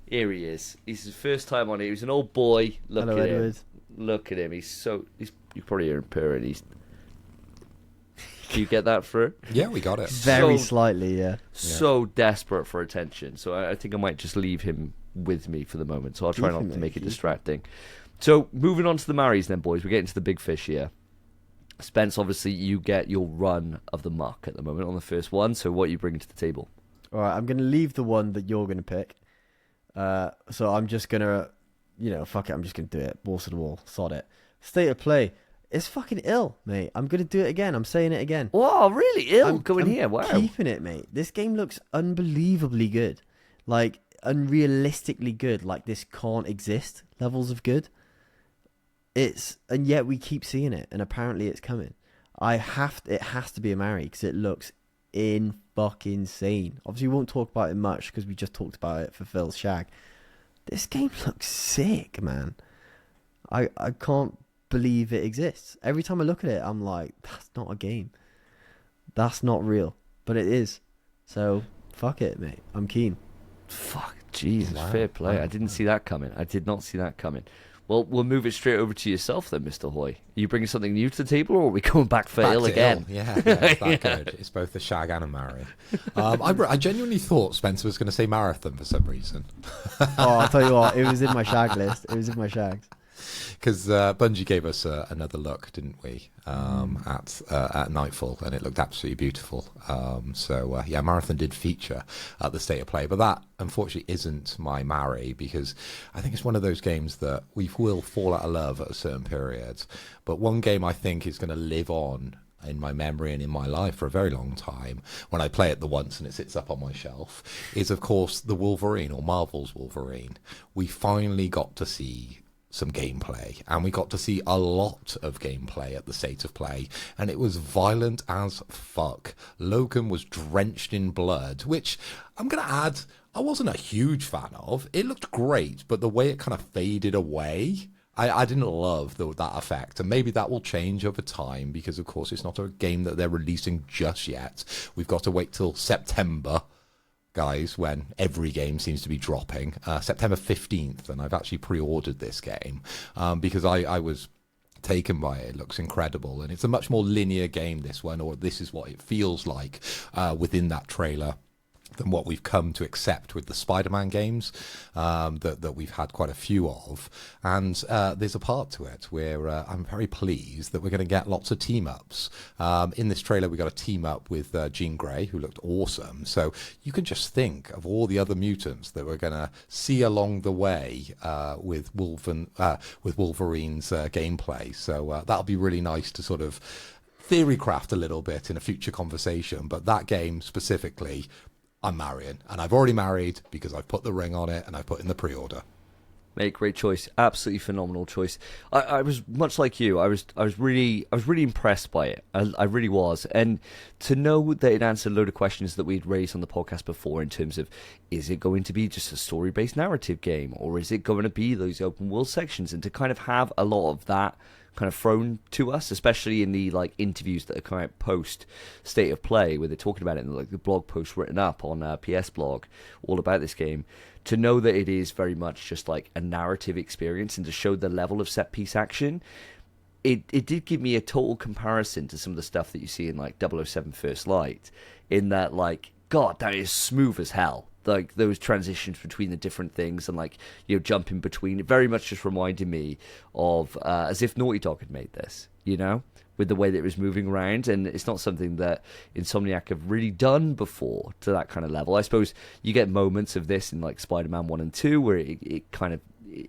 Here he is. He's his first time on it. He was an old boy. Look Hello, at him. Edward. Look at him. You probably hear him purring. Do you get that through? Yeah, we got it. Very So- slightly, yeah. So desperate for attention. So I think I might just leave him with me for the moment. So I'll try Keep not him, to mate, make it keep distracting. So moving on to the marries then, boys. We're getting to the big fish here. Spence, obviously, you get your run of the muck at the moment on the first one. So what are you bringing to the table? All right, I'm going to leave the one that you're going to pick. So I'm just going to, fuck it. I'm just going to do it. Balls to the wall. Sod it. State of play. It's fucking ill, mate. I'm going to do it again. I'm saying it again. Wow, really ill I'm going here. Wow. Keeping it, mate. This game looks unbelievably good. Like, unrealistically good. Like, this can't exist levels of good. And yet we keep seeing it, and apparently it's coming. It has to be a marry, because it looks fucking insane. Obviously, we won't talk about it much, because we just talked about it for Phil's shag. This game looks sick, man. I can't believe it exists. Every time I look at it, I'm like, that's not a game. That's not real. But it is. So, fuck it, mate. I'm keen. Fuck, Jesus, Wow. fair play. Wow. I didn't see that coming. I did not see that coming. Well, we'll move it straight over to yourself then, Mr. Hoy. Are you bringing something new to the table, or are we going back for Back ill to again? Yeah, it's that good. It's both a shag and a marry. I genuinely thought Spencer was going to say marathon for some reason. Oh, I'll tell you what. It was in my shag list. It was in my shags. Because Bungie gave us another look, didn't we, at Nightfall, and it looked absolutely beautiful. Yeah, Marathon did feature at the State of Play, but that, unfortunately, isn't my marry, because I think it's one of those games that we will fall out of love at a certain period. But one game I think is going to live on in my memory and in my life for a very long time, when I play it the once and it sits up on my shelf, is, of course, the Wolverine, or Marvel's Wolverine. We finally got to see some gameplay, and we got to see a lot of gameplay at the State of Play, and it was violent as fuck. Logan was drenched in blood, which I'm going to add, I wasn't a huge fan of. It looked great, but the way it kind of faded away I didn't love that effect, and maybe that will change over time because, of course, it's not a game that they're releasing just yet. We've got to wait till September, guys, when every game seems to be dropping. September 15th, and I've actually pre-ordered this game because I was taken by it. It looks incredible, and it's a much more linear game, this one, or this is what it feels like within that trailer, than what we've come to accept with the Spider-Man games that we've had quite a few of. And there's a part to it where I'm very pleased that we're going to get lots of team-ups. In this trailer, we got a team-up with Jean Grey, who looked awesome. So you can just think of all the other mutants that we're going to see along the way with Wolverine's gameplay. So that'll be really nice to sort of theory craft a little bit in a future conversation. But that game specifically, I'm marrying, and I've already married because I've put the ring on it and I've put in the pre-order. Mate, great choice. Absolutely phenomenal choice. I was much like you. I was really impressed by it. I really was. And to know that it answered a load of questions that we'd raised on the podcast before in terms of, is it going to be just a story-based narrative game, or is it going to be those open world sections? And to kind of have a lot of that kind of thrown to us, especially in the like interviews that are kind of post state of play, where they're talking about it in like the blog post written up on PS blog all about this game, to know that it is very much just like a narrative experience, and to show the level of set piece action, it did give me a total comparison to some of the stuff that you see in like 007 First Light, in that like, God, that is smooth as hell. Like those transitions between the different things, and like, you know, jumping between, it very much just reminded me of as if Naughty Dog had made this, you know, with the way that it was moving around. And it's not something that Insomniac have really done before to that kind of level. I suppose you get moments of this in like Spider-Man 1 and 2 where it kind of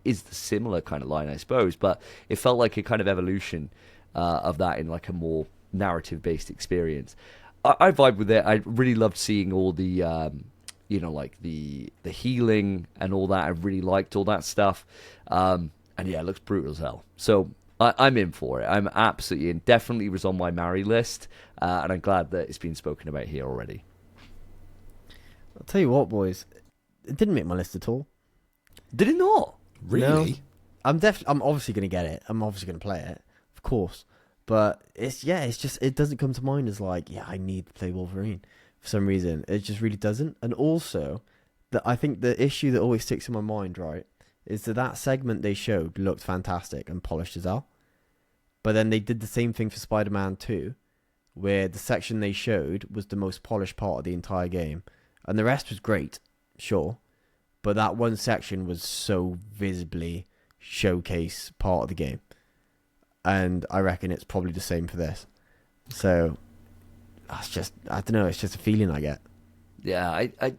is the similar kind of line, I suppose, but it felt like a kind of evolution of that in like a more narrative based experience. I vibe with it. I really loved seeing all the you know, like the healing and all that. I really liked all that stuff. And yeah, it looks brutal as hell. So I'm in for it. I'm absolutely in. Definitely was on my marry list. And I'm glad that it's been spoken about here already. I'll tell you what, boys. It didn't make my list at all. Did it not? Really? No. I'm obviously going to get it. I'm obviously going to play it, of course. But it's just, it doesn't come to mind as like, yeah, I need to play Wolverine. For some reason, it just really doesn't. And also, I think the issue that always sticks in my mind, right, is that segment they showed looked fantastic and polished as hell. But then they did the same thing for Spider-Man 2, where the section they showed was the most polished part of the entire game. And the rest was great, sure. But that one section was so visibly showcase part of the game. And I reckon it's probably the same for this. So that's just, I don't know, it's just a feeling I get. Yeah,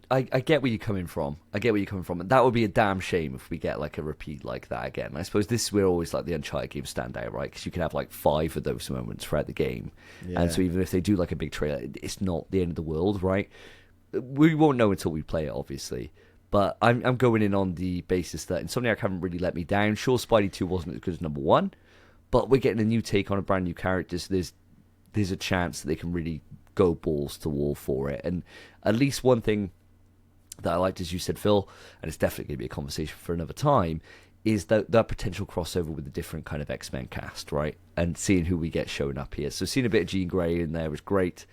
I get where you're coming from. I get where you're coming from. And that would be a damn shame if we get like a repeat like that again. I suppose this is where always like the Uncharted games stand out, right? Because you can have like 5 of those moments throughout the game. Yeah. And so even if they do like a big trailer, it's not the end of the world, right? We won't know until we play it, obviously. But I'm going in on the basis that Insomniac haven't really let me down. Sure, Spidey 2 wasn't as good as number 1, but we're getting a new take on a brand new character, so there's a chance that they can really go balls to the wall for it. And at least one thing that I liked, as you said, Phil, and it's definitely going to be a conversation for another time, is that potential crossover with a different kind of X-Men cast, right? And seeing who we get showing up here. So seeing a bit of Jean Grey in there was great.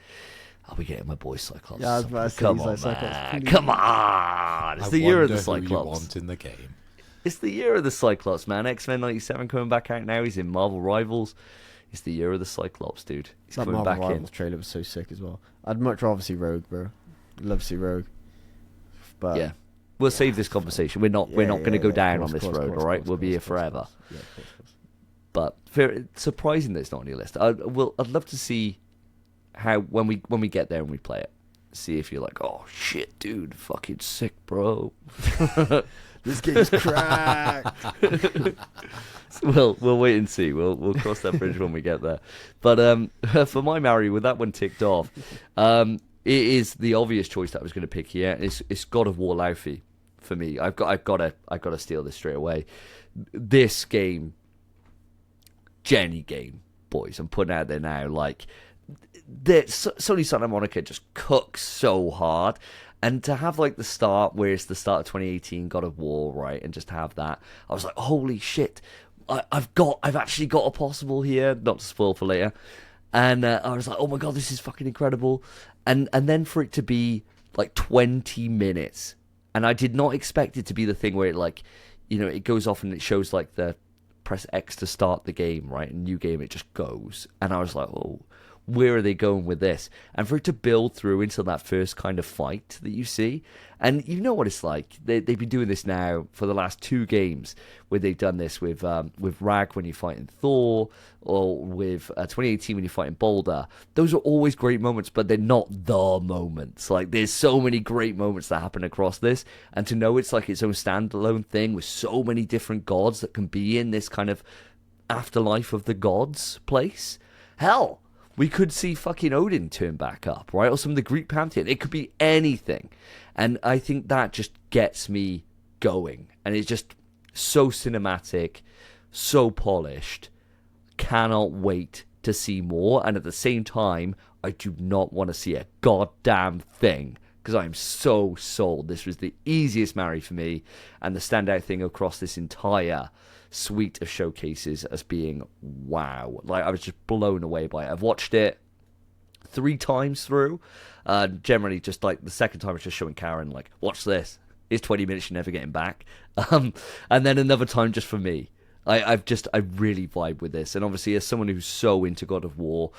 I'll be getting my boy Cyclops. Yeah, I was about to say, come on, man. Come on! It's the year of the Cyclops. Who you want in the game. It's the year of the Cyclops, man. X-Men 97 coming back out now. He's in Marvel Rivals. It's the year of the Cyclops, dude. He's that coming Marvel back Rivals trailer was so sick as well. I'd much rather see Rogue, bro. I'd love to see Rogue. But yeah, we'll save this conversation. We're not going to go down on this road, all right? We'll be here forever. Yeah, of course. But it's surprising that it's not on your list. I'd love to see how when we get there and we play it, see if you're like, oh shit, dude, fucking sick, bro. This game's cracked. We'll wait and see. We'll cross that bridge when we get there. But for my marry, with that one ticked off, it is the obvious choice that I was going to pick here. It's God of War Laufey for me. I've got to steal this straight away. This game, Jenny game, boys. I'm putting it out there now. Like, Sony Santa Monica just cooks so hard. And to have, like, the start, where it's the start of 2018 God of War, right, and just have that, I was like, holy shit, I've actually got a possible here, not to spoil for later. And I was like, oh my god, this is fucking incredible. And then for it to be like 20 minutes, and I did not expect it to be the thing where it like, it goes off and it shows like the press X to start the game, right? And new game, it just goes. And I was like, oh, where are they going with this? And for it to build through into that first kind of fight that you see, and you know what it's like. They've been doing this now for the last 2 games, where they've done this with Rag when you're fighting Thor, or with 2018 when you're fighting Boulder. Those are always great moments, but they're not the moments. Like, there's so many great moments that happen across this, and to know it's like its own standalone thing with so many different gods that can be in this kind of afterlife of the gods place. Hell, we could see fucking Odin turn back up, right? Or some of the Greek pantheon. It could be anything. And I think that just gets me going. And it's just so cinematic, so polished. Cannot wait to see more. And at the same time, I do not want to see a goddamn thing, because I'm so sold. This was the easiest marry for me. And the standout thing across this entire suite of showcases as being wow. Like, I was just blown away by it. I've watched it 3 times through. Generally, just like the second time, I was just showing Karen, like, watch this. It's 20 minutes, you're never getting back. And then another time just for me. I really vibe with this. And obviously, as someone who's so into God of War,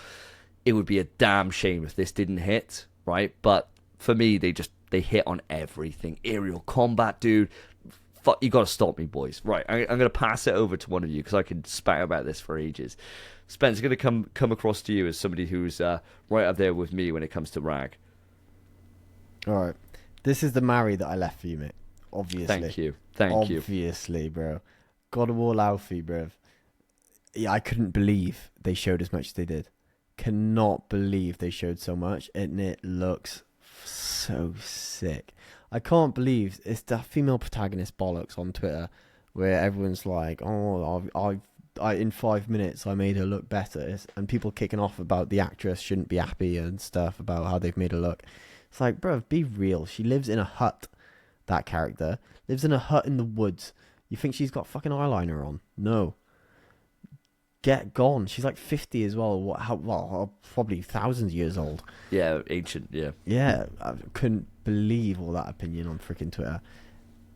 it would be a damn shame if this didn't hit, right? But for me, they hit on everything. Aerial combat, dude. Fuck, you got to stop me, boys. Right, I'm going to pass it over to one of you, because I could spout about this for ages. Spence, going to come across to you as somebody who's right up there with me when it comes to Rag. All right. This is the marry that I left for you, mate. Obviously. Thank you. Thank you. Obviously, bro. God of War Alfie, bro. Yeah, I couldn't believe they showed as much as they did. Cannot believe they showed so much, and it looks so sick. I can't believe it's that female protagonist bollocks on Twitter, where everyone's like, "Oh, I in 5 minutes I made her look better," and people kicking off about the actress shouldn't be happy and stuff about how they've made her look. It's like, bro, be real. She lives in a hut. That character lives in a hut in the woods. You think she's got fucking eyeliner on? No. Get gone. She's like 50 as well. Probably thousands of years old. Yeah, ancient, yeah. Yeah, I couldn't believe all that opinion on freaking Twitter.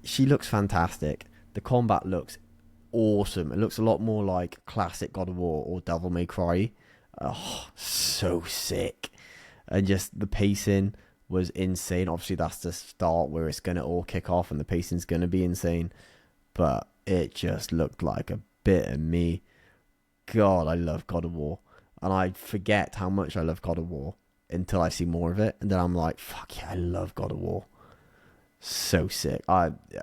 She looks fantastic. The combat looks awesome. It looks a lot more like classic God of War or Devil May Cry. Oh, so sick. And just the pacing was insane. Obviously, that's the start where it's going to all kick off and the pacing's going to be insane. But it just looked like a bit of me. God, I love God of War. And I forget how much I love God of War until I see more of it. And then I'm like, fuck yeah, I love God of War. So sick.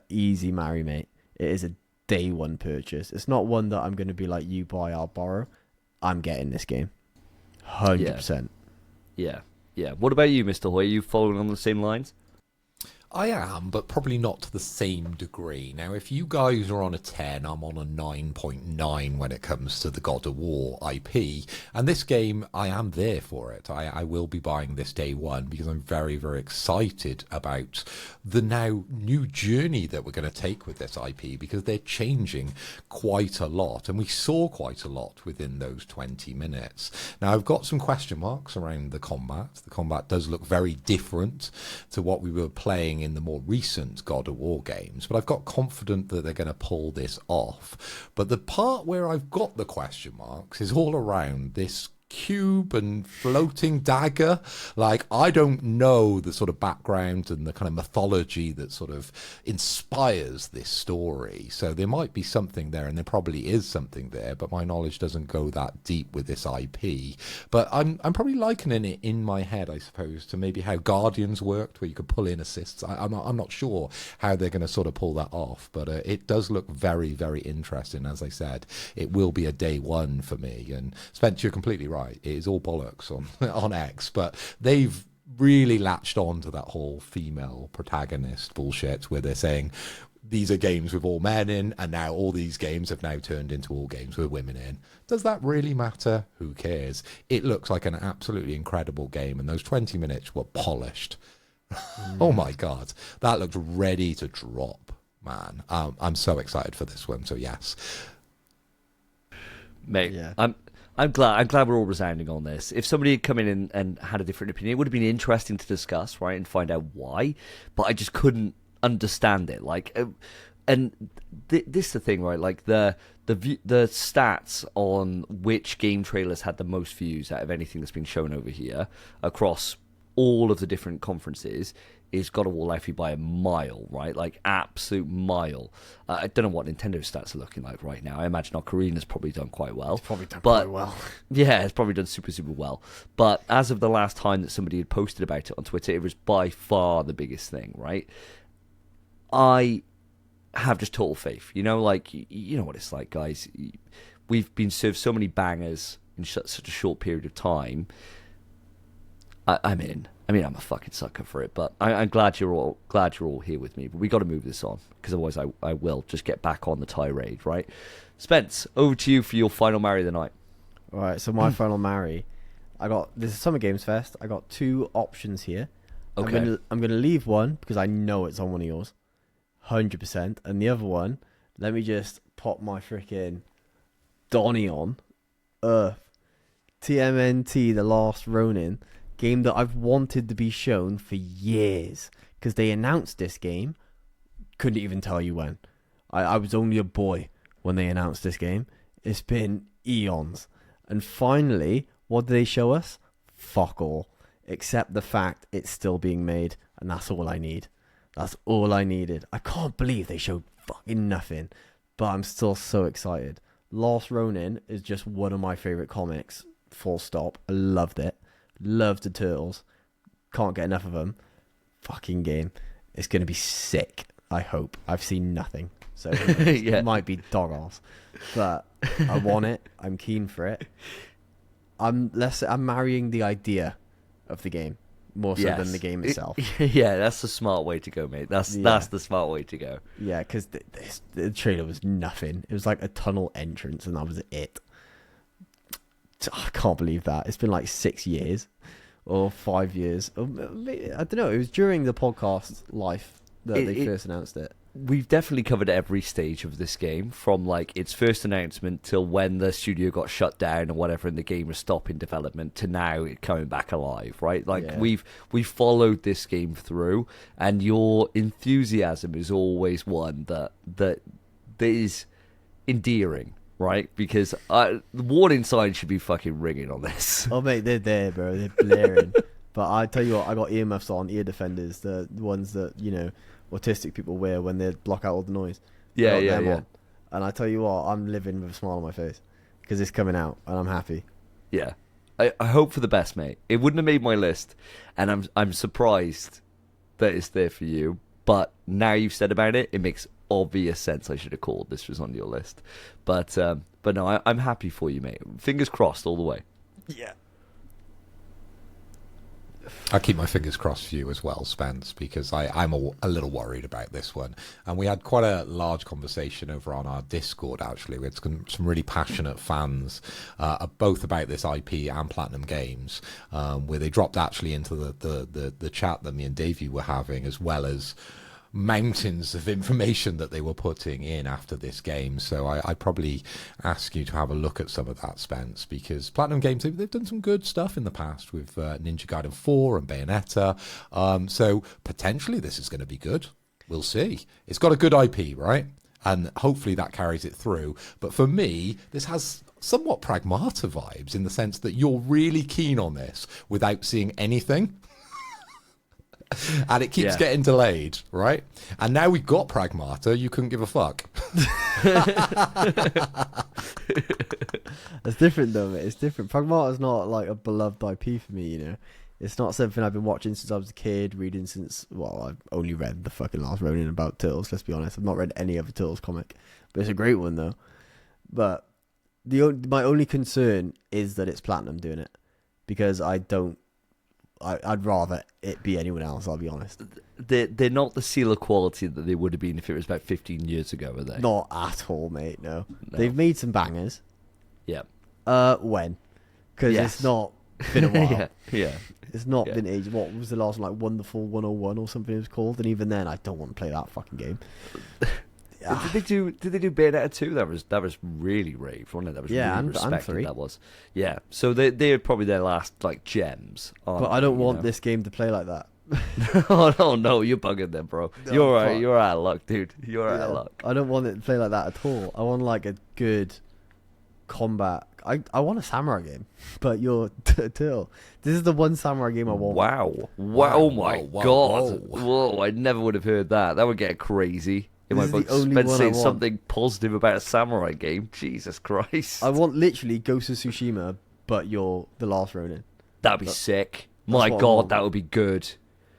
Easy marry, mate. It is a day one purchase. It's not one that I'm going to be like, you buy, I'll borrow. I'm getting this game. 100%. Yeah. What about you, Mr. Hoy? Are you following on the same lines? I am, but probably not to the same degree. Now, if you guys are on a 10, I'm on a 9.9 when it comes to the God of War IP. And this game, I am there for it. I will be buying this day one because I'm very, very excited about the now new journey that we're going to take with this IP, because they're changing quite a lot. And we saw quite a lot within those 20 minutes. Now, I've got some question marks around the combat. The combat does look very different to what we were playing in the more recent God of War games, but I've got confident that they're going to pull this off. But the part where I've got the question marks is all around this cube and floating dagger. Like, I don't know the sort of background and the kind of mythology that sort of inspires this story, so there might be something there, and there probably is something there, but my knowledge doesn't go that deep with this IP. But I'm probably likening it in my head, I suppose, to maybe how Guardians worked, where you could pull in assists. I'm not sure how they're going to sort of pull that off, but it does look very, very interesting. As I said, it will be a day one for me. And Spence, you're completely right. It is all bollocks on X, but they've really latched on to that whole female protagonist bullshit, where they're saying these are games with all men in, and now all these games have now turned into all games with women in. Does that really matter? Who cares? It looks like an absolutely incredible game, and those 20 minutes were polished. Oh my God, that looked ready to drop, man. I'm so excited for this one, so yes. Mate, Yeah. I'm glad we're all resounding on this. If somebody had come in and had a different opinion, it would have been interesting to discuss, right, and find out why. But I just couldn't understand it. Like, and this is the thing, right? Like the stats on which game trailers had the most views out of anything that's been shown over here across all of the different conferences is God of War Legacy by a mile, right? Like, absolute mile. I don't know what Nintendo's stats are looking like right now. I imagine Ocarina's probably done quite well. It's probably done quite well. Yeah, it's probably done super, super well. But as of the last time that somebody had posted about it on Twitter, it was by far the biggest thing, right? I have just total faith. You know, like, you know what it's like, guys. We've been served so many bangers in such a short period of time. I'm in. I mean, I'm a fucking sucker for it, but I'm glad you're all here with me. But we got to move this on, because otherwise I will just get back on the tirade, right? Spence, over to you for your final marry of the night. All right, so my final marry, this is Summer Games Fest. I got 2 options here. Okay. I'm gonna leave one because I know it's on one of yours, 100%, and the other one, let me just pop my freaking Donnie on. TMNT: The Last Ronin. Game that I've wanted to be shown for years, because they announced this game, couldn't even tell you when. I was only a boy when they announced this game. It's been eons, and finally, what did they show us? Fuck all, except the fact it's still being made, and that's all I need. That's all I needed. I can't believe they showed fucking nothing, but I'm still so excited. Last Ronin is just one of my favorite comics, full stop. I loved it. Love the Turtles. Can't get enough of them. Fucking game. It's going to be sick, I hope. I've seen nothing, so Yeah. it might be dog ass. But I want it. I'm keen for it. I'm marrying the idea of the game more so than the game itself. Yeah, that's the smart way to go, mate. That's the smart way to go. Yeah, because the trailer was nothing. It was like a tunnel entrance, and that was it. I can't believe that. It's been like 6 years or 5 years. Or maybe, I don't know. It was during the podcast life that they first announced it. We've definitely covered every stage of this game, from like its first announcement till when the studio got shut down or whatever and the game was stopping development to now it coming back alive, right? Like we've followed this game through, and your enthusiasm is always one that is endearing. Right, because the warning sign should be fucking ringing on this. Oh mate, they're there, bro. They're blaring. But I tell you what, I got earmuffs on, ear defenders, the ones that autistic people wear when they block out all the noise. Yeah. On. And I tell you what, I'm living with a smile on my face because it's coming out, and I'm happy. Yeah, I hope for the best, mate. It wouldn't have made my list, and I'm surprised that it's there for you. But now you've said about it, it makes obvious sense. I should have called this was on your list, but no, I'm happy for you, mate. Fingers crossed all the way. Yeah. I keep my fingers crossed for you as well, Spence, because I'm a little worried about this one. And we had quite a large conversation over on our Discord, actually. We had some really passionate fans, both about this IP and Platinum Games, where they dropped actually into the chat that me and Davey were having, as well as mountains of information that they were putting in after this game. So I'd probably ask you to have a look at some of that, Spence, because Platinum Games, they've done some good stuff in the past with Ninja Gaiden 4 and Bayonetta. So potentially this is going to be good. We'll see. It's got a good IP, right? And hopefully that carries it through. But for me, this has somewhat Pragmata vibes, in the sense that you're really keen on this without seeing anything. And it keeps getting delayed, right? And now we've got Pragmata, you couldn't give a fuck. It's different though, mate. It's different. Pragmata's not like a beloved IP for me, It's not something I've been watching since I was a kid, reading since, well, I've only read the fucking Last Ronin about Turtles, let's be honest. I've not read any other Turtles comic. But it's a great one though. But my only concern is that it's Platinum doing it. Because I'd rather it be anyone else, I'll be honest. They're not the seal of quality that they would have been if it was about 15 years ago, are they? Not at all, mate, no. They've made some bangers. Yeah. When? Because it's not been a while. Yeah. It's not been ages. What was the last one? Like Wonderful 101 or something it was called? And even then, I don't want to play that fucking game. Did they do Bayonetta 2? That was really raved, wasn't it? That was Yeah, really and respected. 3. That was. Yeah. So they're probably their last like gems. But I don't want this game to play like that. Oh no, you're bugging them, bro. No, You're right. fuck. You're out of luck, dude. You're out of Yeah. luck. I don't want it to play like that at all. I want like a good combat. I want a samurai game, but you're Till. This is the one samurai game I want. Wow. Wow, Oh my whoa, god. whoa. Whoa, I never would have heard that. That would get crazy. In my This is book, the only Spence one I saying want. something positive about a samurai game. Jesus Christ. I want literally Ghost of Tsushima, but you're the last Ronin. That'd be That- sick. that's My what I god, want. that would be good.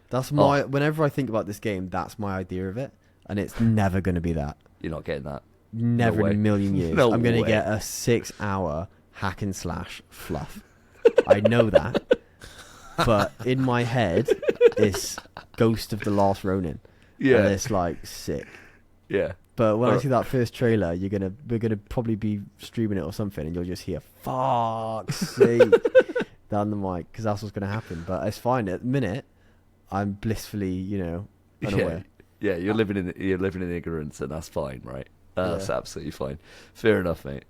That's my. Whenever I think about this game, that's my idea of it, and it's never going to be that. You're not getting that. Never way. in a million years. No I'm going to way. get a 6-hour hack and slash fluff. I know that, but in my head, it's Ghost of the Last Ronin. Yeah. And it's like sick. Yeah. But when I Alright. see that first trailer, we're gonna probably be streaming it or something, and you'll just hear "fuck's sake" down the mic, because that's what's gonna happen. But it's fine. At the minute, I'm blissfully, unaware. Yeah, you're living in ignorance, and that's fine, right? That's Yeah. absolutely fine. Fair enough, mate.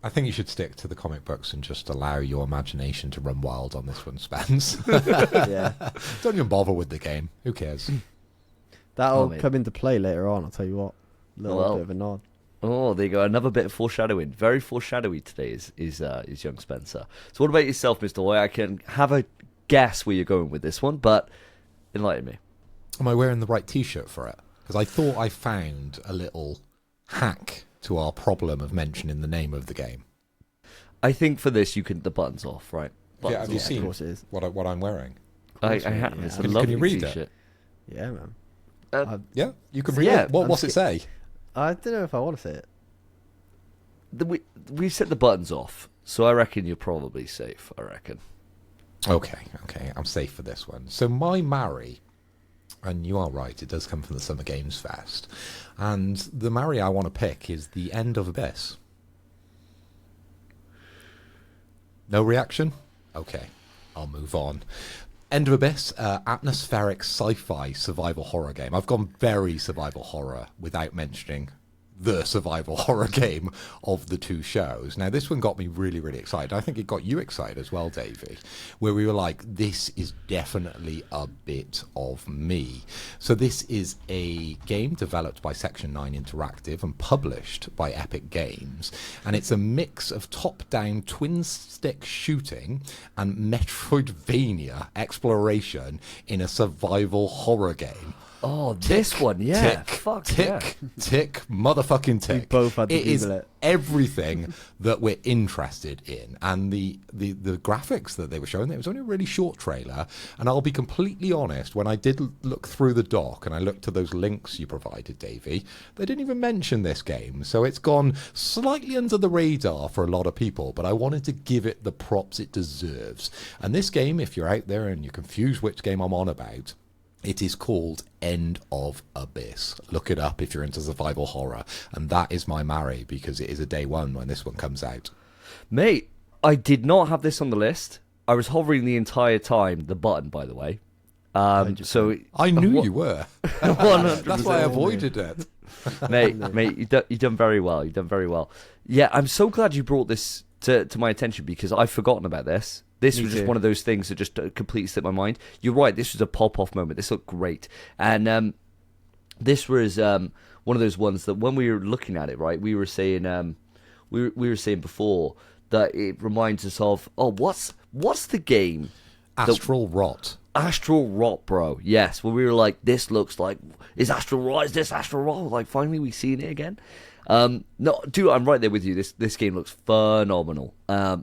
I think you should stick to the comic books and just allow your imagination to run wild on this one, Spence. Yeah, Don't even bother with the game. Who cares? that'll mate. come into play later on. I'll tell you what. Little Well. bit of a nod. Oh, there you go. Another bit of foreshadowing. Very foreshadowy today is young Spencer. So what about yourself, Mr. Hoy? I can have a guess where you're going with this one, but enlighten me. Am I wearing the right T-shirt for it? Because I thought I found a little hack to our problem of mentioning the name of the game. I think for this you can the buttons off, right? Yeah, have you Buttons Of seen course it is. what I'm wearing? off. I course, mate, have. yeah. It's a Can you lovely read it? t-shirt. Yeah, man. Yeah, you can read Yeah, it. What, I'm what's it say? I don't know if I want to say it. We set the buttons off, so I reckon you're probably safe. I reckon. Okay, I'm safe for this one. So my Mari, and you are right, it does come from the Summer Games Fest, and the Mari I want to pick is the End of Abyss. No reaction? Okay, I'll move on. End of Abyss, atmospheric sci-fi survival horror game. I've gone very survival horror without mentioning the survival horror game of the two shows. Now, this one got me really, really excited. I think it got you excited as well, Davey, where we were like, this is definitely a bit of me. So this is a game developed by Section 9 Interactive and published by Epic Games, and it's a mix of top-down twin-stick shooting and Metroidvania exploration in a survival horror game. Oh, this one, yeah. Tick, Fuck tick, yeah. tick, motherfucking tick. We both had to It is Google it. everything that we're interested in. And the graphics that they were showing, it was only a really short trailer. And I'll be completely honest, when I did look through the doc and I looked to those links you provided, Davey, they didn't even mention this game. So it's gone slightly under the radar for a lot of people, but I wanted to give it the props it deserves. And this game, if you're out there and you're confused which game I'm on about, it is called End of Abyss. Look it up if you're into survival horror. And that is my Mari, because it is a day one when this one comes out. Mate, I did not have this on the list. I was hovering the entire time, the button, by the way. So I knew what- you were. 100%. That's why I avoided it. mate, you've done very well. You've done very well. Yeah, I'm so glad you brought this to my attention, because I've forgotten about this. This Me was just too. one of those things that just completely slipped my mind. You're right. This was a pop-off moment. This looked great, and this was one of those ones that when we were looking at it, right, we were saying we were saying before that it reminds us of what's the game? Astral Rot. Astral Rot, bro. Yes, when we were like, this looks like, is Astral Rot? Is this Astral Rot? Like, finally we've seen it again. No, dude, I'm right there with you. This game looks phenomenal.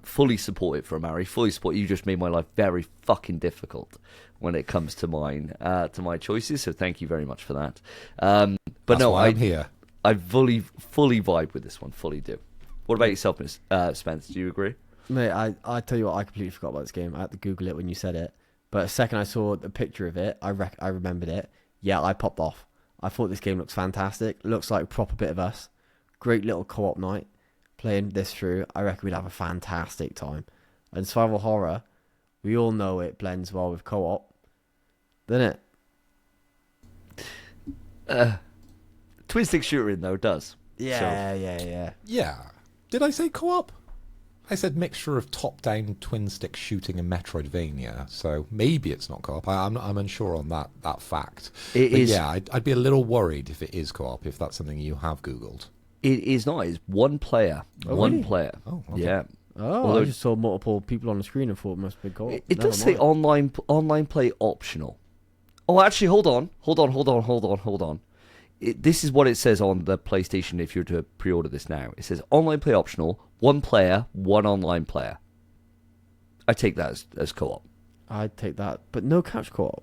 Fully support it for a Mari. Fully support. You just made my life very fucking difficult when it comes to to my choices. So thank you very much for that. But That's no, why I'm here. I fully vibe with this one. Fully do. What about yourself, Miss Spence? Do you agree? Mate, I tell you what, I completely forgot about this game. I had to Google it when you said it. But the second I saw the picture of it, I remembered it. Yeah, I popped off. I thought this game looks fantastic. Looks like a proper bit of us. Great little co-op night. Playing this through, I reckon we'd have a fantastic time. And survival horror, we all know it blends well with co-op. Doesn't it? twin stick shooter in though does. Yeah. Did I say co-op? I said mixture of top-down twin-stick shooting and Metroidvania, so maybe it's not co-op. I'm unsure on that fact. It but is. Yeah, I'd be a little worried if it is co-op, if that's something you have Googled. It is not. It's one player. Oh, One really? player. Oh, okay. Yeah. Oh, Although- I just saw multiple people on the screen and thought it must have been co-op. It does say online play optional. Oh, actually, hold on. This is what it says on the PlayStation if you're to pre-order this now. It says online play optional, one player, one online player. I take that as co-op. I'd take that, but no couch co-op.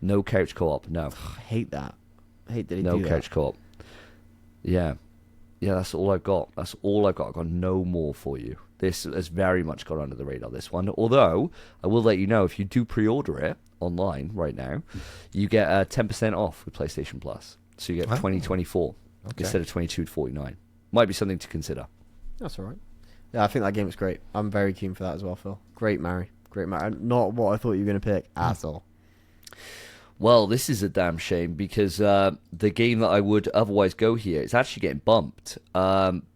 No couch co-op, no. I hate that. I hate that he No do couch co-op. Yeah. Yeah, that's all I've got. I've got no more for you. This has very much gone under the radar, this one. Although, I will let you know, if you do pre-order it online right now, you get 10% off with PlayStation Plus. So you get 2024 instead of 22.49. Might be something to consider. That's all right. Yeah, I think that game was great. I'm very keen for that as well, Phil. Great Mary. Not what I thought you were going to pick at all. Well, this is a damn shame because the game that I would otherwise go here is actually getting bumped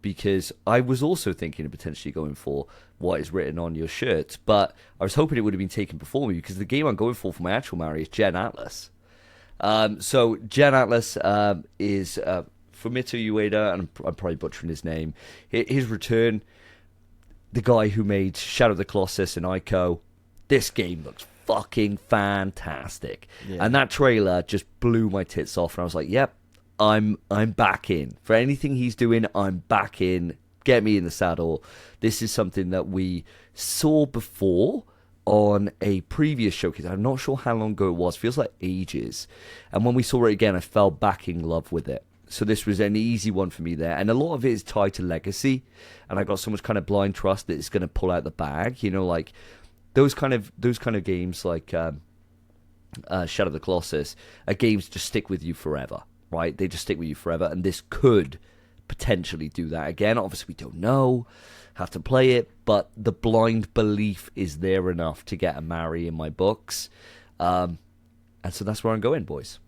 because I was also thinking of potentially going for what is written on your shirt, but I was hoping it would have been taken before me because the game I'm going for my actual Mary is Gen Atlas. So Gen Atlas is Fumito Ueda, and I'm probably butchering his name. His return, the guy who made Shadow of the Colossus and Ico. This game looks fucking fantastic, and that trailer just blew my tits off. And I was like, "Yep, I'm back in for anything he's doing. I'm back in. Get me in the saddle." This is something that we saw before on a previous showcase. I'm not sure how long ago it was. Feels like ages. And when we saw it again, I fell back in love with it. So this was an easy one for me there. And a lot of it is tied to legacy. And I got so much kind of blind trust that it's going to pull out the bag. You know, like those kind of games like Shadow of the Colossus are games that just stick with you forever, right? They just stick with you forever. And this could potentially do that again. Obviously, we don't know. Have to play it, but the blind belief is there enough to get a marry in my books. And so that's where I'm going, boys.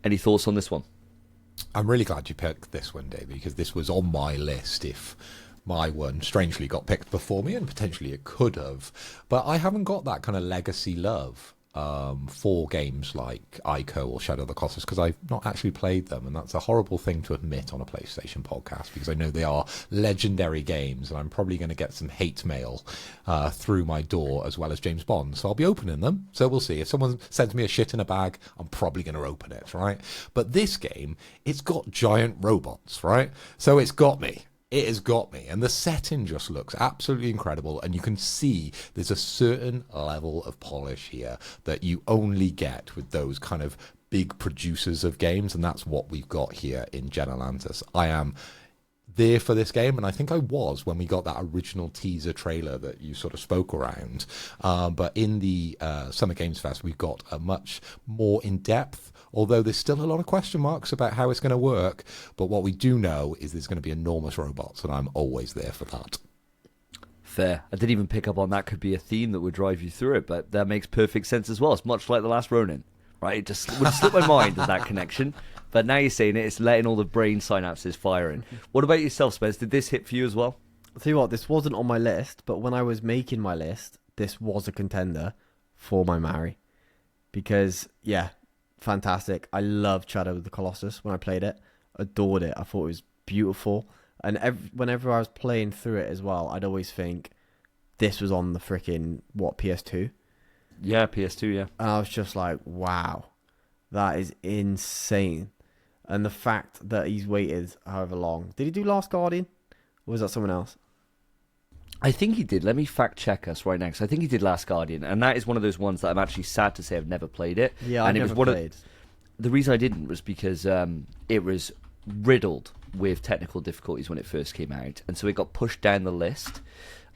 Any thoughts on this one? I'm really glad you picked this one, Davey, because this was on my list if my one strangely got picked before me, and potentially it could have. But I haven't got that kind of legacy love for games like Ico or Shadow of the Colossus because I've not actually played them, and that's a horrible thing to admit on a PlayStation podcast because I know they are legendary games, and I'm probably going to get some hate mail through my door as well as James Bond, so I'll be opening them. So we'll see. If someone sends me a shit in a bag, I'm probably going to open it, right? But this game, it's got giant robots, right? So it's got me. It has got me, and the setting just looks absolutely incredible, and you can see there's a certain level of polish here that you only get with those kind of big producers of games, and that's what we've got here in Gen Atlantis. I am there for this game, and I think I was when we got that original teaser trailer that you sort of spoke around, but in the Summer Games Fest we've got a much more in-depth, although there's still a lot of question marks about how it's going to work, but what we do know is there's going to be enormous robots, and I'm always there for that. Fair. I didn't even pick up on that could be a theme that would drive you through it, but that makes perfect sense as well. It's much like The Last Ronin, right? It just would slip my mind with that connection, but now you're saying it, it's letting all the brain synapses firing. What about yourself, Spence? Did this hit for you as well? I'll tell you what, this wasn't on my list, but when I was making my list, this was a contender for my marry. Because, yeah, fantastic. I loved Shadow of the Colossus when I played it. Adored it. I thought it was beautiful. And whenever I was playing through it as well, I'd always think this was on the freaking, PS2? Yeah, PS2, yeah. And I was just like, wow, that is insane. And the fact that he's waited however long. Did he do Last Guardian? Or was that someone else? I think he did. Let me fact check us right now, because I think he did Last Guardian, and that is one of those ones that I'm actually sad to say I've never played it. Yeah, and I've never played. The reason I didn't was because it was riddled with technical difficulties when it first came out, and so it got pushed down the list,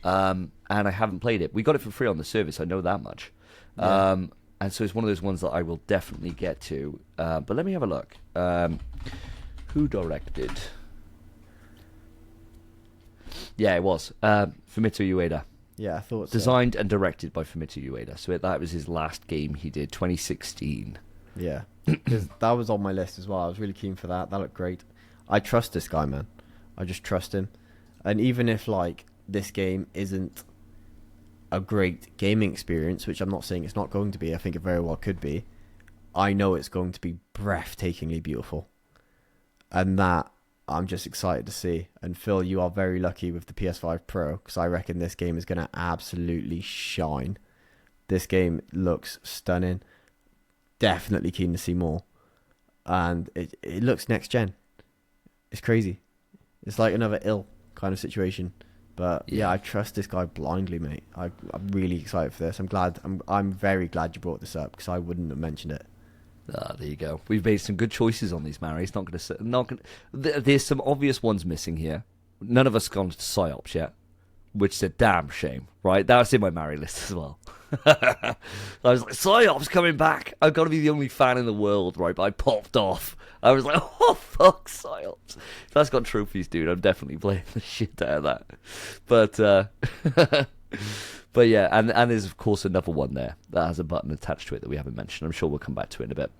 and I haven't played it. We got it for free on the service, I know that much. Yeah. And so it's one of those ones that I will definitely get to. But let me have a look. Who directed? Yeah, it was Fumito Ueda. Yeah, I thought so. Designed and directed by Fumito Ueda. So that was his last game he did, 2016. Yeah. because that was on my list as well. I was really keen for that. That looked great. I trust this guy, man. I just trust him. And even if like this game isn't a great gaming experience, which I'm not saying it's not going to be, I think it very well could be, I know it's going to be breathtakingly beautiful. And that I'm just excited to see. And Phil, you are very lucky with the PS5 Pro, because I reckon this game is going to absolutely shine. This game looks stunning. Definitely keen to see more. And it looks next gen. It's crazy. It's like another ill kind of situation. But yeah, I trust this guy blindly, mate. I'm really excited for this. I'm very glad you brought this up, because I wouldn't have mentioned it. Ah, there you go. We've made some good choices on these, Mary. It's not going to. There's some obvious ones missing here. None of us gone to PsyOps yet, which is a damn shame, right? That's in my Mary list as well. I was like, PsyOps coming back. I've got to be the only fan in the world, right? But I popped off. I was like, oh fuck, PsyOps. If that's got trophies, dude, I'm definitely playing the shit out of that. But but yeah, and there's of course another one there that has a button attached to it that we haven't mentioned. I'm sure we'll come back to it in a bit.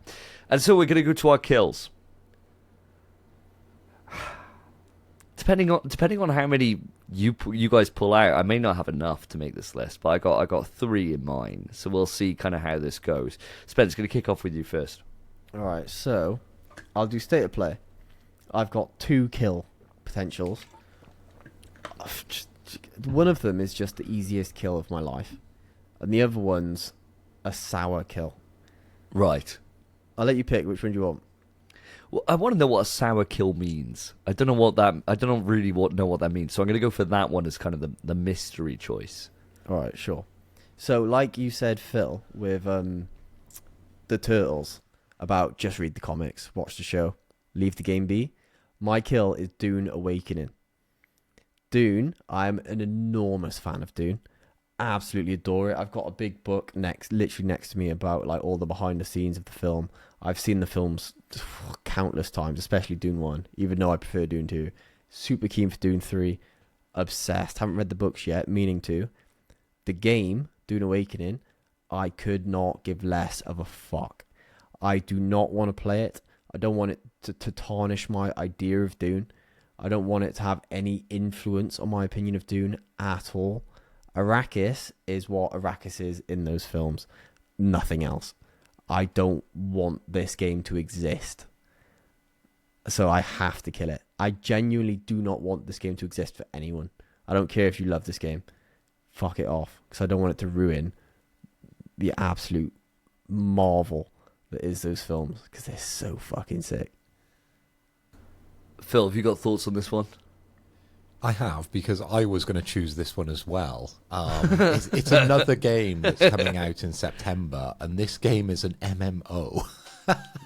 And so we're going to go to our kills. Depending on how many you guys pull out, I may not have enough to make this list, but I got 3 in mind. So we'll see kind of how this goes. Spence, going to kick off with you first. All right, so I'll do state of play. I've got 2 kill potentials. One of them is just the easiest kill of my life, and the other one's a sour kill. Right. I'll let you pick which one do you want. Well, I want to know what a sour kill means. I don't really know what that means. So I'm going to go for that one as kind of the mystery choice. All right, sure. So, like you said, Phil, with the Turtles, about just read the comics, watch the show, leave the game be. My kill is Dune Awakening. Dune, I'm an enormous fan of Dune. Absolutely adore it. I've got a big book literally next to me about like all the behind the scenes of the film. I've seen the films countless times, especially Dune 1, even though I prefer Dune 2. Super keen for Dune 3. Obsessed. Haven't read the books yet, meaning to. The game, Dune Awakening, I could not give less of a fuck. I do not want to play it. I don't want it to tarnish my idea of Dune. I don't want it to have any influence on my opinion of Dune at all. Arrakis is what Arrakis is in those films. Nothing else. I don't want this game to exist. So I have to kill it. I genuinely do not want this game to exist for anyone. I don't care if you love this game. Fuck it off. Because I don't want it to ruin the absolute marvel that is those films. Because they're so fucking sick. Phil, have you got thoughts on this one? I have, because I was going to choose this one as well. It's another game that's coming out in September, and this game is an MMO.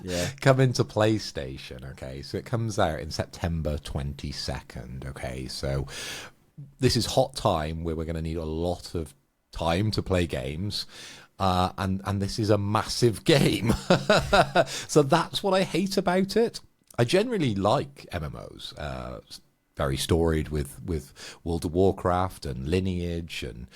Yeah. Coming to PlayStation, okay? So it comes out in September 22nd, okay? So this is hot time where we're going to need a lot of time to play games. And this is a massive game. So that's what I hate about it. I generally like MMOs. Very storied with World of Warcraft and Lineage and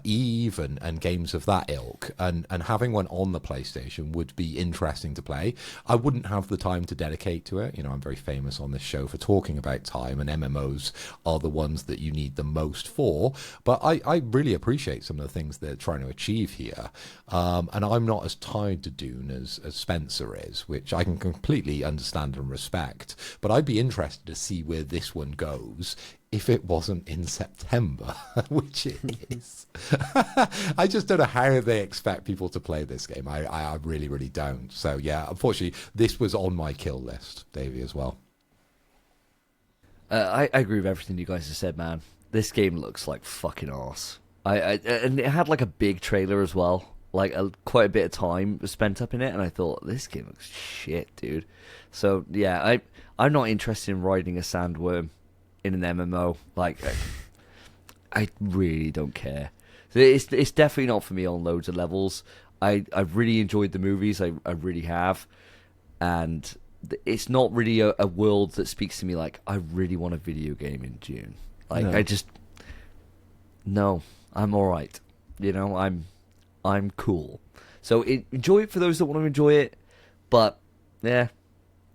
Eve and games of that ilk. And having one on the PlayStation would be interesting to play. I wouldn't have the time to dedicate to it. You know, I'm very famous on this show for talking about time, and MMOs are the ones that you need the most for. But I really appreciate some of the things they're trying to achieve here. And I'm not as tied to Dune as Spencer is, which I can completely understand and respect. But I'd be interested to see where this one goes if it wasn't in September, which it is. I just don't know how they expect people to play this game. I really, really don't. So yeah, unfortunately, this was on my kill list, Davey, as well. I agree with everything you guys have said, man. This game looks like fucking arse. And it had like a big trailer as well. Like quite a bit of time was spent up in it, and I thought, this game looks shit, dude. So yeah, I'm not interested in riding a sandworm in an MMO. Like, I really don't care. It's definitely not for me on loads of levels. I've really enjoyed the movies. I really have, and it's not really a world that speaks to me like I really want a video game in June. Like no. I'm all right. You know, I'm cool. So enjoy it for those that want to enjoy it. But yeah,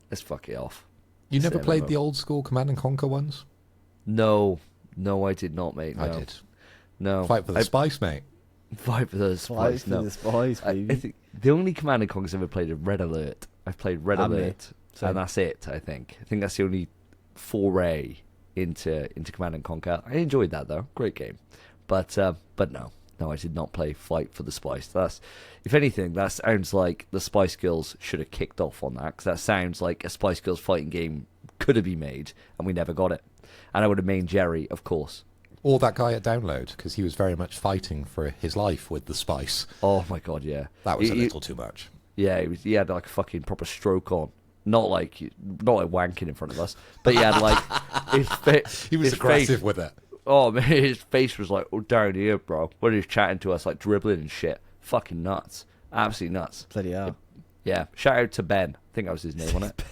let's fuck it off. You never Same played MMO. the old school Command and Conquer ones? No, I did not, mate. No. I did. No, Fight for the spice, mate. Fight for the Spice spice. for No, the spice, I baby. think the only Command and Conquers I've ever played is Red Alert. I've played Red And me. Alert, Same. and that's it. I think that's the only foray into Command and Conquer. I enjoyed that though, great game. But no, I did not play Fight for the Spice. That's, if anything, that sounds like the Spice Girls should have kicked off on that, because that sounds like a Spice Girls fighting game could have been made, and we never got it. And I would have made Jerry, of course. Or that guy at Download, because he was very much fighting for his life with the spice. Oh my god, yeah. That was a He- little too much. Yeah, he had like a fucking proper stroke on. Not like wanking in front of us, but he had like He was his aggressive face, with it. oh man, his face was like down here, bro. When he was chatting to us, like dribbling and shit. Fucking nuts, absolutely nuts. Bloody hell. Yeah, shout out to Ben. I think that was his name on it.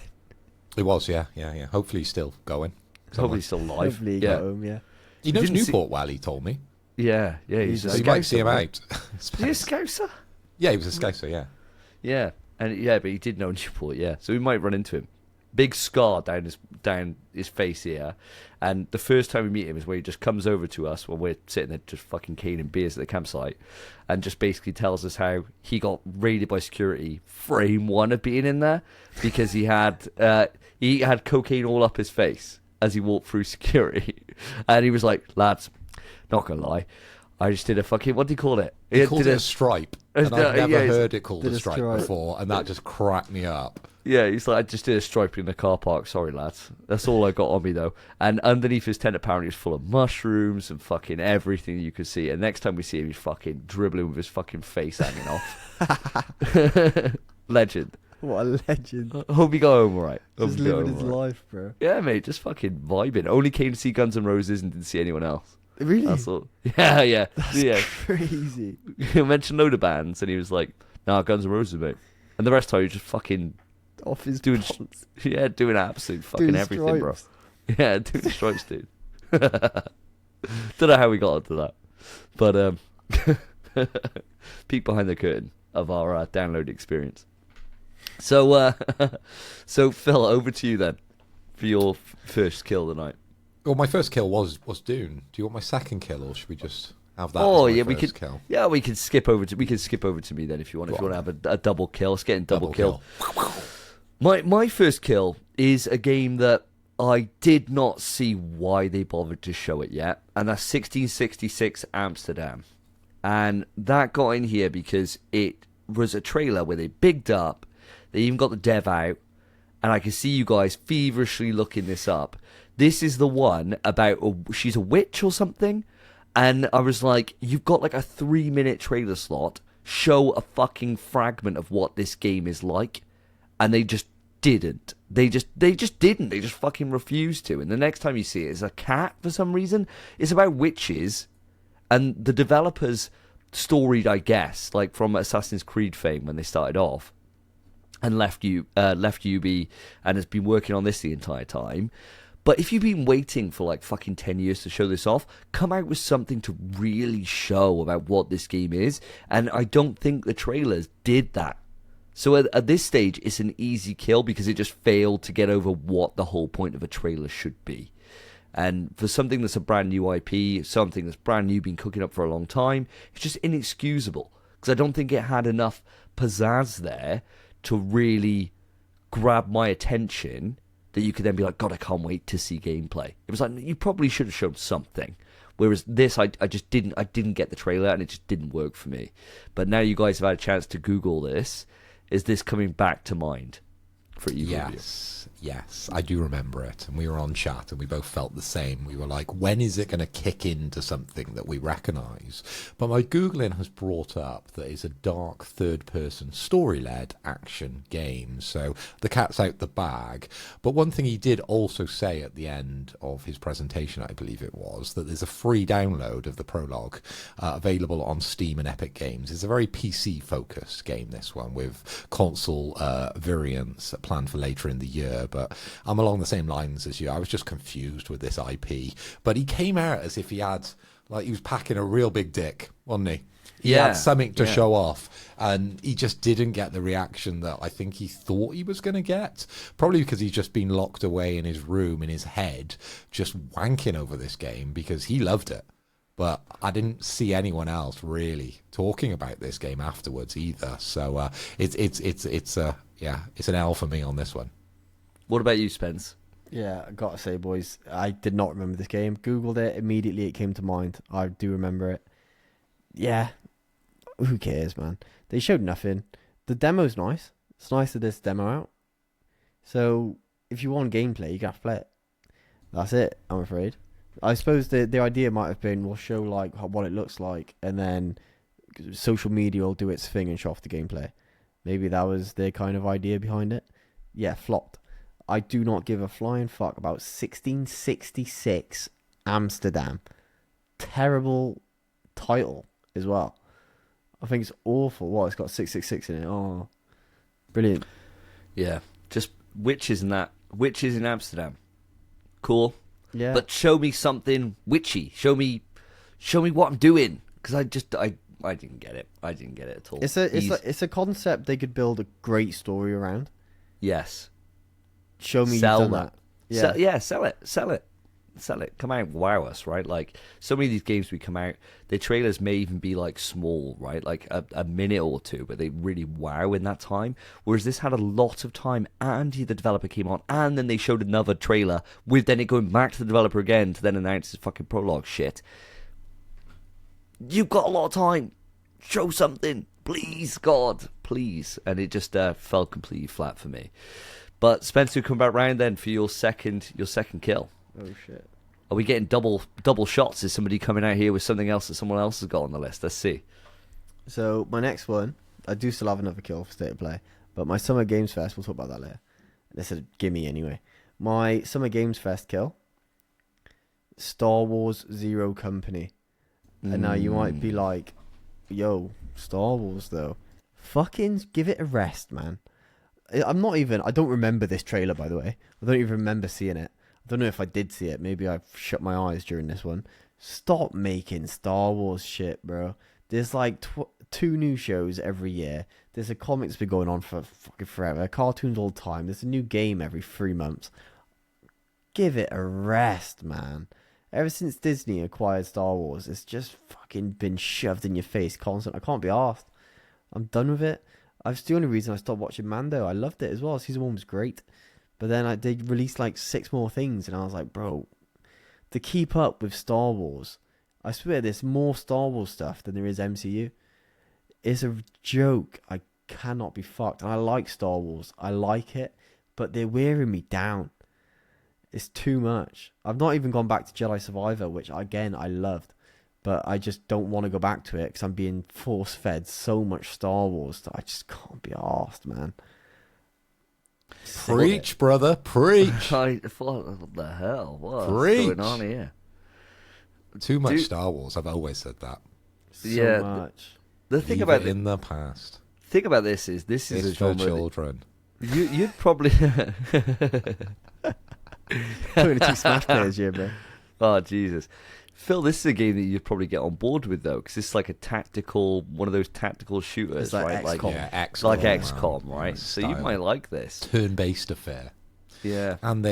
It was, yeah. Hopefully he's still going. somewhere. Hopefully he's still alive. Hopefully he yeah. got home, yeah. He knows didn't see- Newport well, he told me. Yeah, he's He's a So you might see him Scouser, out. Is he a Scouser? Yeah, he was a Scouser, yeah. Yeah, but he did know Newport. Yeah, so we might run into him. Big scar down his face here, and the first time we meet him is where he just comes over to us when we're sitting there just fucking caning beers at the campsite, and just basically tells us how he got raided by security frame one of being in there because he had cocaine all up his face as he walked through security, and he was like, "Lads, not gonna lie, I just did a fucking, what do you call it? He called did it a stripe, and I've yeah, never he's- heard it called did a a stripe stripe. before, and that just cracked me up. Yeah, he's like, I just did a stripe in the car park. Sorry, lads. That's all I got on me, though. And underneath his tent, apparently, was full of mushrooms and fucking everything you could see. And next time we see him, he's fucking dribbling with his fucking face hanging off. Legend. What a legend. Hope he got home all right. Hope Just he got living home his all right. life, bro. Yeah, mate, just fucking vibing. Only came to see Guns N' Roses and didn't see anyone else. Really? That's all. Yeah, yeah. Yeah. Crazy. He mentioned load of bands, and he was like, nah, Guns N' Roses, mate. And the rest of the time, he was just fucking Off his doing, pants. doing absolute fucking Doing everything, bro. stripes. Yeah, doing stripes, dude. Don't know how we got onto that, but peek behind the curtain of our download experience. So, so Phil, over to you then for your first kill tonight. Well, my first kill was Dune. Do you want my second kill, or should we just have that? Oh as my yeah, we first could. Kill? Yeah, we could skip over to me then if you want. If you want to have a double kill, let's get in double kill. My first kill is a game that I did not see why they bothered to show it yet, and that's 1666 Amsterdam. And that got in here because it was a trailer where they bigged up, they even got the dev out, and I can see you guys feverishly looking this up. This is the one about she's a witch or something, and I was like, you've got like a 3-minute trailer slot, show a fucking fragment of what this game is like. And they just didn't. They just didn't. They just fucking refused to. And the next time you see it is a cat for some reason. It's about witches, and the developers storied, I guess, like from Assassin's Creed fame when they started off, and left UB and has been working on this the entire time. But if you've been waiting for like fucking 10 years to show this off, come out with something to really show about what this game is. And I don't think the trailers did that. So at this stage, it's an easy kill because it just failed to get over what the whole point of a trailer should be. And for something that's a brand new IP, something that's brand new, been cooking up for a long time, it's just inexcusable. Because I don't think it had enough pizzazz there to really grab my attention that you could then be like, God, I can't wait to see gameplay. It was like, you probably should have shown something. Whereas this, I didn't get the trailer, and it just didn't work for me. But now you guys have had a chance to Google this. Is this coming back to mind for you? Yes, I do remember it. And we were on chat, and we both felt the same. We were like, when is it going to kick into something that we recognise? But my Googling has brought up that it's a dark third-person story-led action game. So the cat's out the bag. But one thing he did also say at the end of his presentation, I believe it was, that there's a free download of the prologue available on Steam and Epic Games. It's a very PC-focused game, this one, with console variants planned for later in the year. But I'm along the same lines as you. I was just confused with this IP. But he came out as if he had, like, he was packing a real big dick, wasn't he? He Yeah, had something to yeah. show off, and he just didn't get the reaction that I think he thought he was going to get. Probably because he's just been locked away in his room, in his head, just wanking over this game because he loved it. But I didn't see anyone else really talking about this game afterwards either. So it's an L for me on this one. What about you, Spence? Yeah, I gotta say, boys, I did not remember this game. Googled it immediately; it came to mind. I do remember it. Yeah, who cares, man? They showed nothing. The demo's nice. It's nice that there's demo out. So if you want gameplay, you have to play it. That's it. I'm afraid. I suppose the idea might have been we'll show like what it looks like, and then social media will do its thing and show off the gameplay. Maybe that was their kind of idea behind it. Yeah, flopped. I do not give a flying fuck about 1666 Amsterdam. Terrible title as well. I think it's awful. What, it's got 666 in it. Oh, brilliant. Yeah, just witches in Amsterdam. Cool. Yeah. But show me something witchy. Show me what I'm doing. Because I didn't get it. I didn't get it at all. It's a concept they could build a great story around. Yes. Show me Sell you've done that. Yeah. Sell it. Come out, wow us, right? Like, so many of these games we come out, their trailers may even be like small, right? Like a minute or two, but they really wow in that time. Whereas this had a lot of time, and the developer came on, and then they showed another trailer with then it going back to the developer again to then announce his fucking prologue shit. You've got a lot of time. Show something, please, God, please. And it just fell completely flat for me. But Spencer, come back round then for your second kill. Oh shit. Are we getting double shots? Is somebody coming out here with something else that someone else has got on the list? Let's see. So my next one, I do still have another kill for State of Play, but my Summer Games Fest, we'll talk about that later. This is a gimme anyway. My Summer Games Fest kill, Star Wars Zero Company. And now you might be like, yo, Star Wars though. Fucking give it a rest, man. I don't remember this trailer, by the way. I don't even remember seeing it. I don't know if I did see it. Maybe I shut my eyes during this one. Stop making Star Wars shit, bro. There's like 2 new shows every year. There's a comic that's been going on for fucking forever. Cartoons all the time. There's a new game every 3 months. Give it a rest, man. Ever since Disney acquired Star Wars, it's just fucking been shoved in your face constant. I can't be arsed. I'm done with it. That's the only reason I stopped watching Mando. I loved it as well. Season 1 was great. But then they released like 6 more things, and I was like, bro, to keep up with Star Wars, I swear there's more Star Wars stuff than there is MCU. It's a joke. I cannot be fucked. And I like Star Wars. I like it, but they're wearing me down. It's too much. I've not even gone back to Jedi Survivor, which again I loved, but I just don't want to go back to it because I'm being force-fed so much Star Wars that I just can't be arsed, man. Preach, brother, preach. What the hell? What's Preach. going on here? Too much Star Wars. I've always said that. So much. The thing Leave about it in the past. Think about this is It's a for genre children. you'd probably Talking to 2 Smash players here, bro. Oh Jesus, Phil, this is a game that you'd probably get on board with though, because it's like one of those tactical shooters, It's like right? XCOM. Yeah, XCOM. Like XCOM, right? Yeah, So you style. might like this. Turn-based affair. Yeah. And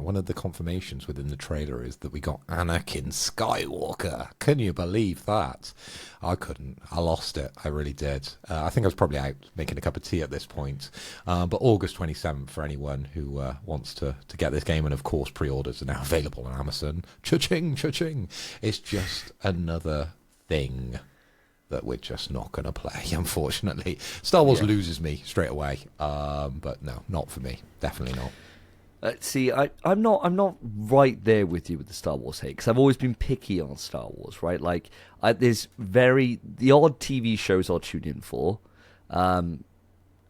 one of the confirmations within the trailer is that we got Anakin Skywalker. Can you believe that? I couldn't. I lost it. I really did. I think I was probably out making a cup of tea at this point. But August 27th for anyone who wants to get this game, and of course pre-orders are now available on Amazon. Cha-ching, cha-ching. It's just another thing that we're just not going to play, unfortunately. Star Wars loses me straight away, but no, not for me. Definitely not. See, I'm not right there with you with the Star Wars hate, because I've always been picky on Star Wars, right? Like, there's the odd TV shows I'll tune in for, and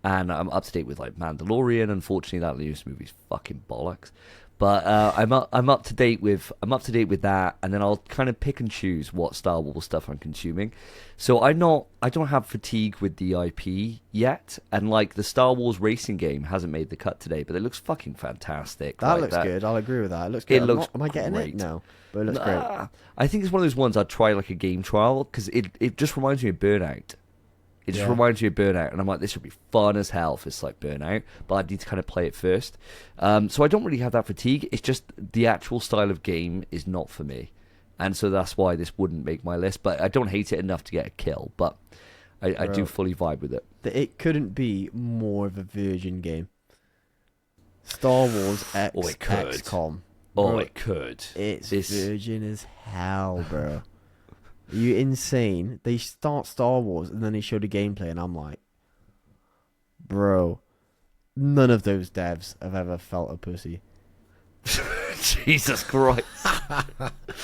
I'm up to date with like Mandalorian. Unfortunately, that newest movie's fucking bollocks. But I'm up to date with that, and then I'll kind of pick and choose what Star Wars stuff I'm consuming. So I don't have fatigue with the IP yet, and like the Star Wars racing game hasn't made the cut today, but it looks fucking fantastic. That looks good. I'll agree with that. It looks good. Am I getting great. it? No, but it looks great. I think it's one of those ones I'd try like a game trial because it just reminds me of Burnout. It just reminds me of Burnout, and I'm like, this would be fun as hell if it's like Burnout, but I need to kind of play it first. So I don't really have that fatigue. It's just the actual style of game is not for me, and so that's why this wouldn't make my list. But I don't hate it enough to get a kill, but I do fully vibe with it. It couldn't be more of a virgin game. Star Wars XCOM. Oh, it could. It's virgin as hell, bro. Are you insane? They start Star Wars and then they show the gameplay and I'm like, bro, none of those devs have ever felt a pussy. Jesus Christ.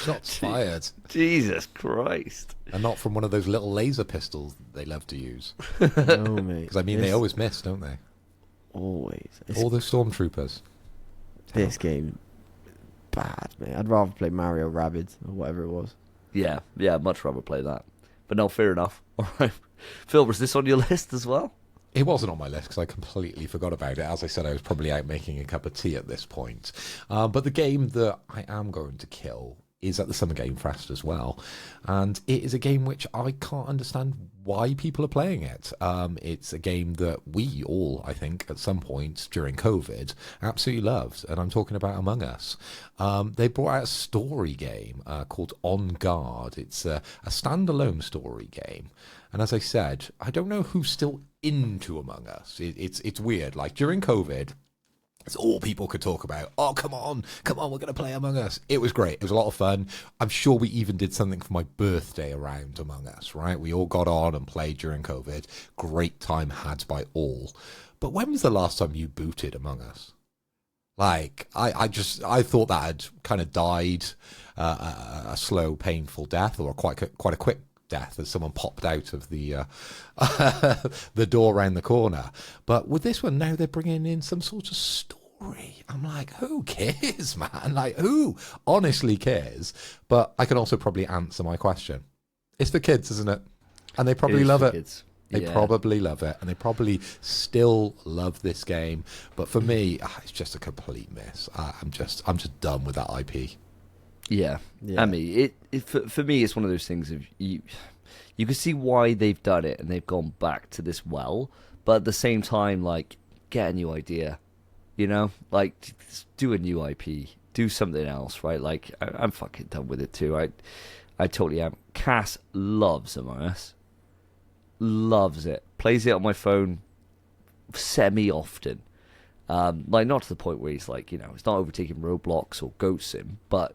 Shots fired. Jesus Christ. And not from one of those little laser pistols they love to use. No, mate. Because, I mean, they always miss, don't they? Always. All those stormtroopers. This game, bad, mate. I'd rather play Mario Rabbids or whatever it was. Yeah, I'd much rather play that. But no, fair enough. All right. Phil, was this on your list as well? It wasn't on my list because I completely forgot about it. As I said, I was probably out making a cup of tea at this point. But the game that I am going to kill is at the Summer Game Fest as well. And it is a game which I can't understand why people are playing it. It's a game that we all, I think, at some point during COVID, absolutely loved. And I'm talking about Among Us. They brought out a story game called On Guard. It's a standalone story game. And as I said, I don't know who's still into Among Us. It's weird. Like during COVID, it's all people could talk about. Oh, come on, we're going to play Among Us. It was great. It was a lot of fun. I'm sure we even did something for my birthday around Among Us, right? We all got on and played during COVID. Great time had by all. But when was the last time you booted Among Us? Like, I thought that had kind of died a slow, painful death, or quite a quick death as someone popped out of the the door around the corner. But with this one, now they're bringing in some sort of story. I'm like, who cares, man? Like, who honestly cares? But I can also probably answer my question. It's for kids, isn't it? And they probably love it. Kids. They probably love it, and they probably still love this game. But for me, it's just a complete miss. I'm just done with that IP. Yeah. I mean, for me, it's one of those things of you can see why they've done it and they've gone back to this well, but at the same time, like, get a new idea, you know, like do a new IP, do something else, right? Like I'm fucking done with it too. I totally am. Cass loves Among Us, loves it, plays it on my phone semi often. Like not to the point where he's like, you know, it's not overtaking Roblox or Goat Sim, but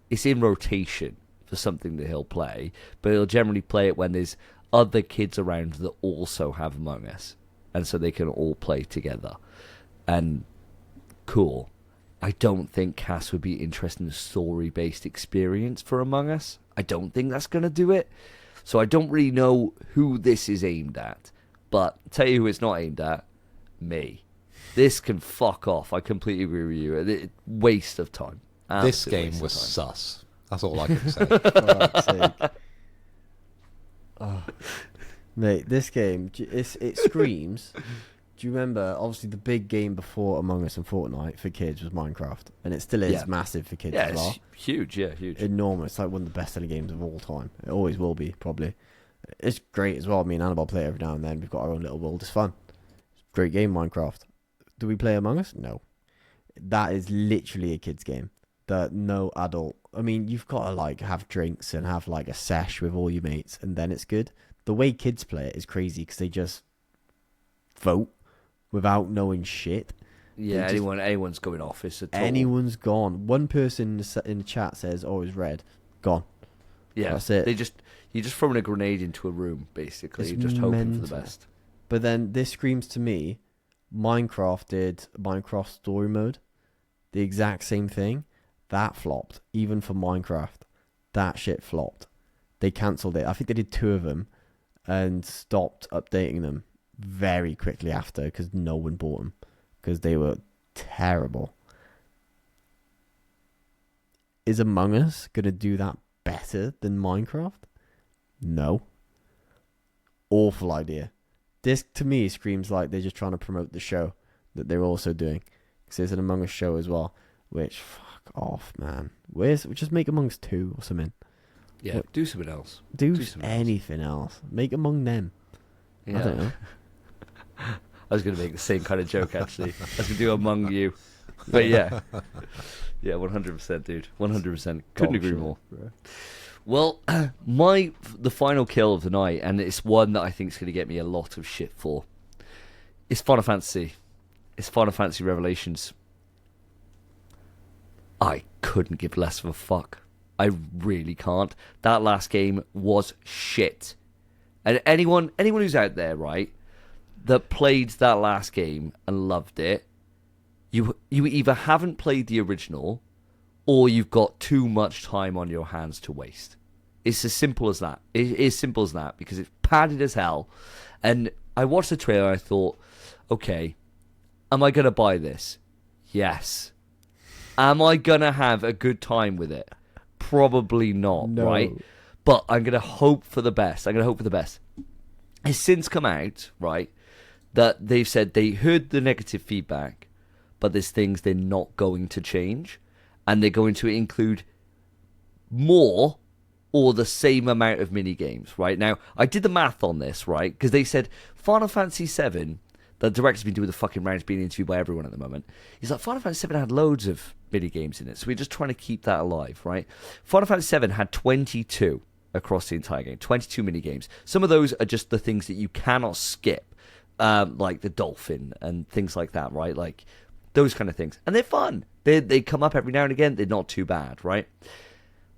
it's in rotation for something that he'll play, but he'll generally play it when there's other kids around that also have Among Us, and so they can all play together. And cool. I don't think Cass would be interested in a story-based experience for Among Us. I don't think that's going to do it. So I don't really know who this is aimed at, but I'll tell you who it's not aimed at, me. This can fuck off. I completely agree with you. Waste of time. This game was sus. That's all I can say. For fuck's sake. Oh. Mate, this game, it screams. Do you remember, obviously, the big game before Among Us and Fortnite for kids was Minecraft, and it still is massive for kids as well. It's huge, huge. Enormous. It's like one of the best-selling games of all time. It always will be, probably. It's great as well. Me and Annabelle play it every now and then. We've got our own little world. It's fun. Great game, Minecraft. Do we play Among Us? No. That is literally a kid's game. That no adult. I mean, you've got to like have drinks and have like a sesh with all your mates, and then it's good. The way kids play it is crazy because they just vote without knowing shit. Yeah, anyone's going off. It's a total... Anyone's gone. One person in the chat says, "Oh, it's red." Gone. Yeah, that's it. You're just throwing a grenade into a room, basically. It's you're just hoping mental. for the best. But then this screams to me, Minecraft did Minecraft Story Mode, the exact same thing. That flopped, even for Minecraft. That shit flopped. They cancelled it. I think they did 2 of them and stopped updating them very quickly after because no one bought them because they were terrible. is Among Us going to do that better than Minecraft? No. Awful idea. This, to me, screams like they're just trying to promote the show that they're also doing. Because there's an Among Us show as well, which, fuck off, man. Just make Among Us 2 or something. Yeah, do something else. Do anything else. Make Among Them. Yeah. I don't know. I was going to make the same kind of joke, actually. I was going to do Among You. But yeah. Yeah, 100%, dude. 100%. Couldn't agree more. Bro. Well, the final kill of the night, and it's one that I think is going to get me a lot of shit for, is Final Fantasy. It's Final Fantasy Revelations. I couldn't give less of a fuck. I really can't. That last game was shit. And anyone who's out there, right, that played that last game and loved it, you either haven't played the original or you've got too much time on your hands to waste. It's as simple as that. It is simple as that because it's padded as hell. And I watched the trailer and I thought, okay, am I going to buy this? Yes. Am I going to have a good time with it? Probably not, No. right? But I'm going to hope for the best. It's since come out, right, that they've said they heard the negative feedback, but there's things they're not going to change. And they're going to include more or the same amount of mini games, right? Now, I did the math on this, right? Because they said Final Fantasy VII, the director's been doing the fucking rounds, being interviewed by everyone at the moment. He's like, Final Fantasy VII had loads of mini games in it, so we're just trying to keep that alive, right? Final Fantasy VII had 22 across the entire game, 22 mini games. Some of those are just the things that you cannot skip, like the dolphin and things like that, right? Like those kind of things. And they're fun. They come up every now and again. They're not too bad, right?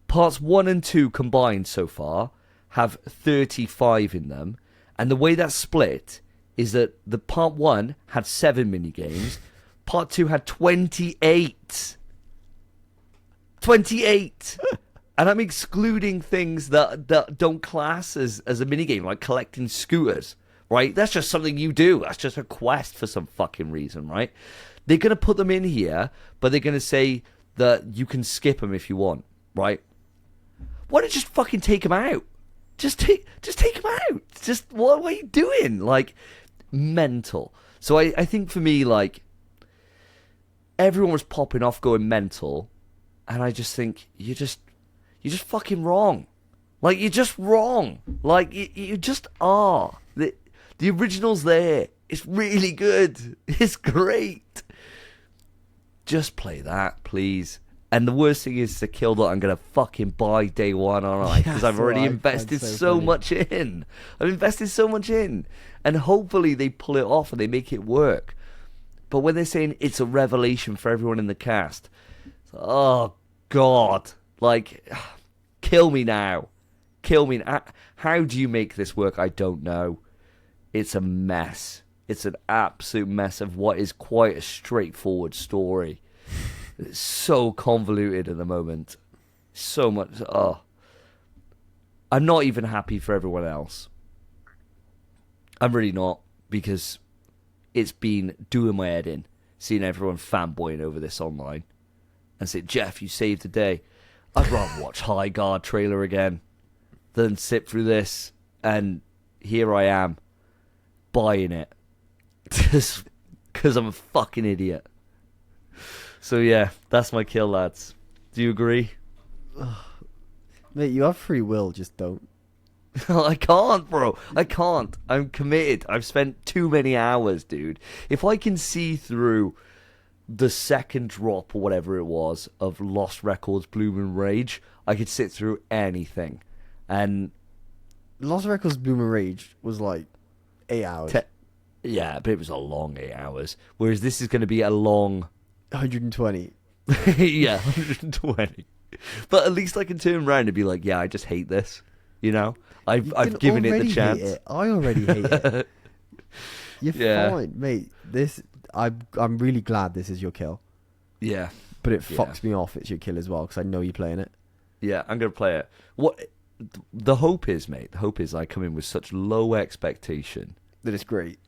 Parts 1 and 2 combined so far have 35 in them. And the way that's split is that the part 1 had 7 mini games. Part 2 had 28. 28! And I'm excluding things that don't class as a minigame, like collecting scooters, right? That's just something you do. That's just a quest for some fucking reason, right? They're going to put them in here, but they're going to say that you can skip them if you want, right? Why don't you just fucking take them out? Just take them out. Just, what are you doing? Like, mental. So I think for me, like, everyone was popping off going mental, and I just think, you're just fucking wrong. Like, you're just wrong. Like, you just are. The original's there. It's really good. It's great. Just play that, please. And the worst thing is the kill that I'm going to fucking buy day one, aren't I? Because I've already invested so much in. I've invested so much in. And hopefully they pull it off and they make it work. But when they're saying it's a revelation for everyone in the cast, oh, God. Like, kill me now. Kill me. How do you make this work? I don't know. It's a mess. It's an absolute mess of what is quite a straightforward story. It's so convoluted at the moment. So much. Oh. I'm not even happy for everyone else. I'm really not, because it's been doing my head in, seeing everyone fanboying over this online. And say, Jeff, you saved the day. I'd rather watch High Guard trailer again than sit through this. And here I am, buying it. Just because I'm a fucking idiot. So yeah, that's my kill, lads. Do you agree? Mate, you have free will, just don't. I can't, bro. I can't. I'm committed. I've spent too many hours, dude. If I can see through the second drop or whatever it was of Lost Records Bloom and Rage, I could sit through anything. And Lost Records Bloom and Rage was like 8 hours. Yeah, but it was a long 8 hours. Whereas this is going to be a long 120. Yeah, 120. But at least I can turn around and be like, yeah, I just hate this. You know? I've given it the chance. Hate it. I already hate it. You're fine, mate. I'm really glad this is your kill. Yeah. But it fucks me off it's your kill as well, because I know you're playing it. Yeah, I'm going to play it. What the hope is, mate, the hope is I come in with such low expectation That it's great.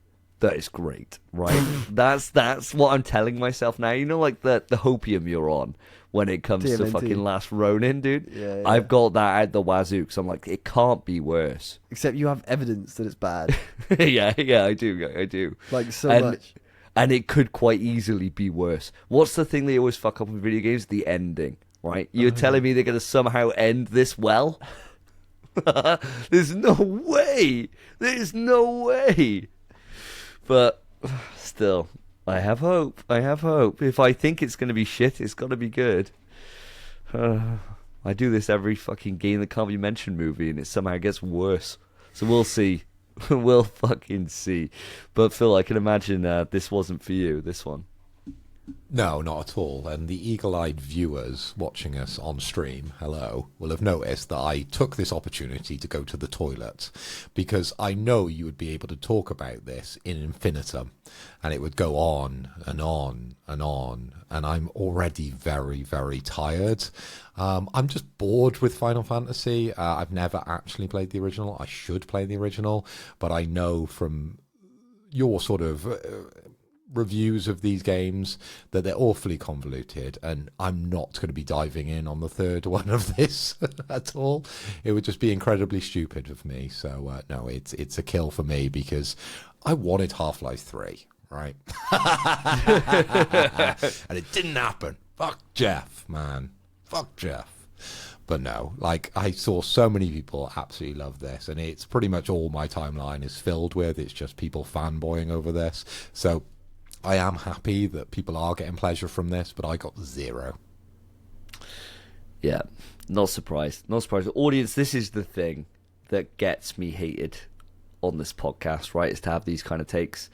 That is great, right? that's what I'm telling myself now. You know, like the hopium you're on when it comes to TMNT. fucking Last Ronin, dude. Yeah. I've got that out the wazoo, because I'm like, it can't be worse. Except you have evidence that it's bad. yeah, I do. Like, so And- much. And it could quite easily be worse. What's the thing they always fuck up with video games? The ending, right? You're telling me they're going to somehow end this well? There's no way. There's no way. But still, I have hope. If I think it's going to be shit, it's got to be good. I do this every fucking game that can't be mentioned movie, and it somehow gets worse. So we'll see. We'll fucking see. But Phil, I can imagine this wasn't for you, this one. No, not at all. And the eagle-eyed viewers watching us on stream, hello, will have noticed that I took this opportunity to go to the toilet, because I know you would be able to talk about this in infinitum, and it would go on and on and on, and I'm already very, very tired. I'm just bored with Final Fantasy. I've never actually played the original. I should play the original, but I know from your sort of reviews of these games that they're awfully convoluted, and I'm not going to be diving in on the third one of this at all. It would just be incredibly stupid of me. So no, it's a kill for me, because I wanted Half-Life 3, right? And it didn't happen. Fuck Jeff, man. Fuck Jeff. But no, like, I saw so many people absolutely love this, and it's pretty much all my timeline is filled with. It's just people fanboying over this. So I am happy that people are getting pleasure from this, but I got 0. Yeah, not surprised. Not surprised. Audience, this is the thing that gets me hated on this podcast, right? Is to have these kind of takes.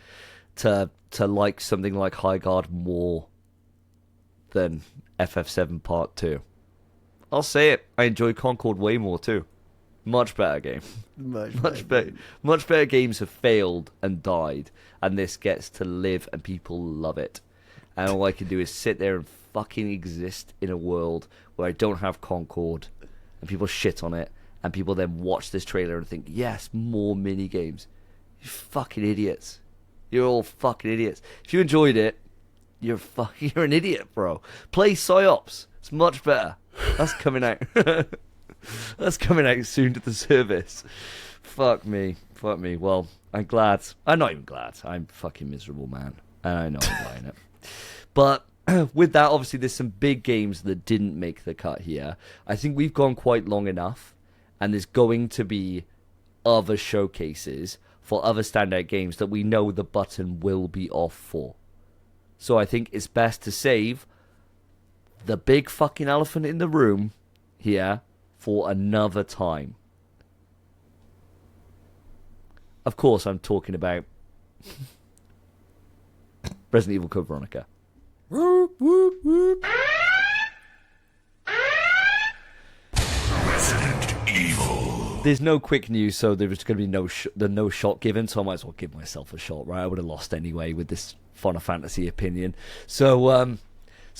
To like something like High Guard more than FF7 Part 2. I'll say it. I enjoy Concord way more too. Much better game. Much better games have failed and died, and this gets to live and people love it. And all I can do is sit there and fucking exist in a world where I don't have Concord, and people shit on it, and people then watch this trailer and think, yes, more mini games. You fucking idiots. You're all fucking idiots. If you enjoyed it, you're an idiot, bro. Play PsyOps. It's much better. That's coming out. That's coming out soon to the service. Fuck me. Well, I'm glad. I'm not even glad. I'm fucking miserable, man. And I know I'm buying it. But with that, obviously, there's some big games that didn't make the cut here. I think we've gone quite long enough, and there's going to be other showcases for other standout games that we know the button will be off for. So I think it's best to save the big fucking elephant in the room here for another time. Of course, I'm talking about Resident Evil Code Veronica. Whoop, whoop, whoop. Resident Evil. There's no quick news, so there's going to be no shot given, so I might as well give myself a shot, right? I would have lost anyway with this Final Fantasy opinion. So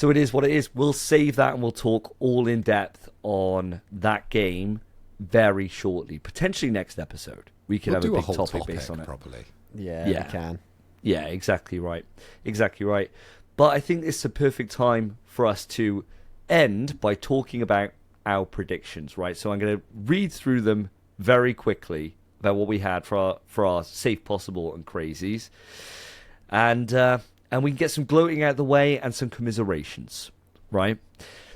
it is what it is. We'll save that and we'll talk all in depth on that game very shortly. Potentially next episode. We could We'll have do a big whole topic based on it. probably. Yeah, Yeah. we can. Yeah, exactly right. Exactly right. But I think it's a perfect time for us to end by talking about our predictions, right? So I'm going to read through them very quickly about what we had for our Safe Possible and Crazies. And we can get some gloating out of the way and some commiserations, right?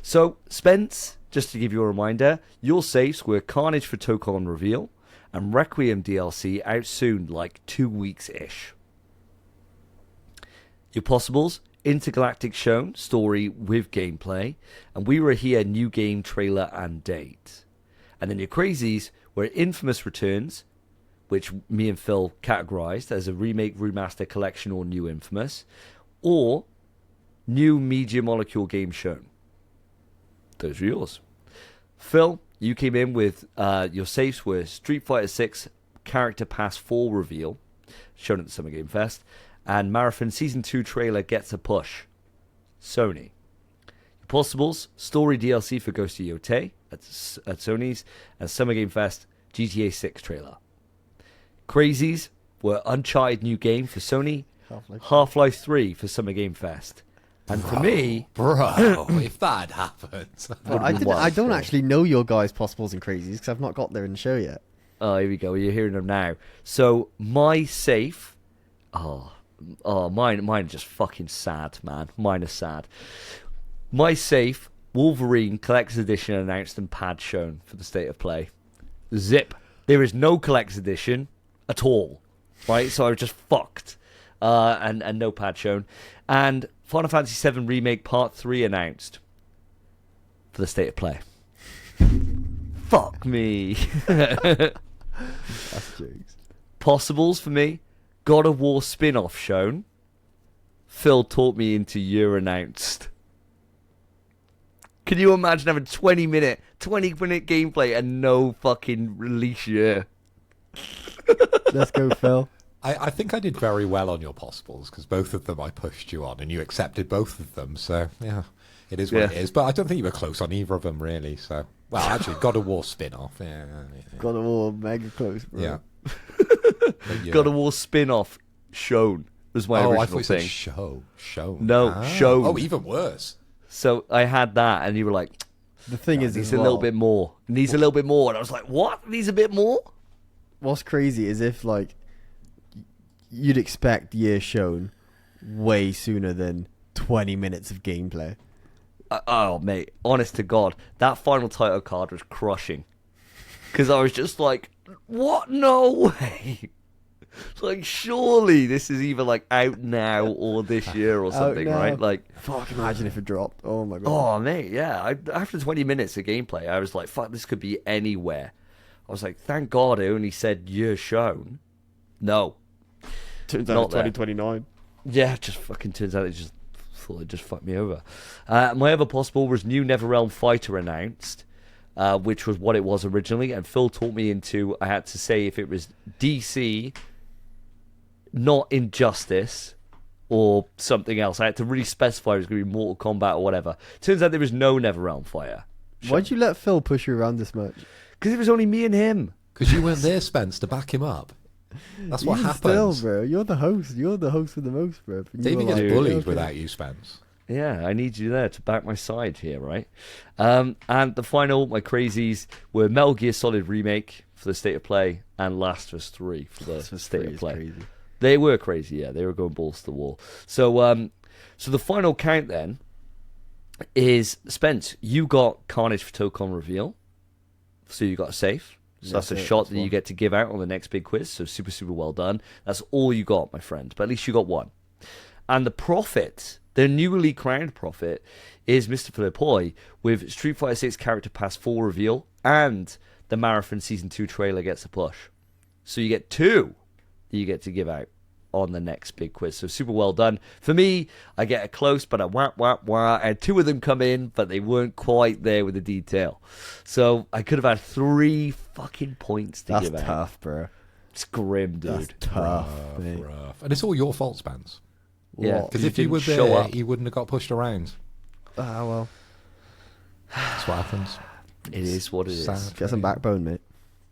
So, Spence, just to give you a reminder, your safes were Carnage for Tokon Reveal and Requiem DLC out soon, like 2 weeks-ish. Your possibles, Intergalactic Shown, story with gameplay, and We Were Here new game trailer and date. And then your crazies were Infamous Returns, which me and Phil categorized as a remake, remaster, collection, or new Infamous, or new Media Molecule game shown. Those are yours. Phil, you came in with your safes were Street Fighter 6 Character Pass 4 reveal, shown at the Summer Game Fest, and Marathon Season 2 trailer gets a push. Sony. Your possibles, story DLC for Ghost of Yotei at Sony's, and Summer Game Fest GTA 6 trailer. Crazies, were Uncharted New Game for Sony, Half-Life. Half-Life 3 for Summer Game Fest. And for me... Bro, if that happens. But I don't actually know your guys' possibles and crazies because I've not got there in the show yet. Oh, here we go. You're hearing them now. So, my safe... mine are just fucking sad, man. Mine are sad. My safe, Wolverine Collector's Edition announced and pad shown for the State of Play. Zip. There is no Collector's Edition at all. Right? So I was just fucked. And no pad shown. And Final Fantasy VII Remake Part 3 announced for the State of Play. Fuck me. That's jokes. Possibles for me. God of War spin-off shown. Phil taught me into year announced. Can you imagine having 20-minute gameplay and no fucking release year? Let's go, Phil. I think I did very well on your possibles because both of them I pushed you on and you accepted both of them. So, yeah, it is what it is. But I don't think you were close on either of them, really. So, well, actually, God of War spin-off. Yeah. God of War, mega close, bro. Yeah. God of War spin-off shown was my original I thought you thing. said shown. No, shown. Oh, even worse. So I had that, and you were like, The thing is, needs as a little bit more. Needs a little bit more. And I was like, what? Needs a bit more? What's crazy is if, like, you'd expect year shown way sooner than 20 minutes of gameplay. Oh, mate, honest to God, that final title card was crushing. Because I was just like, what? No way. Like, surely this is either, like, out now or this year or something, right? Like, fuck, imagine if it dropped. Oh, my God. Oh, mate, yeah. After 20 minutes of gameplay, I was like, fuck, this could be anywhere. I was like, thank God it only said year shown. No. Turns out out it's 2029. Yeah, it just fucking turns out it just fucked me over. My other possible was new NetherRealm Fighter announced, which was what it was originally, and Phil taught me into, I had to say if it was DC, not Injustice, or something else. I had to really specify it was going to be Mortal Kombat or whatever. Turns out there was no NetherRealm Fighter. Why'd you let Phil push you around this much? Because it was only me and him. Because you weren't there, Spence, to back him up. That's what happens. Still, bro. You're the host. You're the host with the most, bro. Davey gets bullied without you, Spence. Yeah, I need you there to back my side here, right? And the final, my crazies, were Metal Gear Solid Remake for the State of Play and Last of Us 3 for the State of Play. Crazy. They were crazy, yeah. They were going balls to the wall. So, so the final count then is, Spence, you got Carnage for Tocon reveal. So you got a safe. So that's a shot that you get to give out on the next big quiz. So super, super well done. That's all you got, my friend. But at least you got one. And the prophet, the newly crowned prophet, is Mr. Philippoi with Street Fighter 6 Character Pass 4 reveal and the Marathon Season 2 trailer gets a plush. So you get two that you get to give out on the next big quiz. So super well done. For me, I get a close, but a wah. And two of them come in, but they weren't quite there with the detail. So I could have had 3 fucking points to give out. That's tough, bro. It's grim, dude. That's tough, mate. Rough. And it's all your fault, Spence. Yeah, Because if you were didn't show there, up. he wouldn't have got pushed around. Ah, well. That's what happens. It is what it is. Sad. Get some backbone, mate.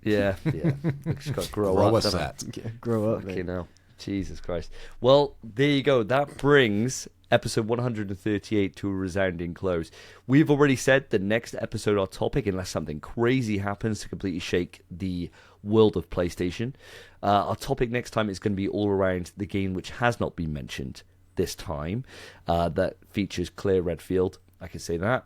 Yeah. Just got to grow Grow up. a don't I? set. Yeah, grow up, Fucking mate. hell. Jesus Christ. Well, there you go. That brings episode 138 to a resounding close. We've already said the next episode, our topic, unless something crazy happens to completely shake the world of PlayStation, our topic next time is going to be all around the game which has not been mentioned this time, that features Claire Redfield. I can say that.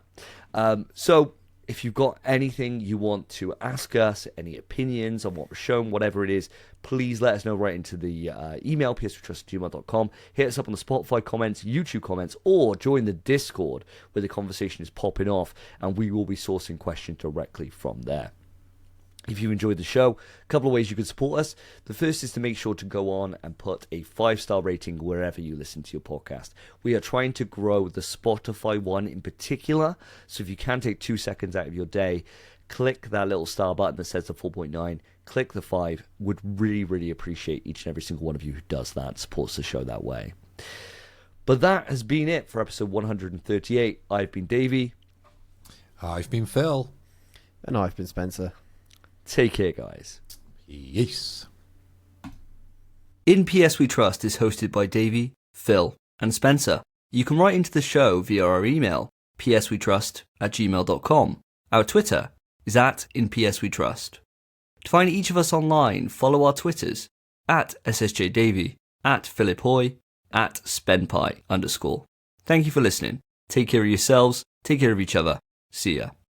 So if you've got anything you want to ask us, any opinions on what was shown, whatever it is, please let us know right into the email, ps4trust@gmail.com. Hit us up on the Spotify comments, YouTube comments, or join the Discord where the conversation is popping off, and we will be sourcing questions directly from there. If you enjoyed the show, a couple of ways you can support us. The first is to make sure to go on and put a 5-star rating wherever you listen to your podcast. We are trying to grow the Spotify one in particular, so if you can take 2 seconds out of your day, click that little star button that says the 4.9, click the 5. Would really, really appreciate each and every single one of you who does that, supports the show that way. But that has been it for episode 138. I've been Davey. I've been Phil. And I've been Spencer. Take care, guys. Yes. In PS We Trust is hosted by Davey, Phil, and Spencer. You can write into the show via our email, pswetrust@gmail.com. Our Twitter is @InPSWeTrust. To find each of us online, follow our Twitters, @SSJDavey, @PhilipHoy, @SpenPie_. Thank you for listening. Take care of yourselves, take care of each other. See ya.